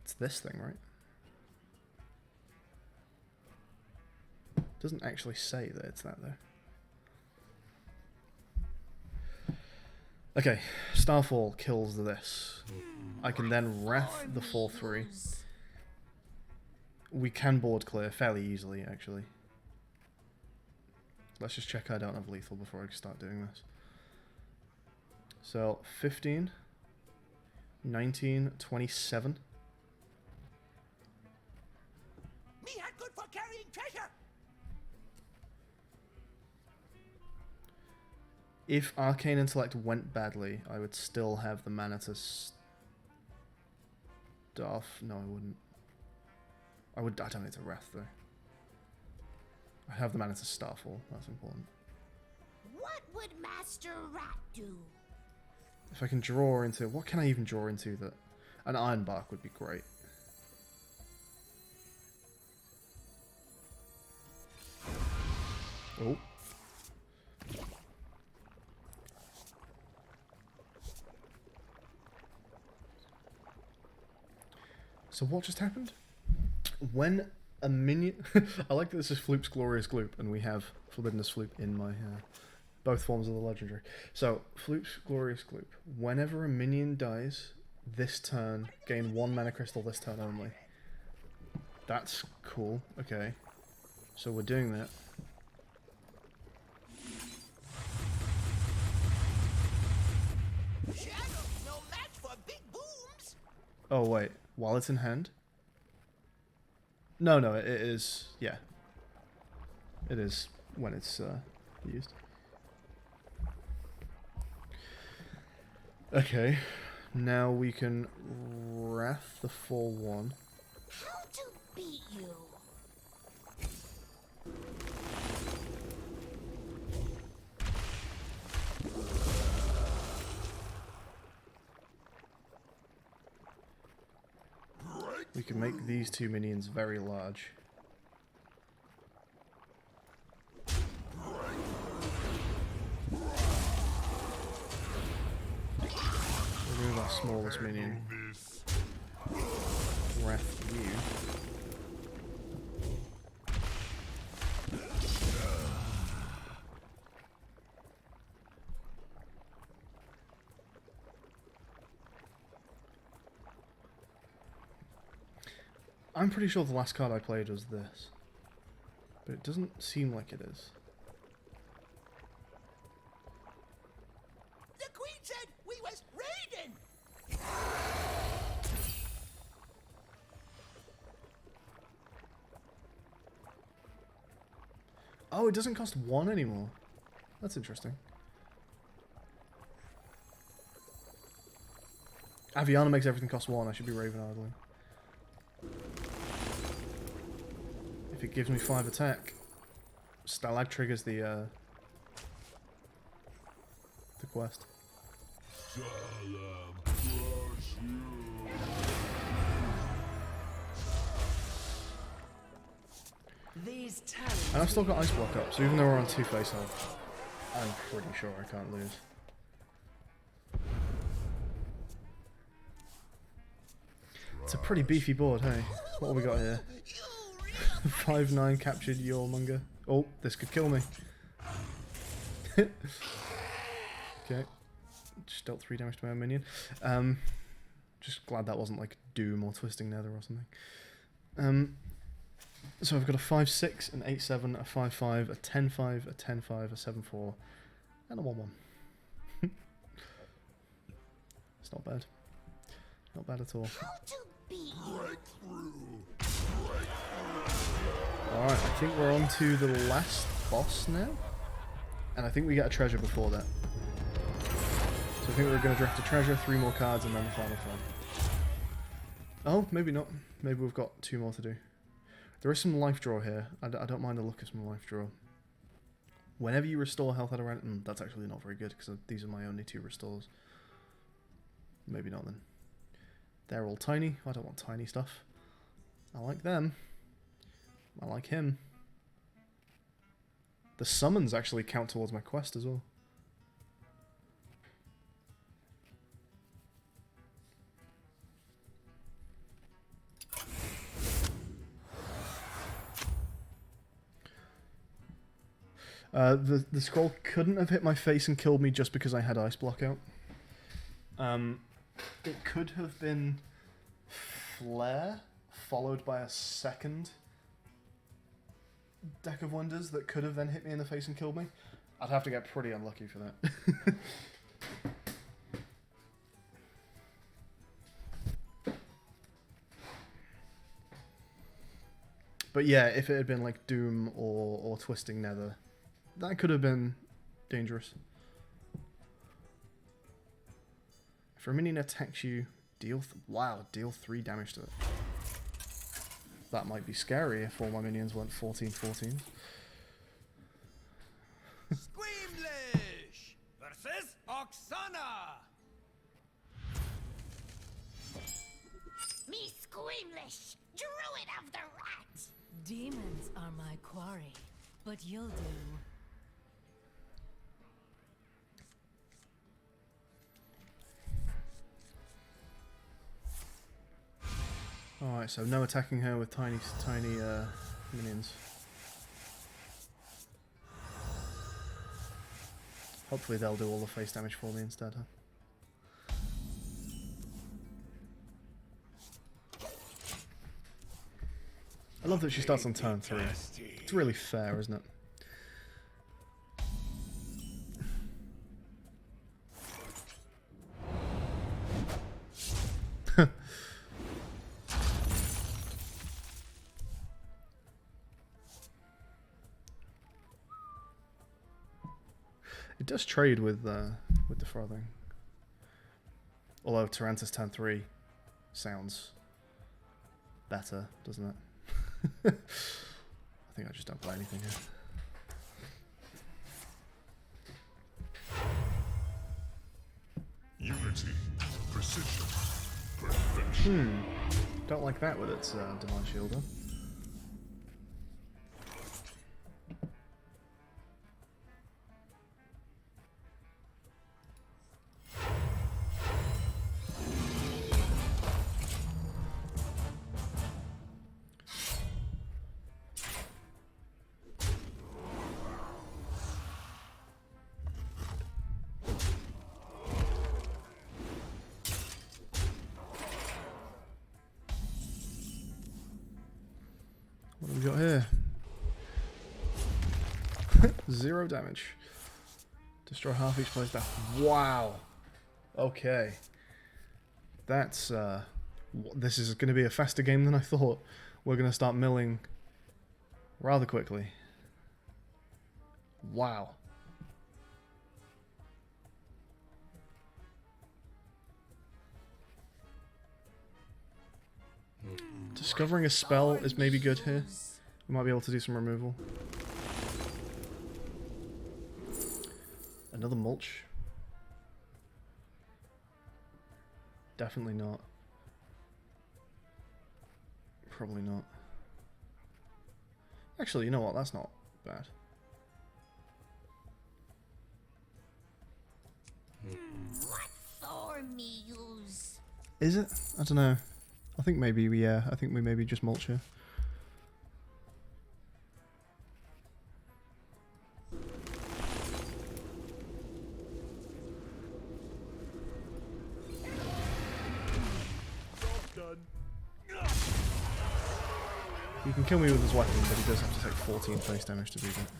It's this thing, right? Doesn't actually say that it's that, though. Okay. Starfall kills this. I can then Wrath the 4/3. We can board clear fairly easily, actually. Let's just check I don't have lethal before I start doing this. So, 15, 19, 27. Me had good for carrying treasure. If Arcane Intellect went badly, I would still have the mana to stuff. No, I wouldn't. I don't need to Wrath, though. I have the mana to Starfall. That's important. What would Master Rat do? If I can draw into... What can I even draw into that... An Iron Bark would be great. Oh. So what just happened? When a minion... I like that this is Floop's Glorious Gloop, and we have Forbiddenest Floop in my... both forms of the legendary. So, Floop's Glorious Gloop. Whenever a minion dies this turn, gain 1 mana crystal this turn only. That's cool. Okay. So we're doing that. Shadow's no match for big booms. Oh wait, while it's in hand? No, it is... yeah. It is when it's used. Okay, now we can Wrath the full one. How to beat you? We can make these 2 minions very large. Remove our smallest minion. Wrath you. I'm pretty sure the last card I played was this. But it doesn't seem like it is. The queen said we was raiding. Oh, it doesn't cost 1 anymore. That's interesting. Aviana makes everything cost 1. I should be Raven idling. If it gives me 5 attack, Stalag triggers the quest. These talents. And I've still got Ice Block up, so even though we're on 2 face health, I'm pretty sure I can't lose. It's a pretty beefy board, hey? What have we got here? 5/9 captured Yormonger. Oh, this could kill me. Okay. Just dealt 3 damage to my minion. Just glad that wasn't like Doom or Twisting Nether or something. So I've got a 5/6, an 8/7, a 5/5, a 10/5, a 10/5, a 7/4, and a 1/1. It's not bad. Not bad at all. How to beat you? Alright, I think we're on to the last boss now. And I think we get a treasure before that. So I think we're going to draft a treasure, 3 more cards, and then the final fight. Oh, maybe not. Maybe we've got 2 more to do. There is some life draw here. I don't mind the look of some life draw. Whenever you restore health at a random... that's actually not very good, because these are my only 2 restores. Maybe not then. They're all tiny. I don't want tiny stuff. I like them. I like him. The summons actually count towards my quest as well. The scroll couldn't have hit my face and killed me just because I had Ice Block out. It could have been Flare, followed by a second Deck of Wonders that could have then hit me in the face and killed me. I'd have to get pretty unlucky for that. But yeah, if it had been like Doom or Twisting Nether, that could have been dangerous. If a minion attacks you, deal 3 damage to it. That might be scary if all my minions went 14/14. Squeamish versus Oksana. Me squeamish, Druid of the Rat. Demons are my quarry, but you'll do. Alright, so no attacking her with tiny minions. Hopefully they'll do all the face damage for me instead, huh? I love that she starts on turn 3. It's really fair, isn't it? It does trade with the frothing. Although Tarantus turn 3 sounds better, doesn't it? I think I just don't play anything here. Unity, precision, perfection. Don't like that with its Divine Shield, huh? What have we got here? 0 damage. Destroy half each player's death. Wow. Okay. That's this is going to be a faster game than I thought. We're going to start milling rather quickly. Wow. Discovering a spell is maybe good here. We might be able to do some removal. Another mulch? Definitely not. Probably not. Actually, you know what? That's not bad. What form me use? Is it? I don't know. I think maybe, yeah. I think we maybe just mulch here. He can kill me with his weapon, but he does have to take 14 face damage to do that.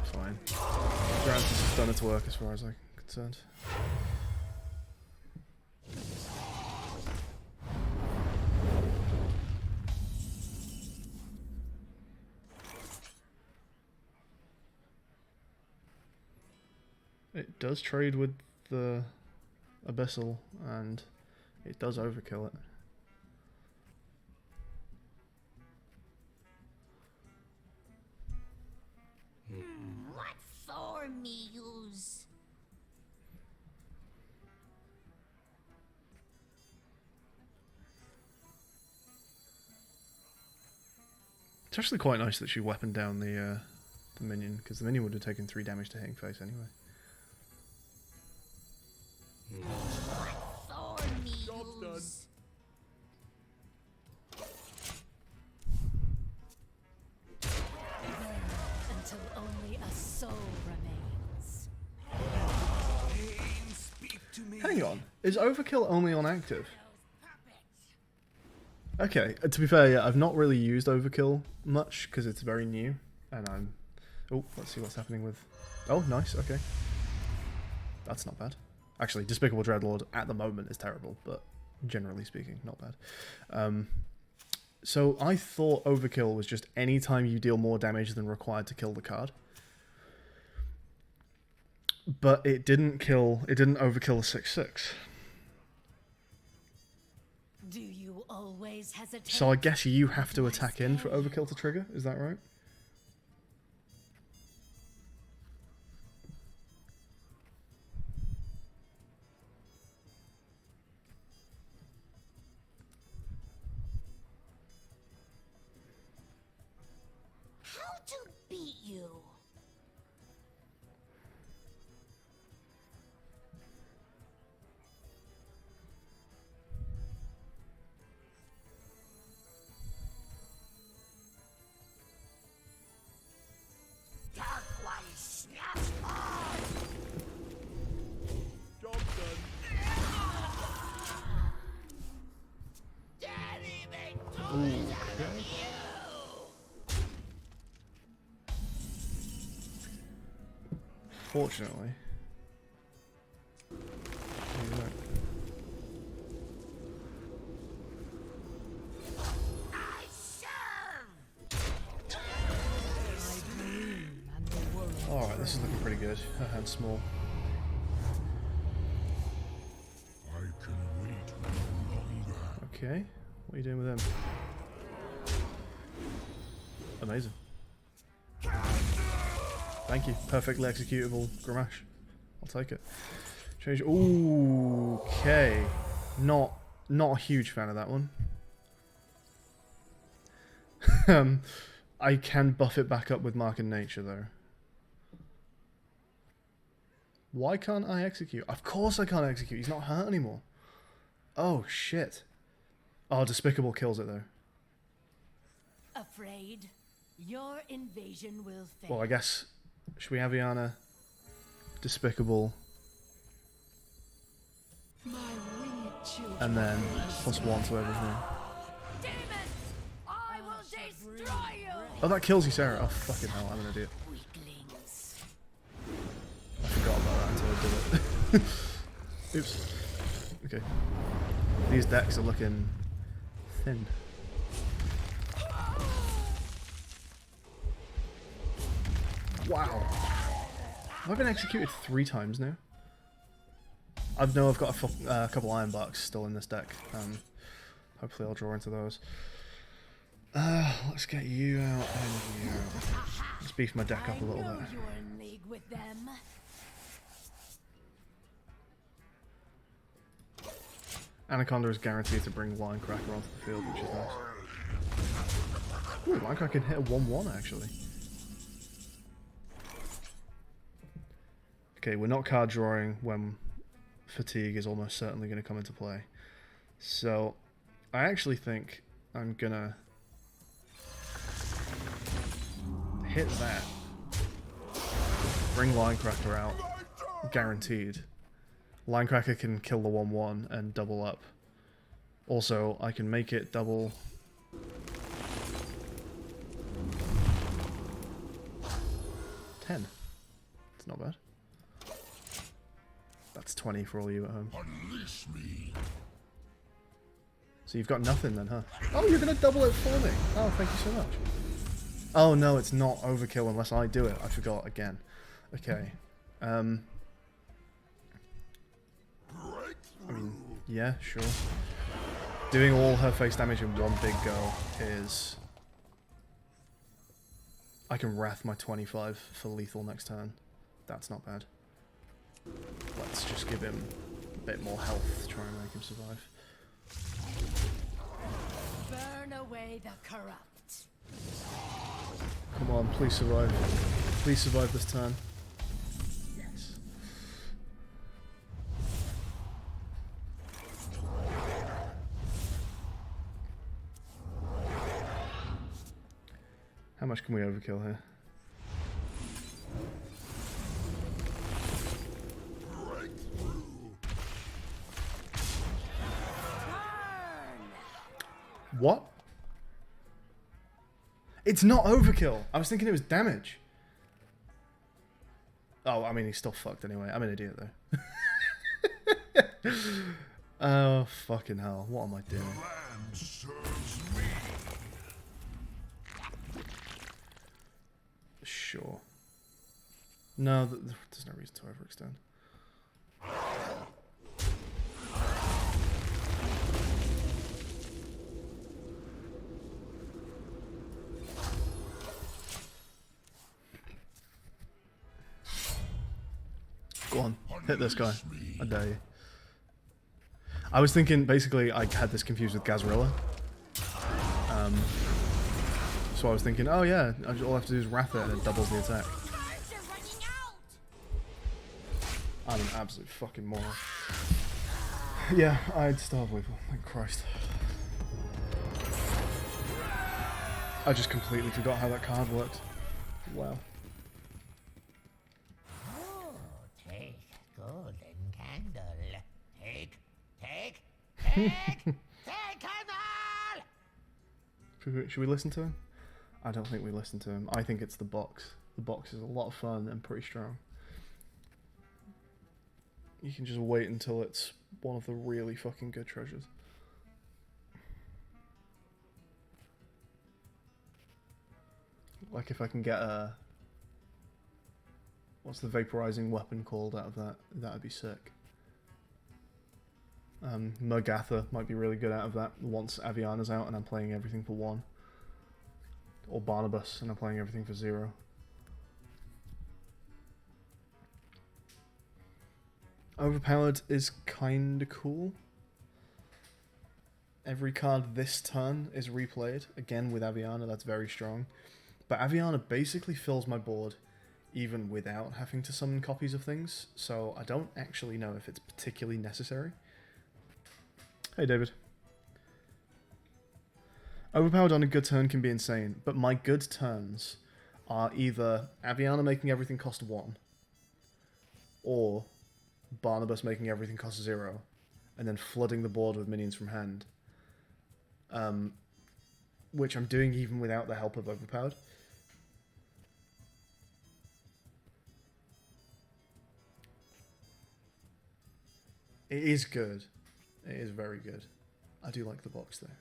Fine. Francis has done its work as far as I'm concerned. It does trade with the Abyssal, and it does overkill it. What form me use? It's actually quite nice that she weaponed down the minion, because the minion would have taken 3 damage to hitting face anyway. What form me use? Until only a soul remains. Hang on, is overkill only on active? Okay, to be fair, yeah, I've not really used overkill much because it's very new, and I'm... Oh, let's see what's happening with... Oh, nice, okay. That's not bad. Actually, Despicable Dreadlord at the moment is terrible, but generally speaking, not bad. So I thought overkill was just any time you deal more damage than required to kill the card. But it didn't overkill a 6/6. Do you always hesitate? So I guess you have to attack in for overkill to trigger, is that right? How to beat you? Unfortunately. Alright, this is looking pretty good. Her hand's small. I can wait no longer. Okay, what are you doing with him? Amazing. Thank you. Perfectly executable Gramash. I'll take it. Change. Ooh, okay. Not a huge fan of that one. I can buff it back up with Mark in Nature though. Why can't I execute? Of course I can't execute. He's not hurt anymore. Oh shit. Oh, Despicable kills it though. Afraid? Your invasion will fail. Well, I guess, should we have Iana, Despicable, My winged children and then +1 to everything? Demons! I will destroy you! Oh, that kills you, Sarah. Oh, fucking hell, I'm an idiot. Weaklings. I forgot about that until I did it. Oops. Okay. These decks are looking thin. Wow. Have I been executed 3 times now? I've got a couple Iron Barks still in this deck. Hopefully I'll draw into those. Let's get you out and you out. Let's beef my deck up a little bit. You're in league with them. Anaconda is guaranteed to bring Linecracker onto the field, which is nice. Ooh, Linecracker can hit a 1-1 actually. Okay, we're not card drawing when Fatigue is almost certainly going to come into play. So, I actually think I'm going to hit that. Bring Linecracker out. Guaranteed. Linecracker can kill the 1-1 and double up. Also, I can make it double... 10. It's not bad. That's 20 for all you at home. Unleash me. So you've got nothing then, huh? Oh, you're going to double it for me. Oh, thank you so much. Oh, no, it's not overkill unless I do it. I forgot again. Okay. I mean, yeah, sure. Doing all her face damage in one big go is... I can Wrath my 25 for lethal next turn. That's not bad. Let's just give him a bit more health to try and make him survive. Burn away the corrupt. Come on, please survive. Please survive this turn. Yes. How much can we overkill here? What? It's not overkill. I was thinking it was damage. Oh, I mean, he's still fucked anyway. I'm an idiot, though. Oh, fucking hell. What am I doing? Land serves me. Sure. No, there's no reason to overextend. Go on, hit this guy. I dare you. I was thinking, basically, I had this confused with Gazrilla. So I was thinking, oh yeah, all I have to do is Wrath it and it doubles the attack. I'm an absolute fucking moron. Yeah, I'd starve with, thank Christ. I just completely forgot how that card worked. Wow. Take golden candle. Take candle! Should we listen to him? I don't think we listen to him. I think it's the box. The box is a lot of fun and pretty strong. You can just wait until it's one of the really fucking good treasures. Like if I can get a... What's the vaporizing weapon called out of that? That'd be sick. Murgatha might be really good out of that once Aviana's out and I'm playing everything for 1. Or Barnabas and I'm playing everything for 0. Overpowered is kinda cool. Every card this turn is replayed, again with Aviana, that's very strong. But Aviana basically fills my board even without having to summon copies of things, so I don't actually know if it's particularly necessary. Hey David. Overpowered on a good turn can be insane, but my good turns are either Aviana making everything cost 1, or Barnabas making everything cost 0, and then flooding the board with minions from hand. Which I'm doing even without the help of Overpowered. It is good. It is very good. I do like the box there.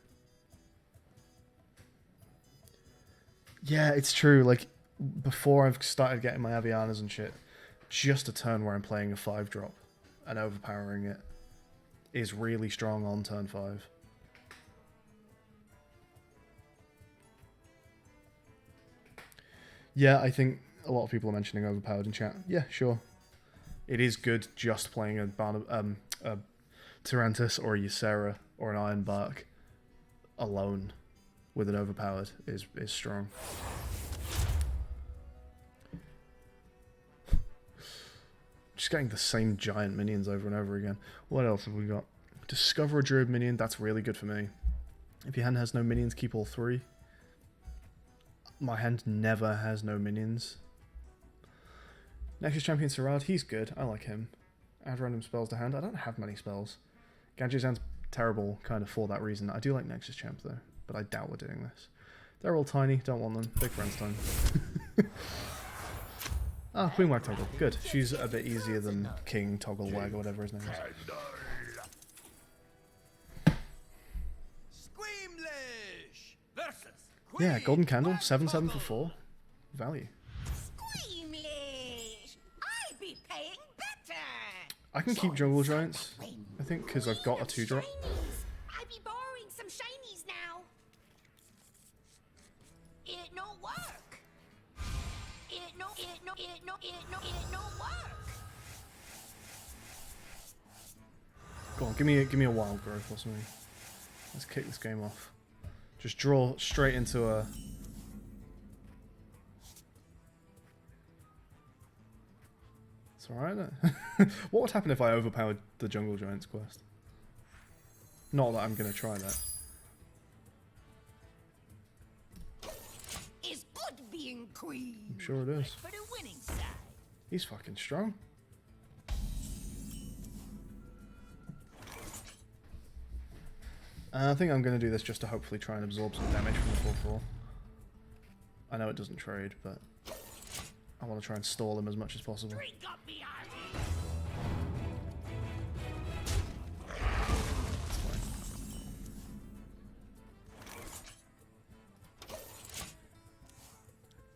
Yeah, it's true. Like, before I've started getting my Avianas and shit, just a turn where I'm playing a 5-drop and overpowering it is really strong on turn 5. Yeah, I think a lot of people are mentioning overpowered in chat. Yeah, sure. It is good just playing a Tyrantus or a Ysera or an Ironbark alone with an overpowered is strong. Just getting the same giant minions over and over again. What else have we got? Discover a Druid minion, that's really good for me. If your hand has no minions, keep all 3. My hand never has no minions. Nexus Champion Sarad, he's good. I like him. Add random spells to hand. I don't have many spells. Gadget's terrible kind of for that reason. I do like Nexus Champ though, but I doubt we're doing this. They're all tiny, don't want them. Big friends time. Ah, Queen Wag Toggle. Good. She's a bit easier than King Toggle Wag or whatever his name is. Squeamish versus Yeah, Golden Candle, 7/7 for 4. Value. Squeamish. I'd be paying better. I can keep Jungle Giants, I think, because I've got a 2-drop. I be borrowing some shinies now. It no work. It no work. Go on, give me a wild growth or something. Let's kick this game off. Just draw straight into a... It's alright. What would happen if I overpowered the Jungle Giants quest? Not that I'm going to try that. Is good being queen. I'm sure it is. For the winning side. He's fucking strong. I think I'm going to do this just to hopefully try and absorb some damage from the 4/4. I know it doesn't trade, but I want to try and stall him as much as possible. Drink up me hearty.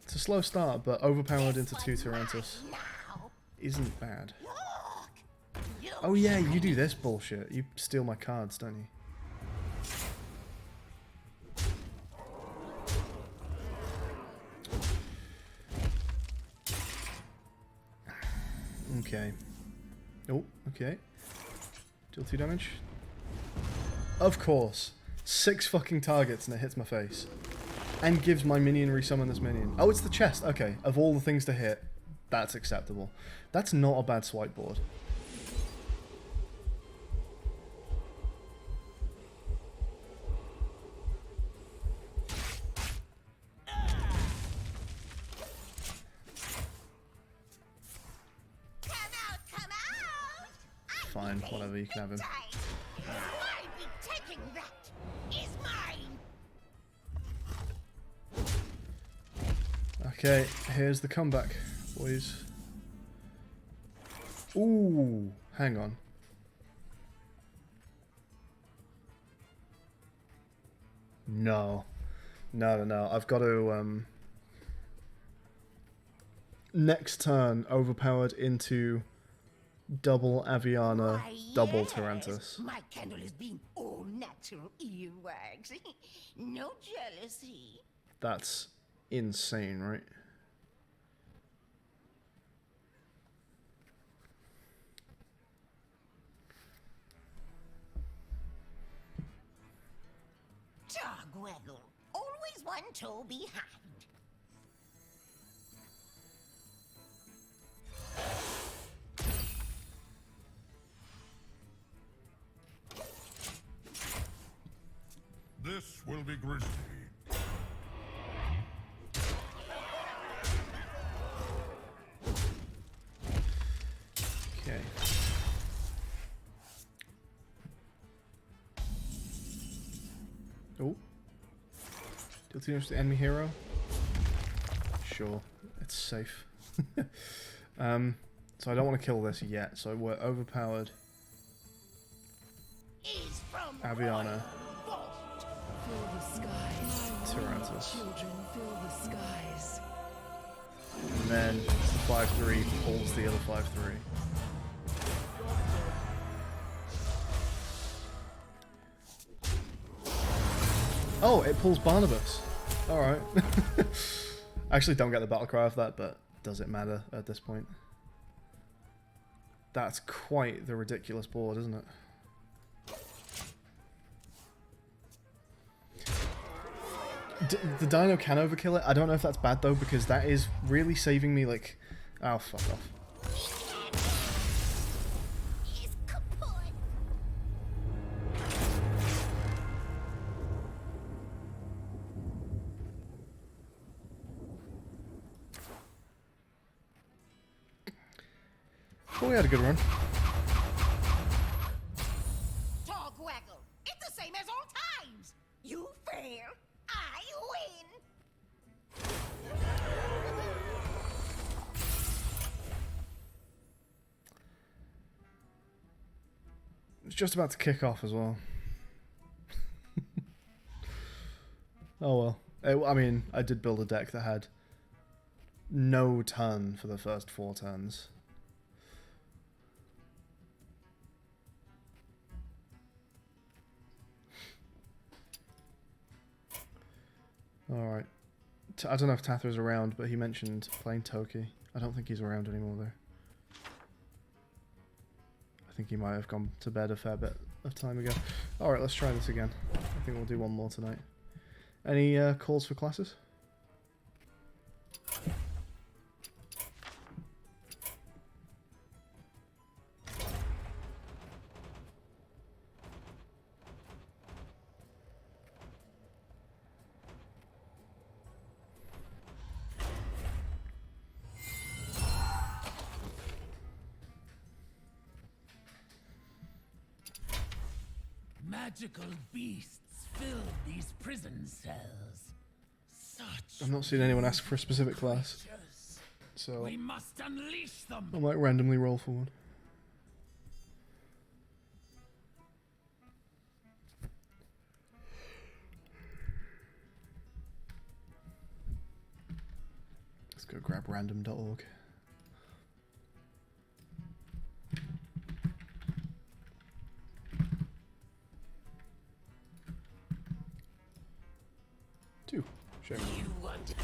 It's a slow start, but overpowered into 2 Tyrantus isn't bad. Oh yeah, you do this bullshit. You steal my cards, don't you? Okay. Oh, okay. Deal 2 damage. Of course. 6 fucking targets and it hits my face. And gives my minion resummon this minion. Oh, it's the chest. Okay. Of all the things to hit, that's acceptable. That's not a bad swipe board. Fine, whatever, you can have him. I'd be taking that. Is mine. Okay, here's the comeback, boys. Ooh, hang on. No. No. I've got to, next turn, overpowered into double Aviana, Why, double yes. Tarantus. My candle is being all natural earwax. No jealousy. That's insane, right? Dog waggle. Always one toe behind. This will be grisly. Okay. Oh. Deal 2 damage to the enemy hero? Sure, it's safe. So I don't want to kill this yet, so we're overpowered. Is from Aviana. Fill the skies. Tarantus. Children, fill the skies. And then 5-3 pulls the other 5-3. Oh, it pulls Barnabas. Alright. I actually don't get the battle cry of that, but does it matter at this point? That's quite the ridiculous board, isn't it? The Dino can overkill it. I don't know if that's bad though, because that is really saving me, like... Oh, fuck off. Is kaput. Well, we had a good run. dog waggle. It's the same as all times. You fail, I win. It's just about to kick off as well. Oh well. I mean, I did build a deck that had no turn for the first 4 turns. Alright. I don't know if Tather's around, but he mentioned playing Toki. I don't think he's around anymore though. I think he might have gone to bed a fair bit of time ago. Alright, let's try this again. I think we'll do one more tonight. Any calls for classes? Magical beasts fill these prison cells. Such I've not seen anyone ask for a specific class, creatures. so We must unleash them. I might randomly roll for one. Let's go grab random.org. Two. Shaman. You want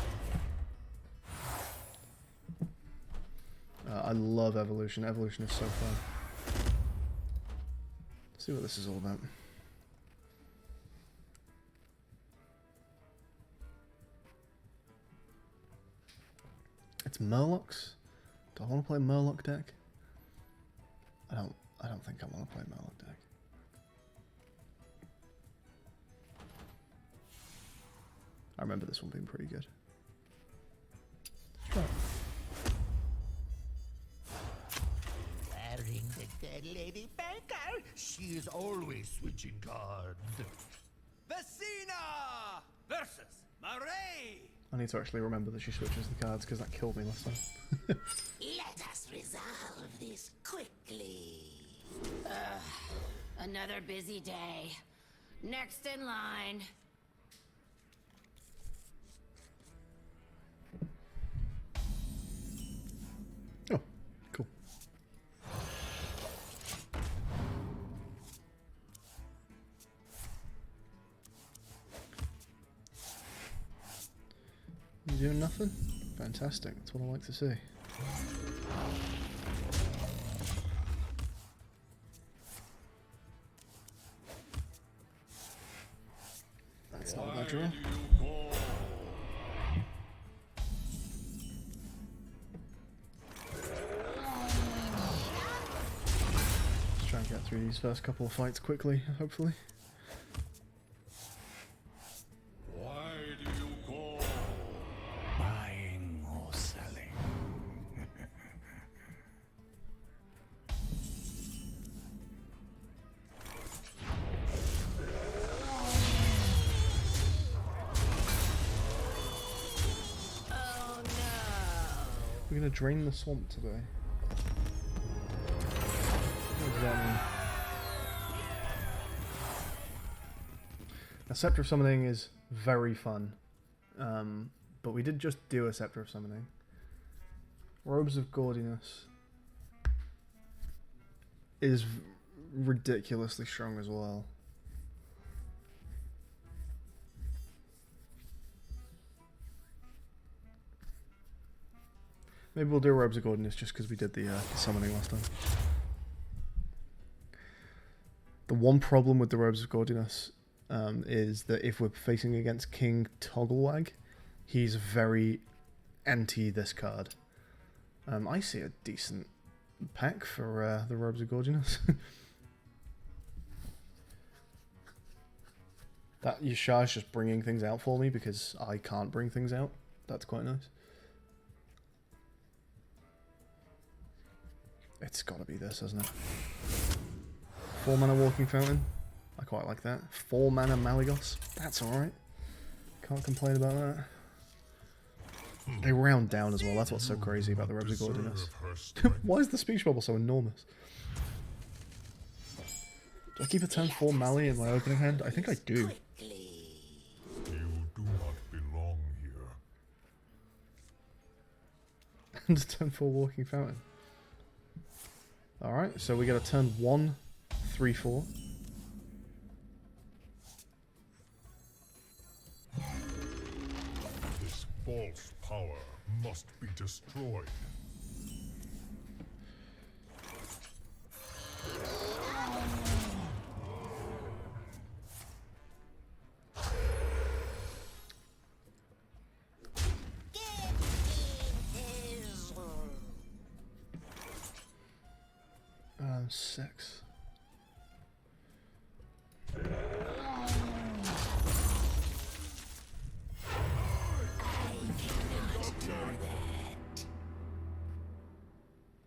I love Evolution. Evolution is so fun. Let's see what this is all about. It's Murlocs? Do I want to play Murloc deck? I don't think I want to play Murloc deck. I remember this one being pretty good. Let's try it. wearing the dead lady banker? She is always switching cards. Vecina versus Marais! I need to actually remember that she switches the cards because that killed me last time. Let us resolve this quickly. Another busy day. Next in line. Oh, cool. You doing nothing? Fantastic, that's what I like to see. That's not a bad draw. Let's try and get through these first couple of fights quickly, hopefully. Why do you call? Buying or selling. Oh no. We're gonna drain the swamp today. What does that mean? A Scepter of Summoning is very fun, but we did just do a Scepter of Summoning. Robes of Gaudiness is ridiculously strong as well. Maybe we'll do Robes of Gaudiness just because we did the summoning last time. The one problem with the Robes of Gaudiness is that if we're facing against King Togglewag, he's very anti this card. I see a decent pack for the Robes of Gaudiness. That Yashar's just bringing things out for me because I can't bring things out. That's quite nice. It's gotta be this, hasn't it? 4 mana Walking Fountain. I quite like that. 4 mana Malygos. That's alright. Can't complain about that. They round down as well. That's what's so crazy about the Robes of Gaudiness. Why is the speech bubble so enormous? Do I keep a turn 4 Mali in my opening hand? I think I do. You do not belong here. And a turn 4 Walking Fountain. Alright, so we get a turn 1, 3, 4. This false power must be destroyed. Six.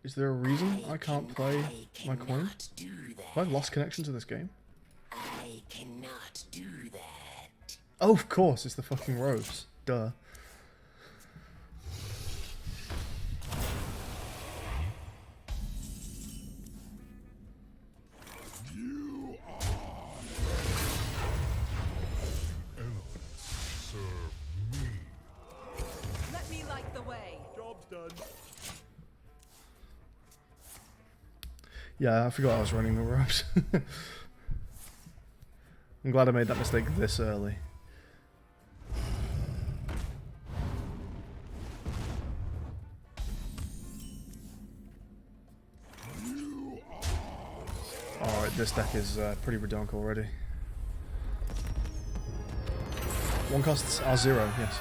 Is there a reason I can't play my coin? Have I lost connection to this game? I cannot do that. Oh, of course, it's the fucking robes. Duh. Let me light the way. Job's done. Yeah, I forgot I was running the robes. I'm glad I made that mistake this early. Alright, this deck is pretty redonk already. One costs R0, yes.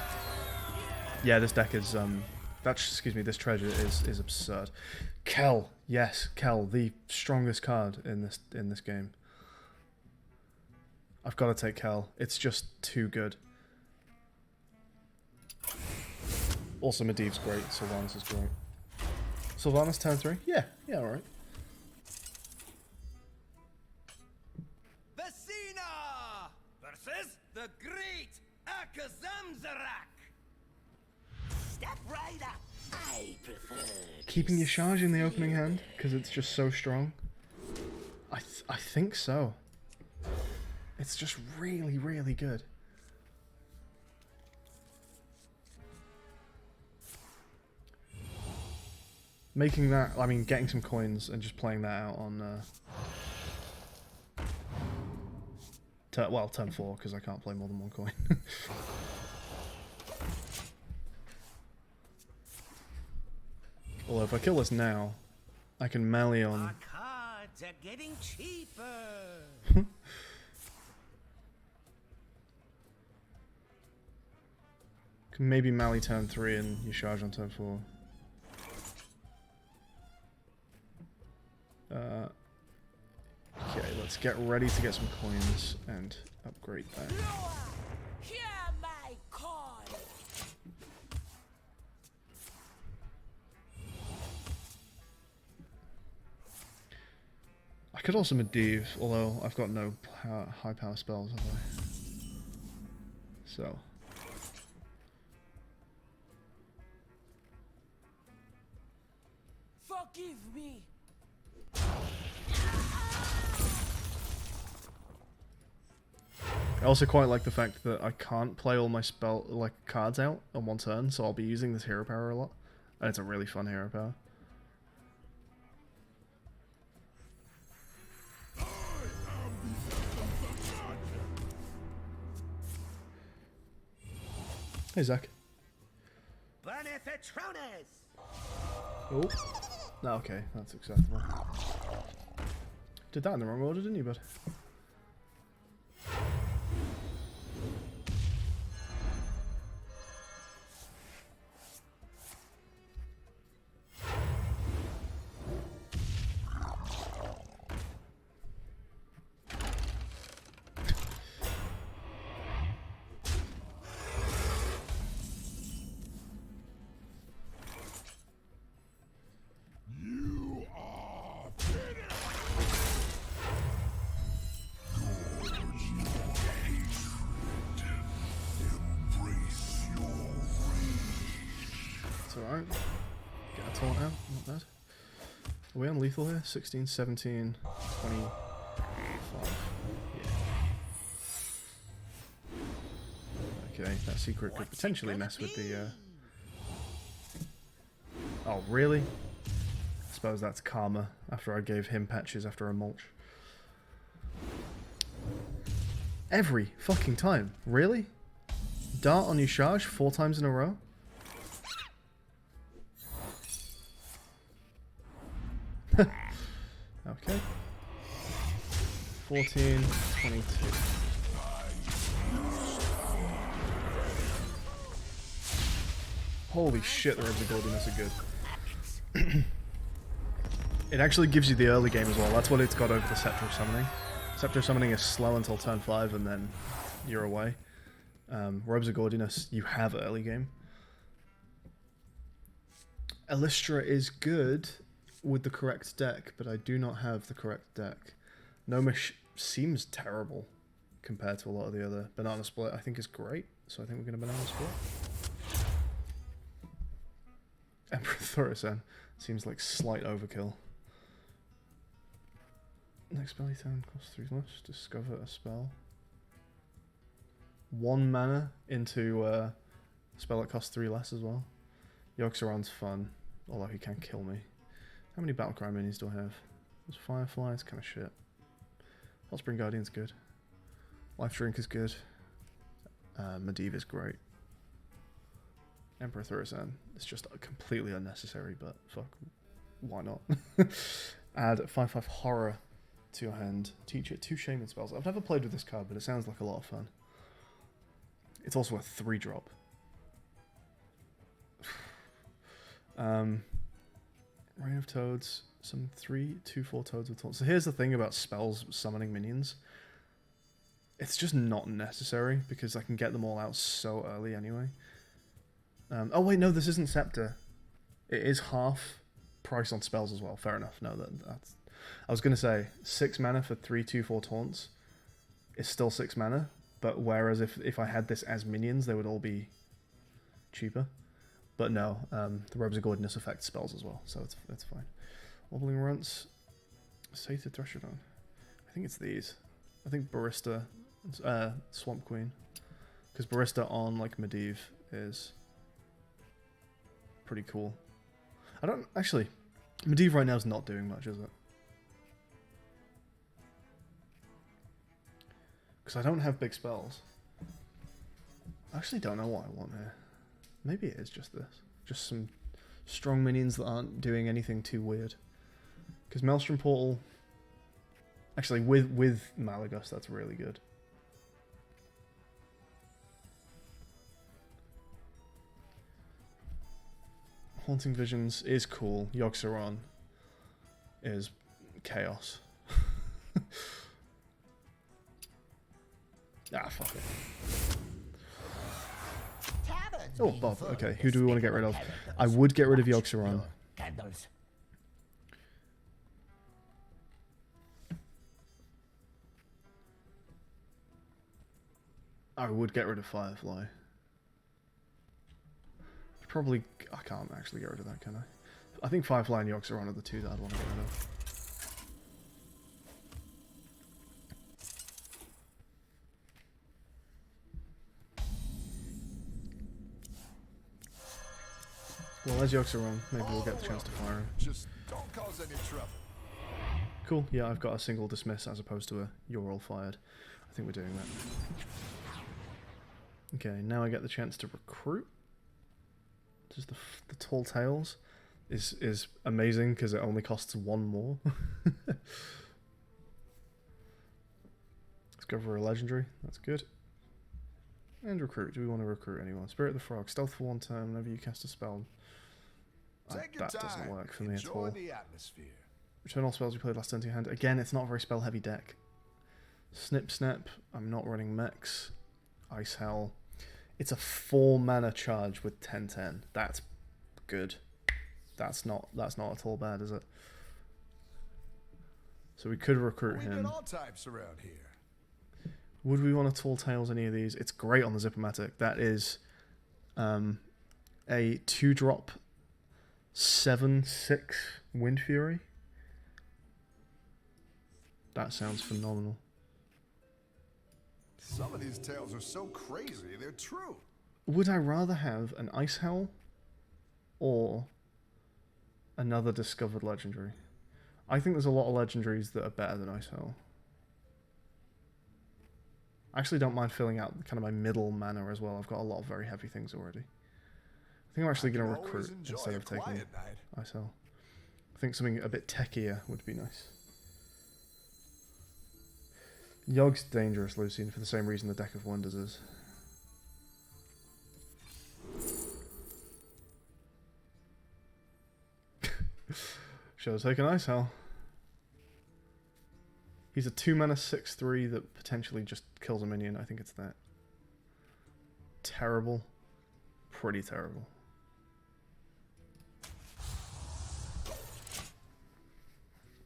Yeah, this deck is excuse me, this treasure is absurd. Kel, yes, Kel, the strongest card in this game. I've got to take Kel. It's just too good. Also, Medivh's great. Sylvanas is great. Sylvanas turn 3? Yeah, alright. Vecina versus the great Alakazamzarak! Step right up. I prefer Keeping your charge in the opening hand because it's just so strong. I think so. It's just really, really good. Making that, I mean, getting some coins and just playing that out on, turn 4, because I can't play more than one coin. Although if I kill this now, I can melee on... Our cards are getting cheaper. Can maybe melee turn 3 and you charge on turn 4. Okay, let's get ready to get some coins and upgrade that. Hear my call. I could also Medivh, although I've got no high power spells, have I? So. Forgive me. I also quite like the fact that I can't play all my cards out on one turn, so I'll be using this hero power a lot. And it's a really fun hero power. Hey, Zach. Benefitrones! Oh. No, okay, that's acceptable. Did that in the wrong order, didn't you, bud? Alright. Get a taunt out, not bad. Are we on lethal here? 16, 17, 25. Yeah. Okay, that secret could potentially mess with the... Oh, really? I suppose that's karma after I gave him patches after a mulch. Every fucking time. Really? Dart on your charge 4 times in a row? Okay. 14, 22. Holy shit, the Robes of Gaudiness are good. It actually gives you the early game as well. That's what it's got over the Scepter of Summoning. Scepter of Summoning is slow until turn 5 and then you're away. Robes of Gaudiness, you have early game. Elistra is good with the correct deck, but I do not have the correct deck. Nomish seems terrible compared to a lot of the other. Banana Split I think is great, so I think we're going to Banana Split. Emperor Thurison seems like slight overkill. Next spell you turn costs 3 much. Discover a spell. 1 mana into a spell that costs 3 less as well. Yogg-Saron's fun, although he can kill me. How many Battlecry minis do I have? There's Firefly, it's kind of shit. Hotspring Guardian's good. Life Drink is good. Medivh is great. Emperor Thurison is just completely unnecessary, but fuck, why not? Add 5/5 Horror to your hand. Teach it 2 Shaman spells. I've never played with this card, but it sounds like a lot of fun. It's also a 3-drop. Rain of Toads, some 3/2/4 Toads with taunts. So here's the thing about spells summoning minions. It's just not necessary because I can get them all out so early anyway. Oh wait, no, this isn't Scepter. It is half price on spells as well. Fair enough. No, that's. I was gonna say 6 mana for 3/2/4 taunts is still 6 mana, but But whereas if I had this as minions, they would all be cheaper. But no, the Robes of Godness affect spells as well, so it's fine. Wobbling Runts, Sated Threshodon. I think it's these. I think Barista, Swamp Queen, because Barista on like Medivh is pretty cool. I don't actually. Medivh right now is not doing much, is it? Because I don't have big spells. I actually don't know what I want here. Maybe it is just this. Just some strong minions that aren't doing anything too weird. Because Maelstrom Portal... Actually, with Malagus, that's really good. Haunting Visions is cool. Yogg-Saron is chaos. Ah, fuck it. Oh, Bob. Okay, who do we want to get rid of? I would get rid of Yogg-Saron. Candles. I would get rid of Firefly. Probably... I can't actually get rid of that, can I? I think Firefly and Yogg-Saron are the two that I'd want to get rid of. Well, there's Yogg-Saron. Maybe we'll get the chance to fire him. Just don't cause any trouble. Cool. Yeah, I've got a single dismiss as opposed to a you're all fired. I think we're doing that. Okay, now I get the chance to recruit. Just the Tall Tales is amazing because it only costs one more. Let's go for a legendary. That's good. And recruit. Do we want to recruit anyone? Spirit of the Frog. Stealth for 1 turn whenever you cast a spell. That doesn't work for me at all. The atmosphere. Return all spells you played last turn to your hand. Again, it's not a very spell heavy deck. Snip Snap. I'm not running Mechs. Ice Hell. It's a 4 mana charge with 10/10. That's good. That's not at all bad, is it? So we could recruit him. We get all types around here. Would we want to Tall Tales any of these? It's great on the Zippomatic. That is a 2-drop 7/6 Wind Fury. That sounds phenomenal. Some of these tales are so crazy, they're true. Would I rather have an Ice Howl or another discovered legendary? I think there's a lot of legendaries that are better than Ice Howl. I actually don't mind filling out kind of my middle mana as well. I've got a lot of very heavy things already. I think I'm actually going to recruit instead of taking Ice Howl. I think something a bit techier would be nice. Yogg's dangerous, Lucian, for the same reason the Deck of Wonders is. Should have taken Ice Howl. He's a 2-mana 6/3 that potentially just kills a minion. I think it's that. Terrible. Pretty terrible.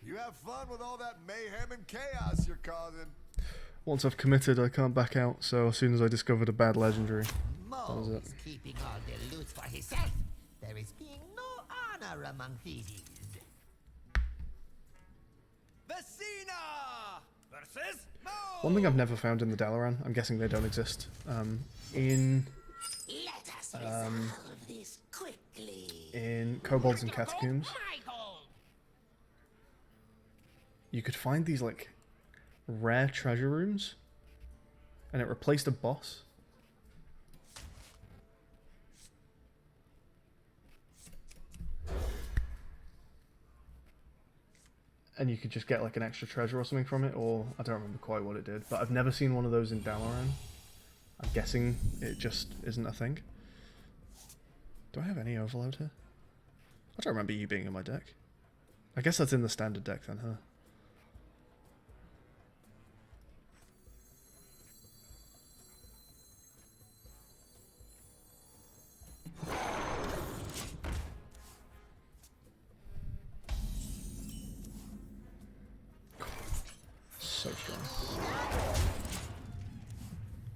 You have fun with all that mayhem and chaos you're causing. Once I've committed, I can't back out, so as soon as I discovered a bad legendary, that was it. Is keeping all the loot for himself. There is being no honor among thieves. Vecina versus Mo. One thing I've never found in the Dalaran, I'm guessing they don't exist, in Let us resolve this quickly. in Kobolds and Catacombs, you could find these like rare treasure rooms, and it replaced a boss. And you could just get like an extra treasure or something from it, or I don't remember quite what it did, but I've never seen one of those in Dalaran. I'm guessing it just isn't a thing. Do I have any overload here? I don't remember you being in my deck. I guess that's in the standard deck then, huh? So strong.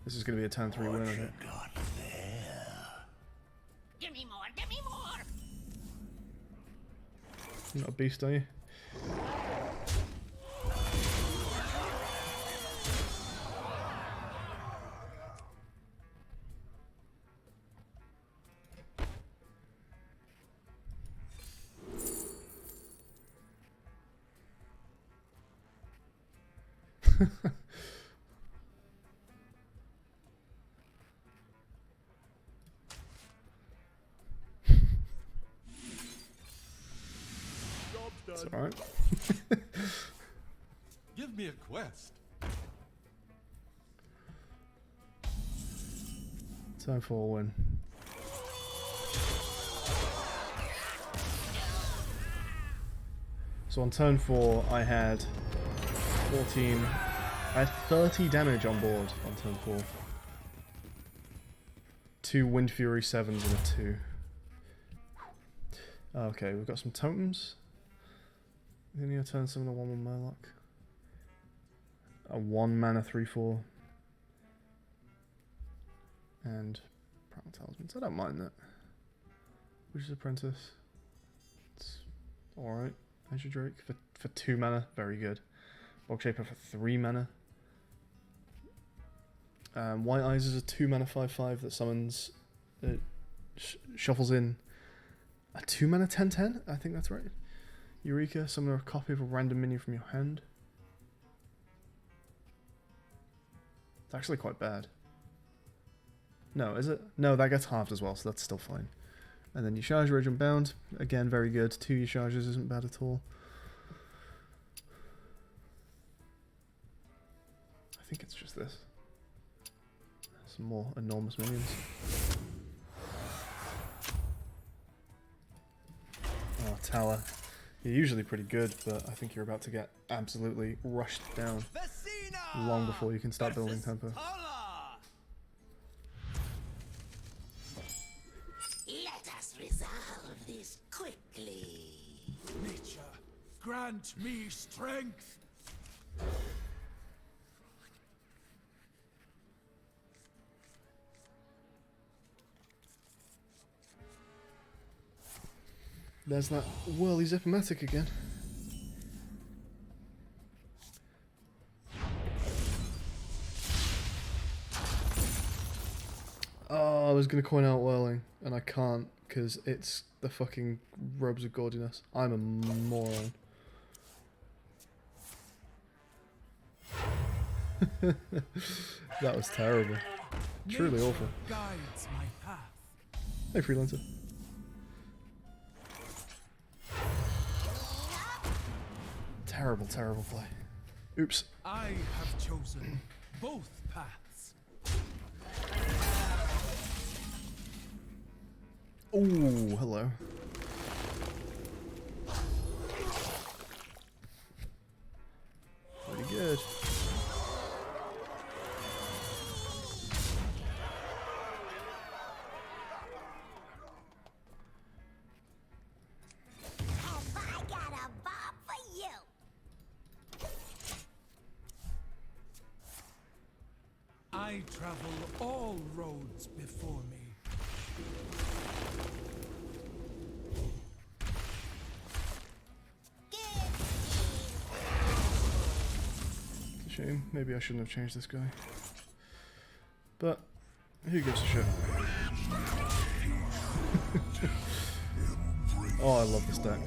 This is going to be a turn 3 win, I think. Give me more, give me more! You're not a beast, are you? It's alright. Give me a quest. Time for a win. So on turn 4, I had 14. I had 30 damage on board on turn 4. 2 Wind Fury 7s and a 2. Okay, we've got some totems. Then you turn some of the 1/1 Murloc. A 1 mana 3/4. And Primal Talismans. I don't mind that. Witch's Apprentice. It's alright. Azure Drake for 2 mana. Very good. Bog Shaper for 3 mana. White Eyes is a 2 mana 5/5 that summons. Shuffles in a 2 mana 10/10. I think that's right. Eureka, summon a copy of a random minion from your hand. It's actually quite bad. No, is it? No, that gets halved as well, so that's still fine. And then Yashar's Rage Unbound. Again, very good. 2 Yashar's isn't bad at all. I think it's just this. Some more enormous minions. Oh, Tala. You're usually pretty good, but I think you're about to get absolutely rushed down long before you can start building tempo. Let us resolve this quickly. Nature, grant me strength. There's that whirly Zippomatic again. Oh, I was going to coin out Whirling, and I can't, because it's the fucking Robes of Gaudiness. I'm a moron. That was terrible. Truly awful. Guides my path. Hey, Freelancer. Terrible, terrible play. Oops. I have chosen both paths. Ooh, hello. Pretty good. I got a bob for you. I travel all roads before me. It's a shame. Maybe I shouldn't have changed this guy. But who gives a shit? Oh, I love this deck.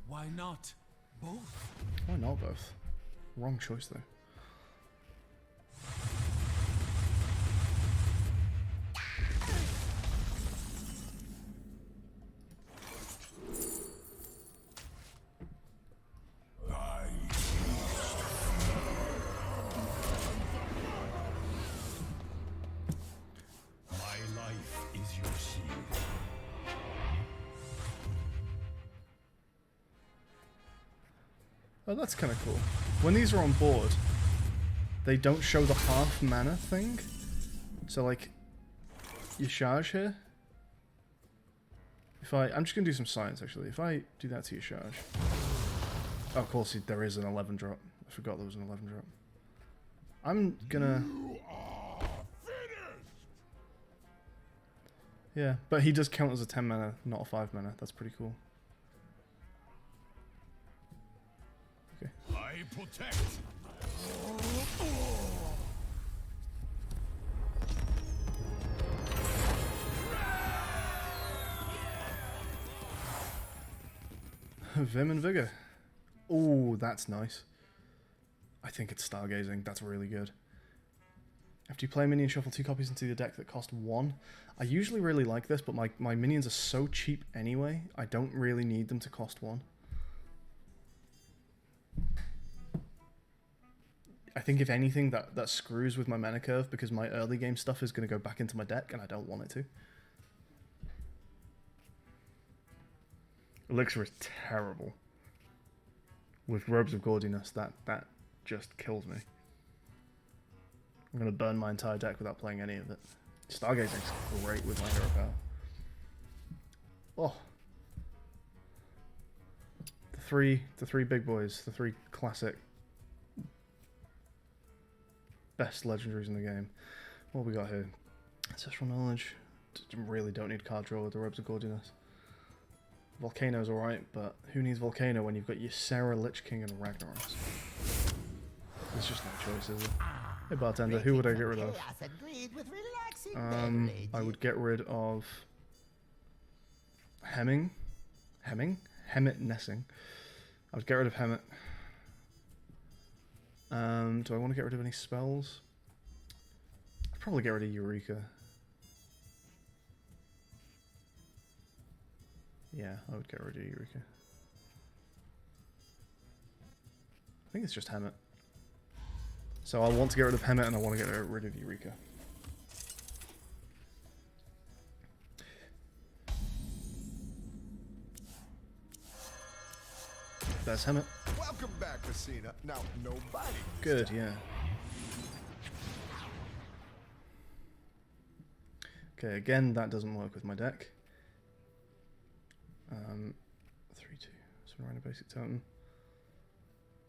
Why not both? Why not both? Wrong choice though. My life is your shield. Oh, that's kind of cool. When these are on board, they don't show the half mana thing. So like, you charge here. If I'm just gonna do some science actually. If I do that to your charge, Oh, of course, there is an 11 drop. I forgot there was an 11 drop. I'm gonna... Yeah, but he does count as a 10 mana, not a 5 mana. That's pretty cool. Okay. I protect. Vim and Vigor. Oh, that's nice. I think it's Stargazing. That's really good. After you play a minion, shuffle 2 copies into your deck that cost 1. I usually really like this, but my minions are so cheap anyway, I don't really need them to cost 1. I think if anything, that screws with my mana curve, because my early game stuff is going to go back into my deck, and I don't want it to. Elixir is terrible. With Robes of Gaudiness, that just kills me. I'm going to burn my entire deck without playing any of it. Stargazing's great with my hero power. Oh. The three big boys, the 3 classic best legendaries in the game. What have we got here? Ancestral Knowledge. Really don't need card draw with the Robes of Gaudiness. Volcano's alright, but who needs Volcano when you've got your Sarah, Lich King, and Ragnaros? There's just no choice, is there? Hey bartender, who would I get rid of? I would get rid of Hemmit Nessing. I would get rid of Hemmit. Do I want to get rid of any spells? I'd probably get rid of Eureka. Yeah, I would get rid of Eureka. I think it's just Hemmit. So I want to get rid of Hemmit and I want to get rid of Eureka. There's Hemmit. Welcome back, Messina. Now, nobody. Good, yeah. Okay, again, that doesn't work with my deck. 3-2. So random basic totem.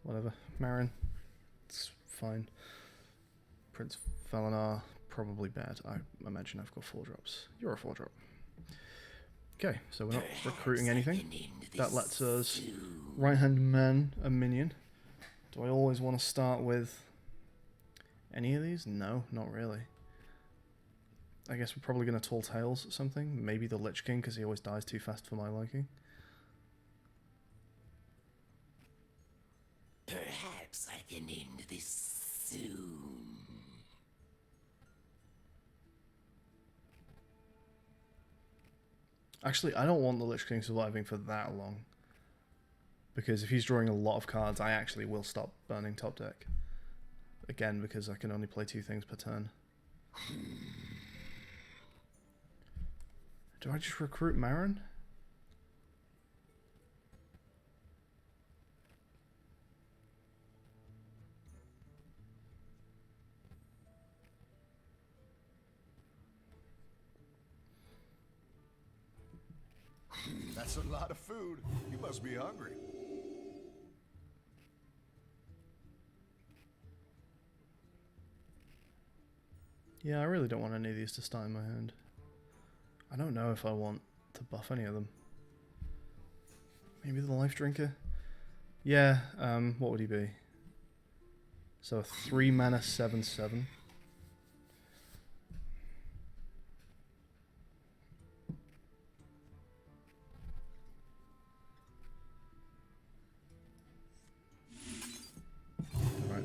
Whatever. Marin. It's fine. Prince Valinar. Probably bad. I imagine I've got 4 drops. You're a 4 drop. Okay, so we're not recruiting anything. That lets us right-hand man a minion. Do I always want to start with any of these? No, not really. I guess we're probably going to Tall Tales something. Maybe the Lich King, because he always dies too fast for my liking. Perhaps I can end this soon. Actually, I don't want the Lich King surviving for that long. Because if he's drawing a lot of cards, I actually will stop burning top deck. Again, because I can only play 2 things per turn. Do I just recruit Marin? That's a lot of food. You must be hungry. Yeah, I really don't want any of these to start in my hand. I don't know if I want to buff any of them. Maybe the Life Drinker? Yeah, what would he be? So 3 mana 7/7. Alright.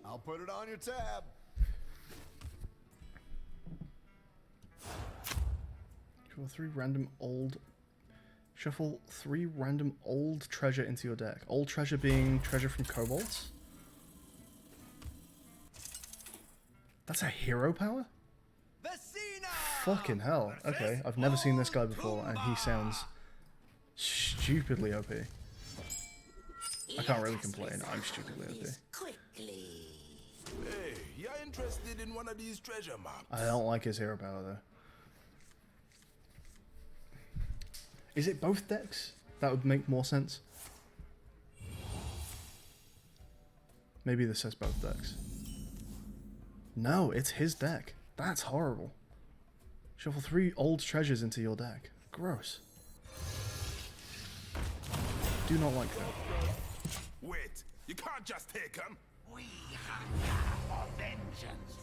I'll put it on your tab. Shuffle 3 random old treasure into your deck. Old treasure being treasure from kobolds. That's a hero power? Messina! Fucking hell. Okay, I've never seen this guy before and he sounds stupidly OP. I can't really complain, I'm stupidly OP. Quickly. Hey, you're interested in one of these treasure maps? I don't like his hero power though. Is it both decks? That would make more sense. Maybe this says both decks. No, it's his deck. That's horrible. Shuffle 3 old treasures into your deck. Gross. Do not like that. Wait, you can't just take them. We hunger for vengeance.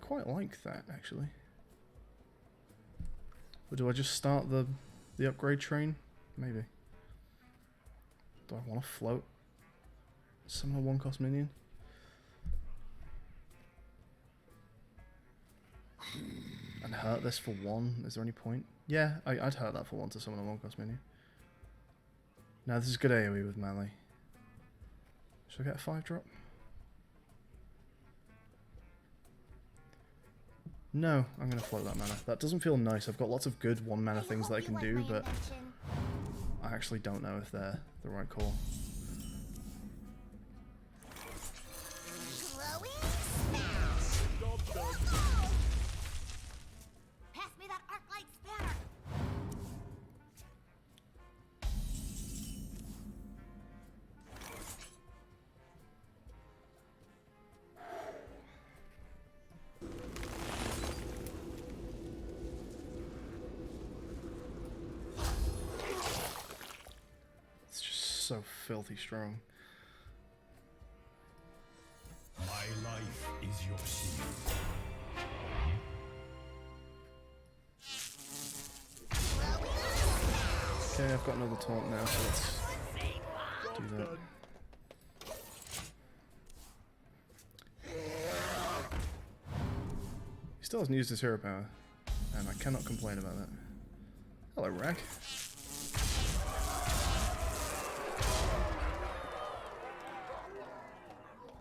Quite like that, actually. Or do I just start the upgrade train? Maybe. Do I want to float? Summon a 1-cost minion? And hurt this for 1? Is there any point? Yeah, I'd hurt that for 1 to summon a 1-cost minion. Now this is good AoE with melee. Should I get a 5-drop? No, I'm going to float that mana. That doesn't feel nice. I've got lots of good 1-mana things that I can do, but I actually don't know if they're the right call. Pass me that arc light spanner. It's just so filthy strong. My life is your shield. Okay, I've got another taunt now, so let's do that. He still hasn't used his hero power, and I cannot complain about that. Hello, Rag.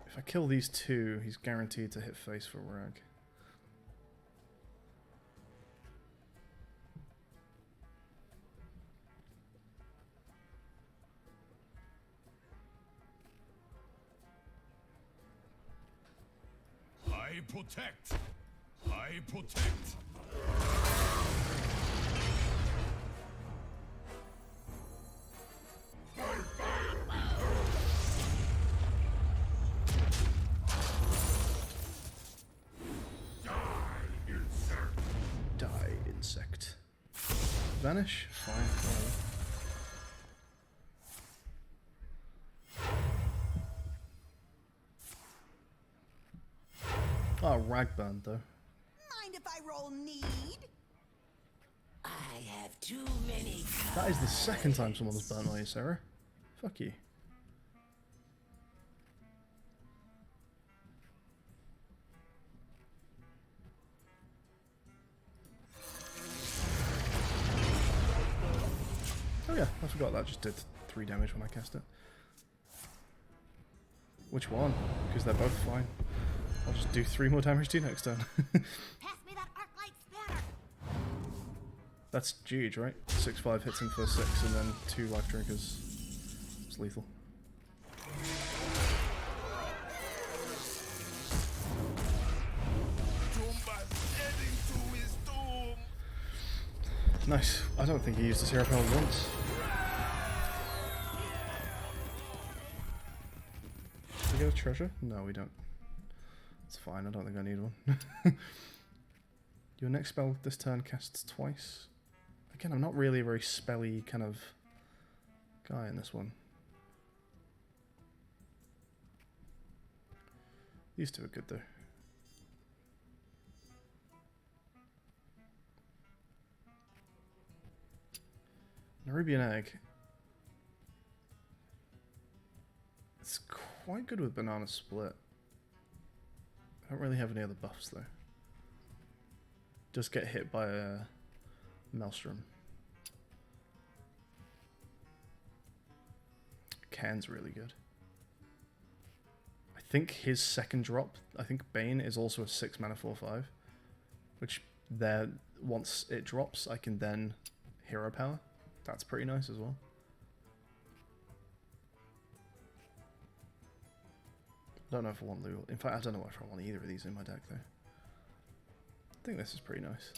If I kill these two, he's guaranteed to hit face for Rag. I protect. I protect. Die, insect. Vanish? Fine. Whatever. Oh, Rag burned though. Mind if I roll need? I have too many That is the second time someone has burnt my Sarah. Fuck you. Oh yeah, I forgot that just did 3 damage when I cast it. Which one? Because they're both fine. I'll just do 3 more damage to you next turn. Pass me that arc light spanner. That's huge, right? 6/5 hits him for 6 and then 2 life drinkers. It's lethal. Nice. I don't think he used his hero power once. Do we get a treasure? No, we don't. It's fine, I don't think I need one. Your next spell this turn casts twice. Again, I'm not really a very spelly kind of guy in this one. These two are good though. Nerubian Egg. It's quite good with Banana Split. I don't really have any other buffs though. Just get hit by a Maelstrom. Can's really good. I think his second drop, I think Bane is also a 6 mana 4/5. Which there, once it drops, I can then hero power. That's pretty nice as well. don't know if I want Lou. In fact, I don't know if I want either of these in my deck though. I think this is pretty nice.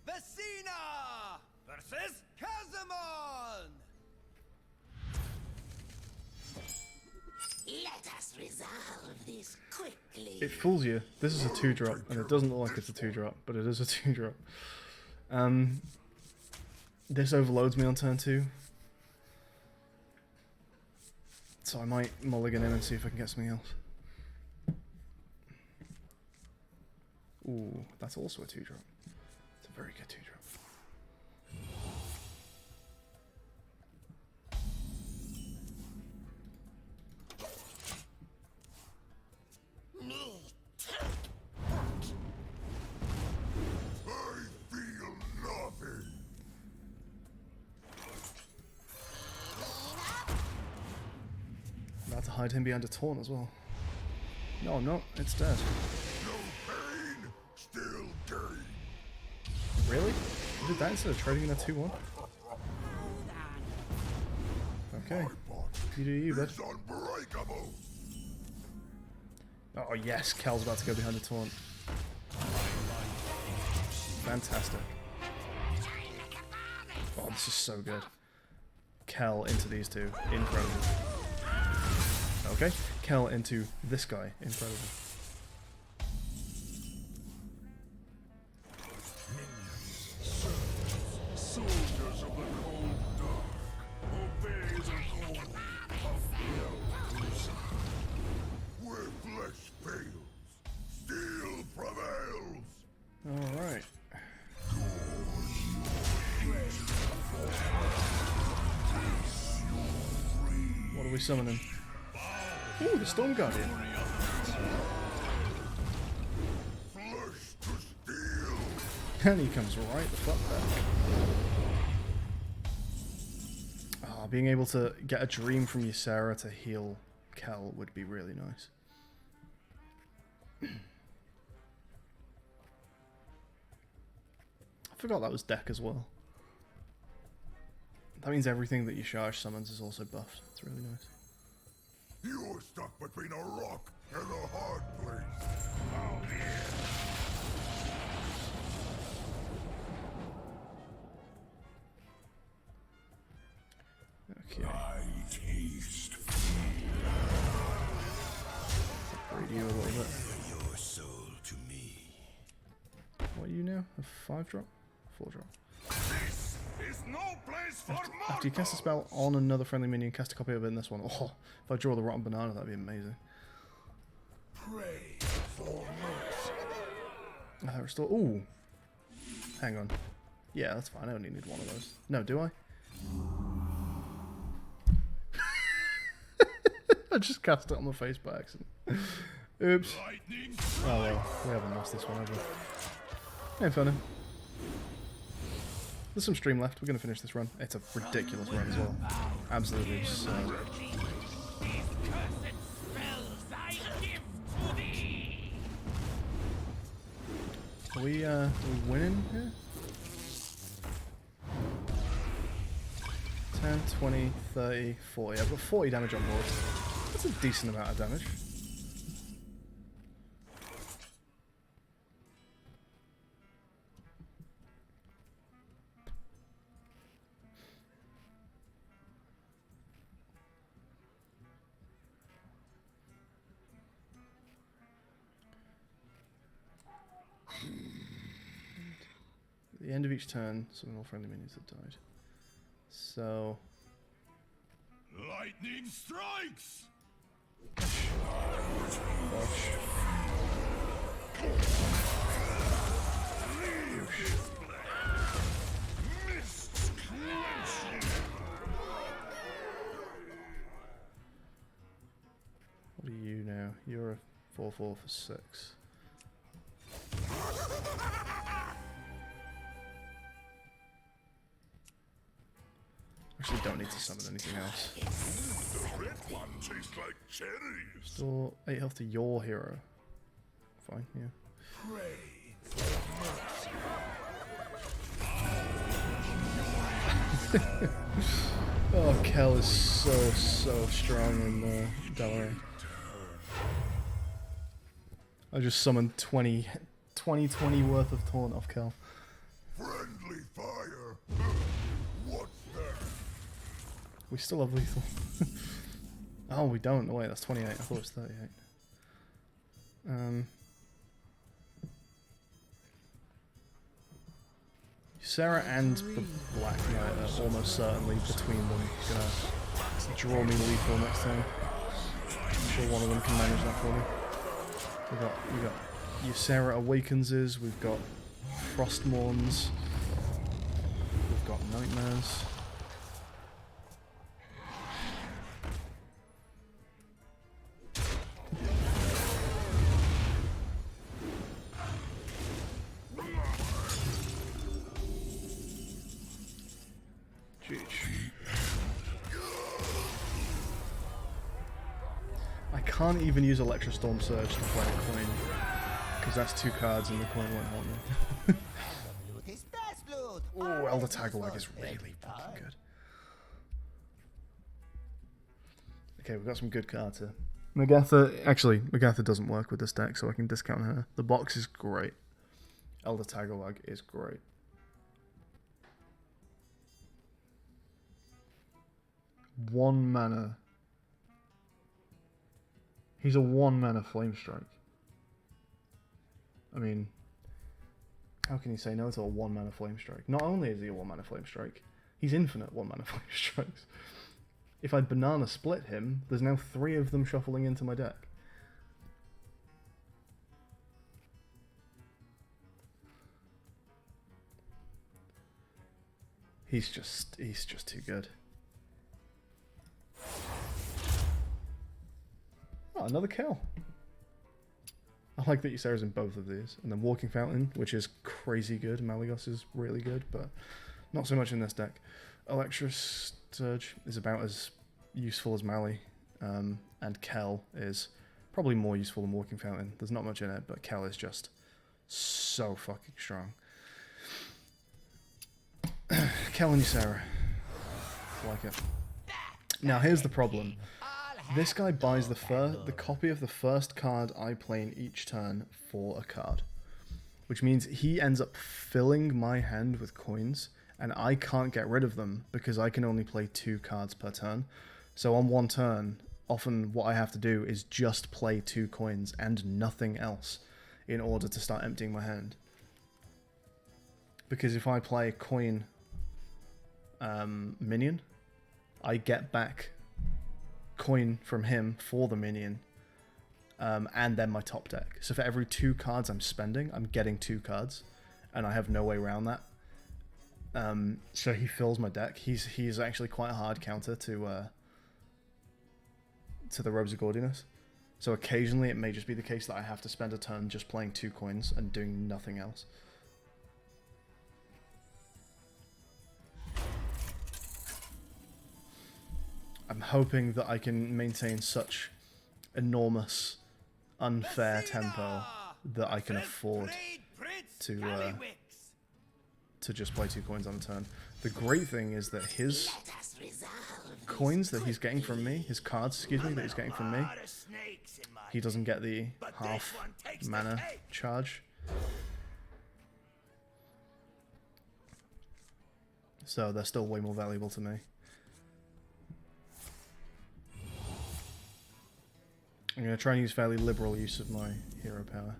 Vecina versus Kazamon. Let us resolve this quickly. It fools you. This is a 2-drop, and it doesn't look like it's a 2-drop, but it is a 2-drop. This overloads me on turn 2. So I might mulligan him and see if I can get something else. Ooh, that's also a 2-drop. It's a very good 2-drop. I feel nothing. I'm about to hide him behind a taunt as well. No, I'm not. It's dead. No pain, still gain. Really? You did that instead of trading in a 2-1? Okay. You do you, bud. It's unbreakable. Oh yes, Kel's about to go behind a taunt. Fantastic. Oh, this is so good. Kel into these two. Incredible. Okay. Kel into this guy. Incredible. Soldiers of the cold dark, obey the call of Yakuza. Where flesh fails, steel prevails. Alright. What are we summoning? Ooh, the Storm Guardian. Flesh to steel. And he comes right the fuck back. Ah, being able to get a dream from Ysera to heal Kel would be really nice. I forgot that was deck as well. That means everything that Yasharj summons is also buffed. It's really nice. You're stuck between a rock and a hard place. Out here. Okay. I taste Upgrade you a little bit. your soul to me. What are you now? A 5-drop? 4-drop. This is no place for After you cast a spell on another friendly minion, cast a copy of it in this one. Oh, if I draw the rotten banana, that'd be amazing. Pray for mercy. Restore. Ooh. Hang on. Yeah, that's fine. I only need one of those. No, do I? I just cast it on my face by accident. Oops. Oh well, we haven't lost this one, have we? Ain't funny. There's some stream left. We're going to finish this run. It's a ridiculous run as well. Absolutely absurd. Are we winning here? 10, 20, 30, 40. I've got 40 damage on board. That's a decent amount of damage. At the end of each turn, summon all friendly minions that died. So... Lightning strikes! Mists clenching. What are you now? You're a 4/4 for 6. Actually, don't need to summon anything else. The red one tastes like cherries. Restore 8 health to your hero. Fine, yeah. Pray for mercy. Oh, Kel is so strong in Dalaran. I just summoned 20 worth of taunt off Kel. Friendly fire. What's that? We still have lethal. Oh, we don't. No, wait, that's 28. I thought it was 38. Sarah and the Black Knight are almost certainly between them gonna draw me lethal next time. I'm sure one of them can manage that for me. We got Ysera Awakenses, we've got Frostmourns, we've got Nightmares. I can't even use Electrostorm Surge to play a coin, because that's 2 cards and the coin won't help me. Oh, Elder Tagalog is really fucking good. Okay, we've got some good cards here. Magatha doesn't work with this deck, so I can discount her. The box is great. Elder Tagalog is great. One mana. He's a 1-mana Flame Strike. I mean, how can you say no to a 1-mana Flame Strike? Not only is he a 1-mana Flame Strike, he's infinite 1-mana Flame Strikes. If I banana split him, there's now 3 of them shuffling into my deck. He's just too good. Oh, another kill. I like that Ysera's in both of these. And then Walking Fountain, which is crazy good. Malygos is really good, but not so much in this deck. Electrous Surge is about as useful as Mally. And Kel is probably more useful than Walking Fountain. There's not much in it, but Kel is just so fucking strong. Kel and Ysera. I like it. Now, here's the problem. This guy buys the copy of the first card I play in each turn for a card. Which means he ends up filling my hand with coins, and I can't get rid of them because I can only play 2 cards per turn. So on one turn, often what I have to do is just play 2 coins and nothing else in order to start emptying my hand. Because if I play coin minion, I get back coin from him for the minion, and then my top deck. So for every 2 cards I'm spending, I'm getting 2 cards, and I have no way around that. So he fills my deck. He's actually quite a hard counter to the Robes of Gaudiness. So occasionally it may just be the case that I have to spend a turn just playing 2 coins and doing nothing else. I'm hoping that I can maintain such enormous, unfair tempo that I can afford to just play 2 coins on a turn. The great thing is that his coins that he's getting from me, his cards, excuse me, that he's getting from me, he doesn't get the half mana charge. So they're still way more valuable to me. I'm going to try and use fairly liberal use of my hero power.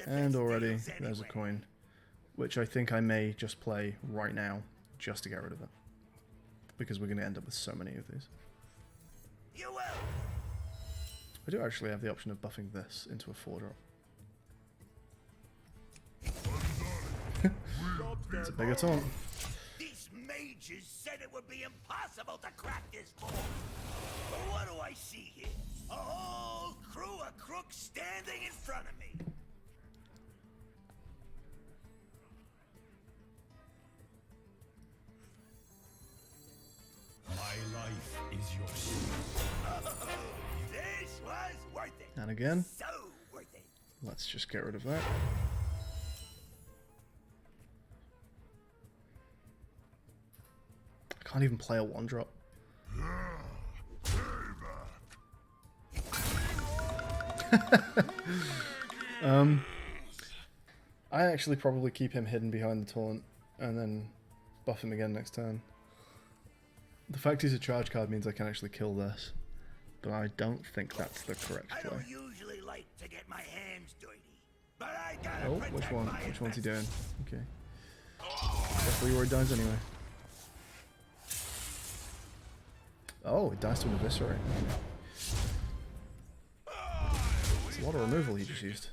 And already there's a coin, which I think I may just play right now just to get rid of it. Because we're going to end up with so many of these. I do actually have the option of buffing this into a 4-drop. It's a bigger taunt. These mages said it would be impossible to crack this ball. But what do I see here? A whole crew of crooks standing in front of me. My life is yours. Oh, this was worth it. And again. So worth it. Let's just get rid of that. I can't even play a 1-drop. I actually probably keep him hidden behind the taunt and then buff him again next turn. The fact he's a charge card means I can actually kill this, but I don't think that's the correct I play. don't usually like to get my hands dirty, but I gotta Oh, protect which one? my Which one's he doing? investment. Okay. Guess Leroy dies anyway. Oh, it dies to an eviscerate. It's a lot of removal he just used.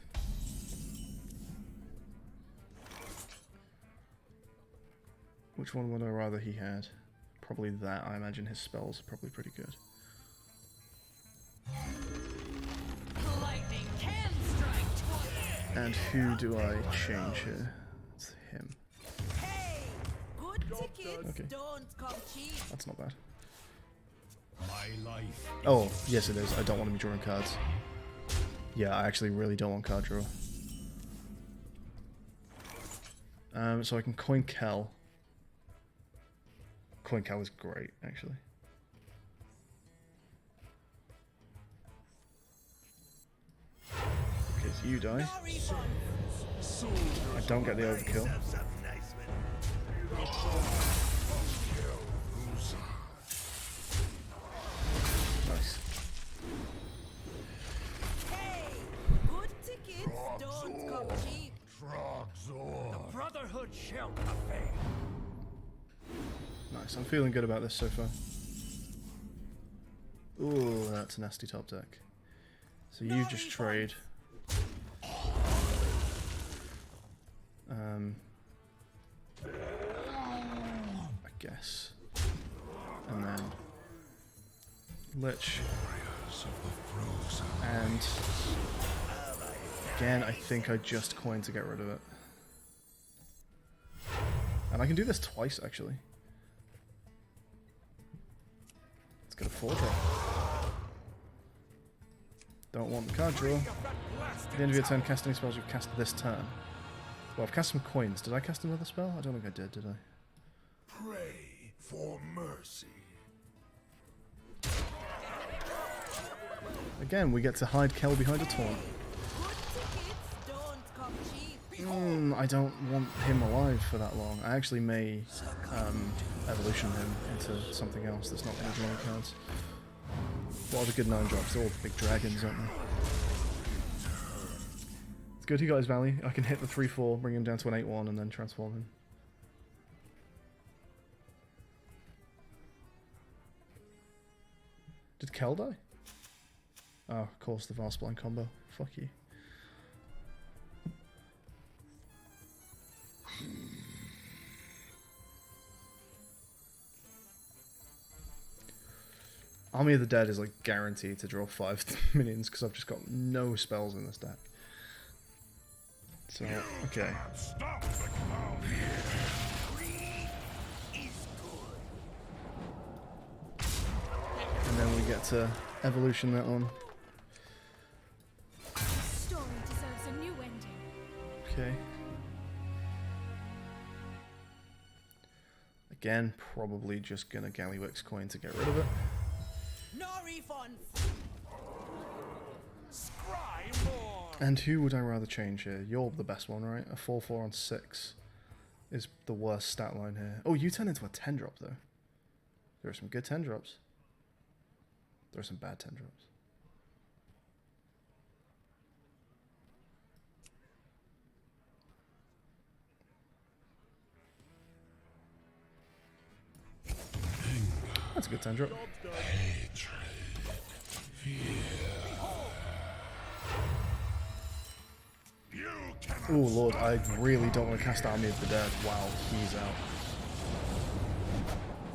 Which one would I rather he had? Probably that. I imagine his spells are probably pretty good. Lightning can strike twice. And who do I change here? It's him. Hey, good tickets Okay. don't come cheap. That's not bad. My life. Oh, yes it is. I don't want to be drawing cards. Yeah, I actually really don't want card draw. So I can coin Kel. Coin Kel is great, actually. Because you die. I don't get the overkill. Yourself something nice, man. Nice. Hey, good tickets don't come cheap. Trogzor. Brotherhood shall not fail. Nice. I'm feeling good about this so far. Ooh, that's a nasty top deck. So you just trade. I guess. And then Lich. And again, I think I just coin to get rid of it. And I can do this twice, actually. Let's get a 4-drop. Don't want the card draw. At the end of your turn, cast any spells you've cast this turn. Well, I've cast some coins. Did I cast another spell? I don't think I did I? Pray for mercy. Again, we get to hide Kel behind a taunt. Good tickets don't come cheap. I don't want him alive for that long. I actually may evolution him into something else that's not going to draw cards. What are the good 9-drops? They're all big dragons, aren't they? It's good he got his Valley. I can hit the 3-4, bring him down to an 8-1, and then transform him. Did Kel die? Oh, of course, the Valspline combo. Fuck you. Army of the Dead is like guaranteed to draw 5 minions because I've just got no spells in this deck. So, okay. Stop the clown. And then we get to evolution that on. This story deserves a new ending. Okay. Again, probably just gonna Gallywix coin to get rid of it. No refunds. Scry more. And who would I rather change here? You're the best one, right? A 4-4 on 6 is the worst stat line here. Oh, you turn into a 10-drop though. There are some good 10-drops. There are some bad 10-drops. That's a good 10-drop. Oh lord, I really don't want to cast Army of the Dead while he's out.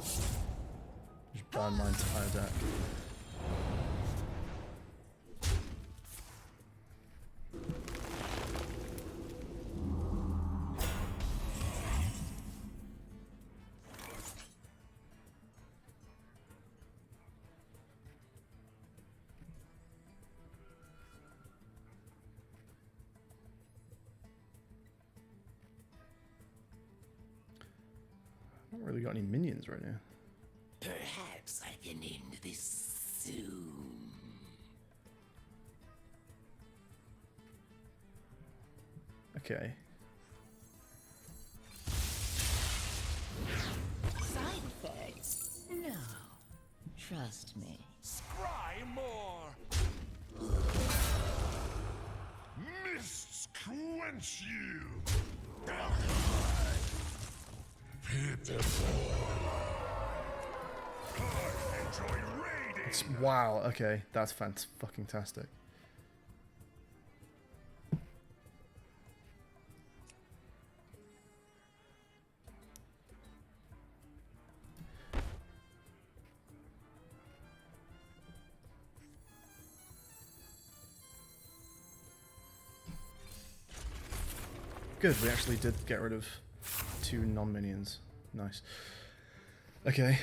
Just burn my entire deck. Not really got any minions right now. Perhaps I can end this soon. Okay. Side effects? No. Trust me. Scry more! Mists quench you! I enjoy raiding! It's, wow, okay, that's fucking tastic. Good, we actually did get rid of 2 non-minions. Nice. Okay.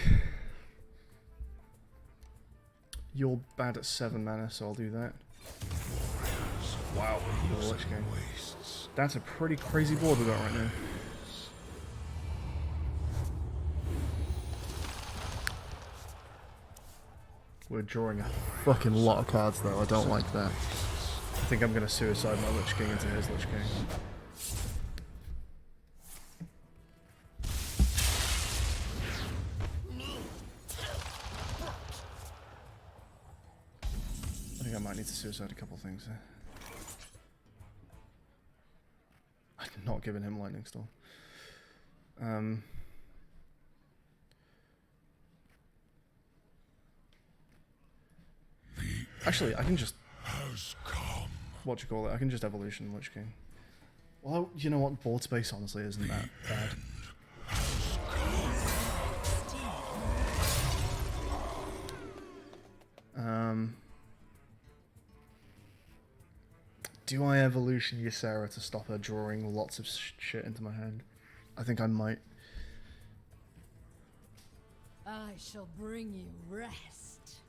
You're bad at 7 mana, so I'll do that. Wow, Lich King. That's a pretty crazy board we got right now. We're drawing a fucking lot of cards though, I don't like that. I think I'm gonna suicide my Lich King into his Lich King. I think I might need to suicide a couple things there. I'm not giving him Lightning Storm. Actually, I can just... What do you call it? I can just evolution Lich King. Well, you know what? Board space honestly isn't that bad. Do I evolution Ysera to stop her drawing lots of shit into my hand? I think I might. I shall bring you rest.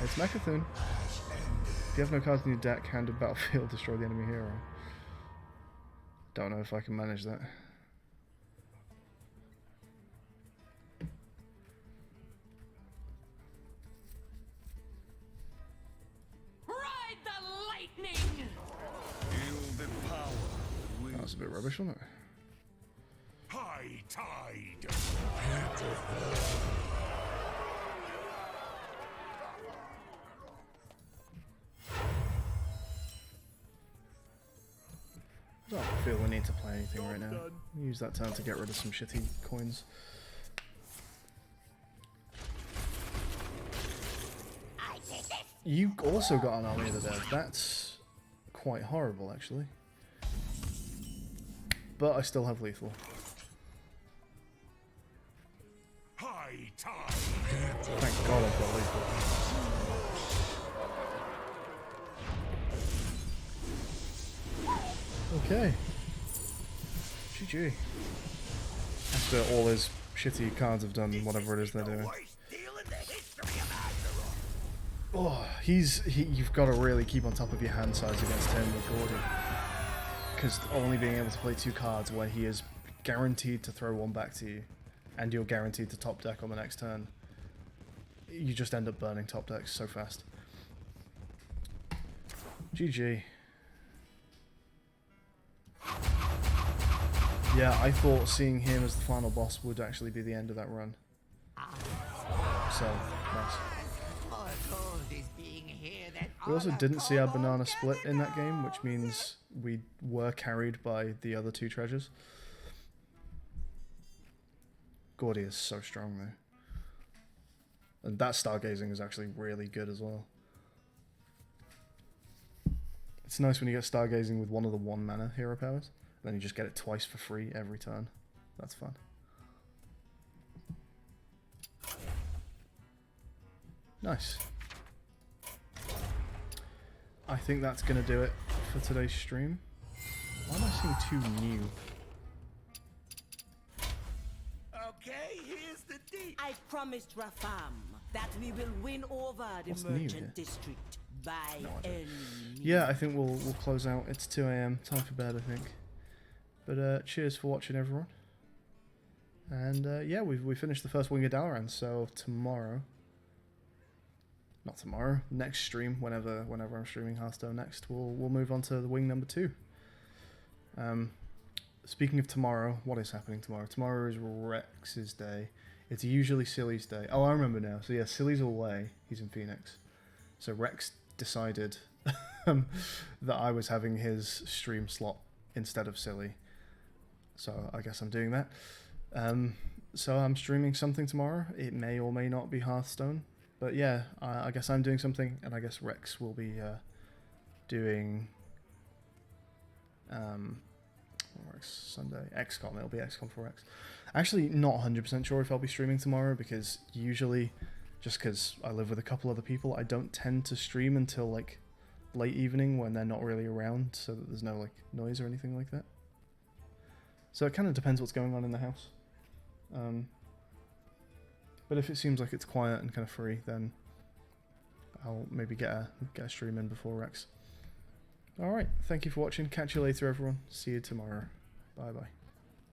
It's Mechathun. If you have no cards in your deck, hand a battlefield, destroy the enemy hero. Don't know if I can manage that. Ride the lightning! That was a bit rubbish, wasn't it? High tide! I don't feel the need to play anything right now. Use that turn to get rid of some shitty coins. You also got an Army of the Dead. That's quite horrible, actually. But I still have lethal. High tide! Thank God I've got lethal. Okay. GG. After all his shitty cards have done whatever it is they're doing. Oh, you've got to really keep on top of your hand size against him with Gordy. Because only being able to play 2 cards where he is guaranteed to throw 1 back to you, and you're guaranteed to top deck on the next turn, you just end up burning top decks so fast. GG. Yeah, I thought seeing him as the final boss would actually be the end of that run. So, nice. We also didn't see our banana split in that game, which means we were carried by the other 2 treasures. Gordy is so strong though. And that stargazing is actually really good as well. It's nice when you get stargazing with one of the 1 mana hero powers. Then you just get it twice for free every turn. That's fun. Nice. I think that's going to do it for today's stream. Why am I seeing 2 new? Okay, here's the deal. I promised Rafam that we will win over the What's new here? merchant district. By any means. Yeah, I think we'll close out. It's 2 a.m. Time for bed, I think. But cheers for watching, everyone. And yeah, we finished the first Wing of Dalaran. So tomorrow, not tomorrow, next stream, whenever I'm streaming Hearthstone next, we'll move on to the Wing number 2. Speaking of tomorrow, what is happening tomorrow? Tomorrow is Rex's day. It's usually Silly's day. Oh, I remember now. So yeah, Silly's away. He's in Phoenix. So Rex decided that I was having his stream slot instead of Silly. So I guess I'm doing that. So I'm streaming something tomorrow. It may or may not be Hearthstone. But yeah, I guess I'm doing something, and I guess Rex will be doing... Rex Sunday. XCOM. It'll be XCOM for Rex. Actually, not 100% sure if I'll be streaming tomorrow, because usually, just because I live with a couple other people, I don't tend to stream until like late evening when they're not really around, so that there's no like noise or anything like that. So it kind of depends what's going on in the house. But if it seems like it's quiet and kind of free, then I'll maybe get a stream in before Rex. Alright, thank you for watching. Catch you later, everyone. See you tomorrow. Bye bye.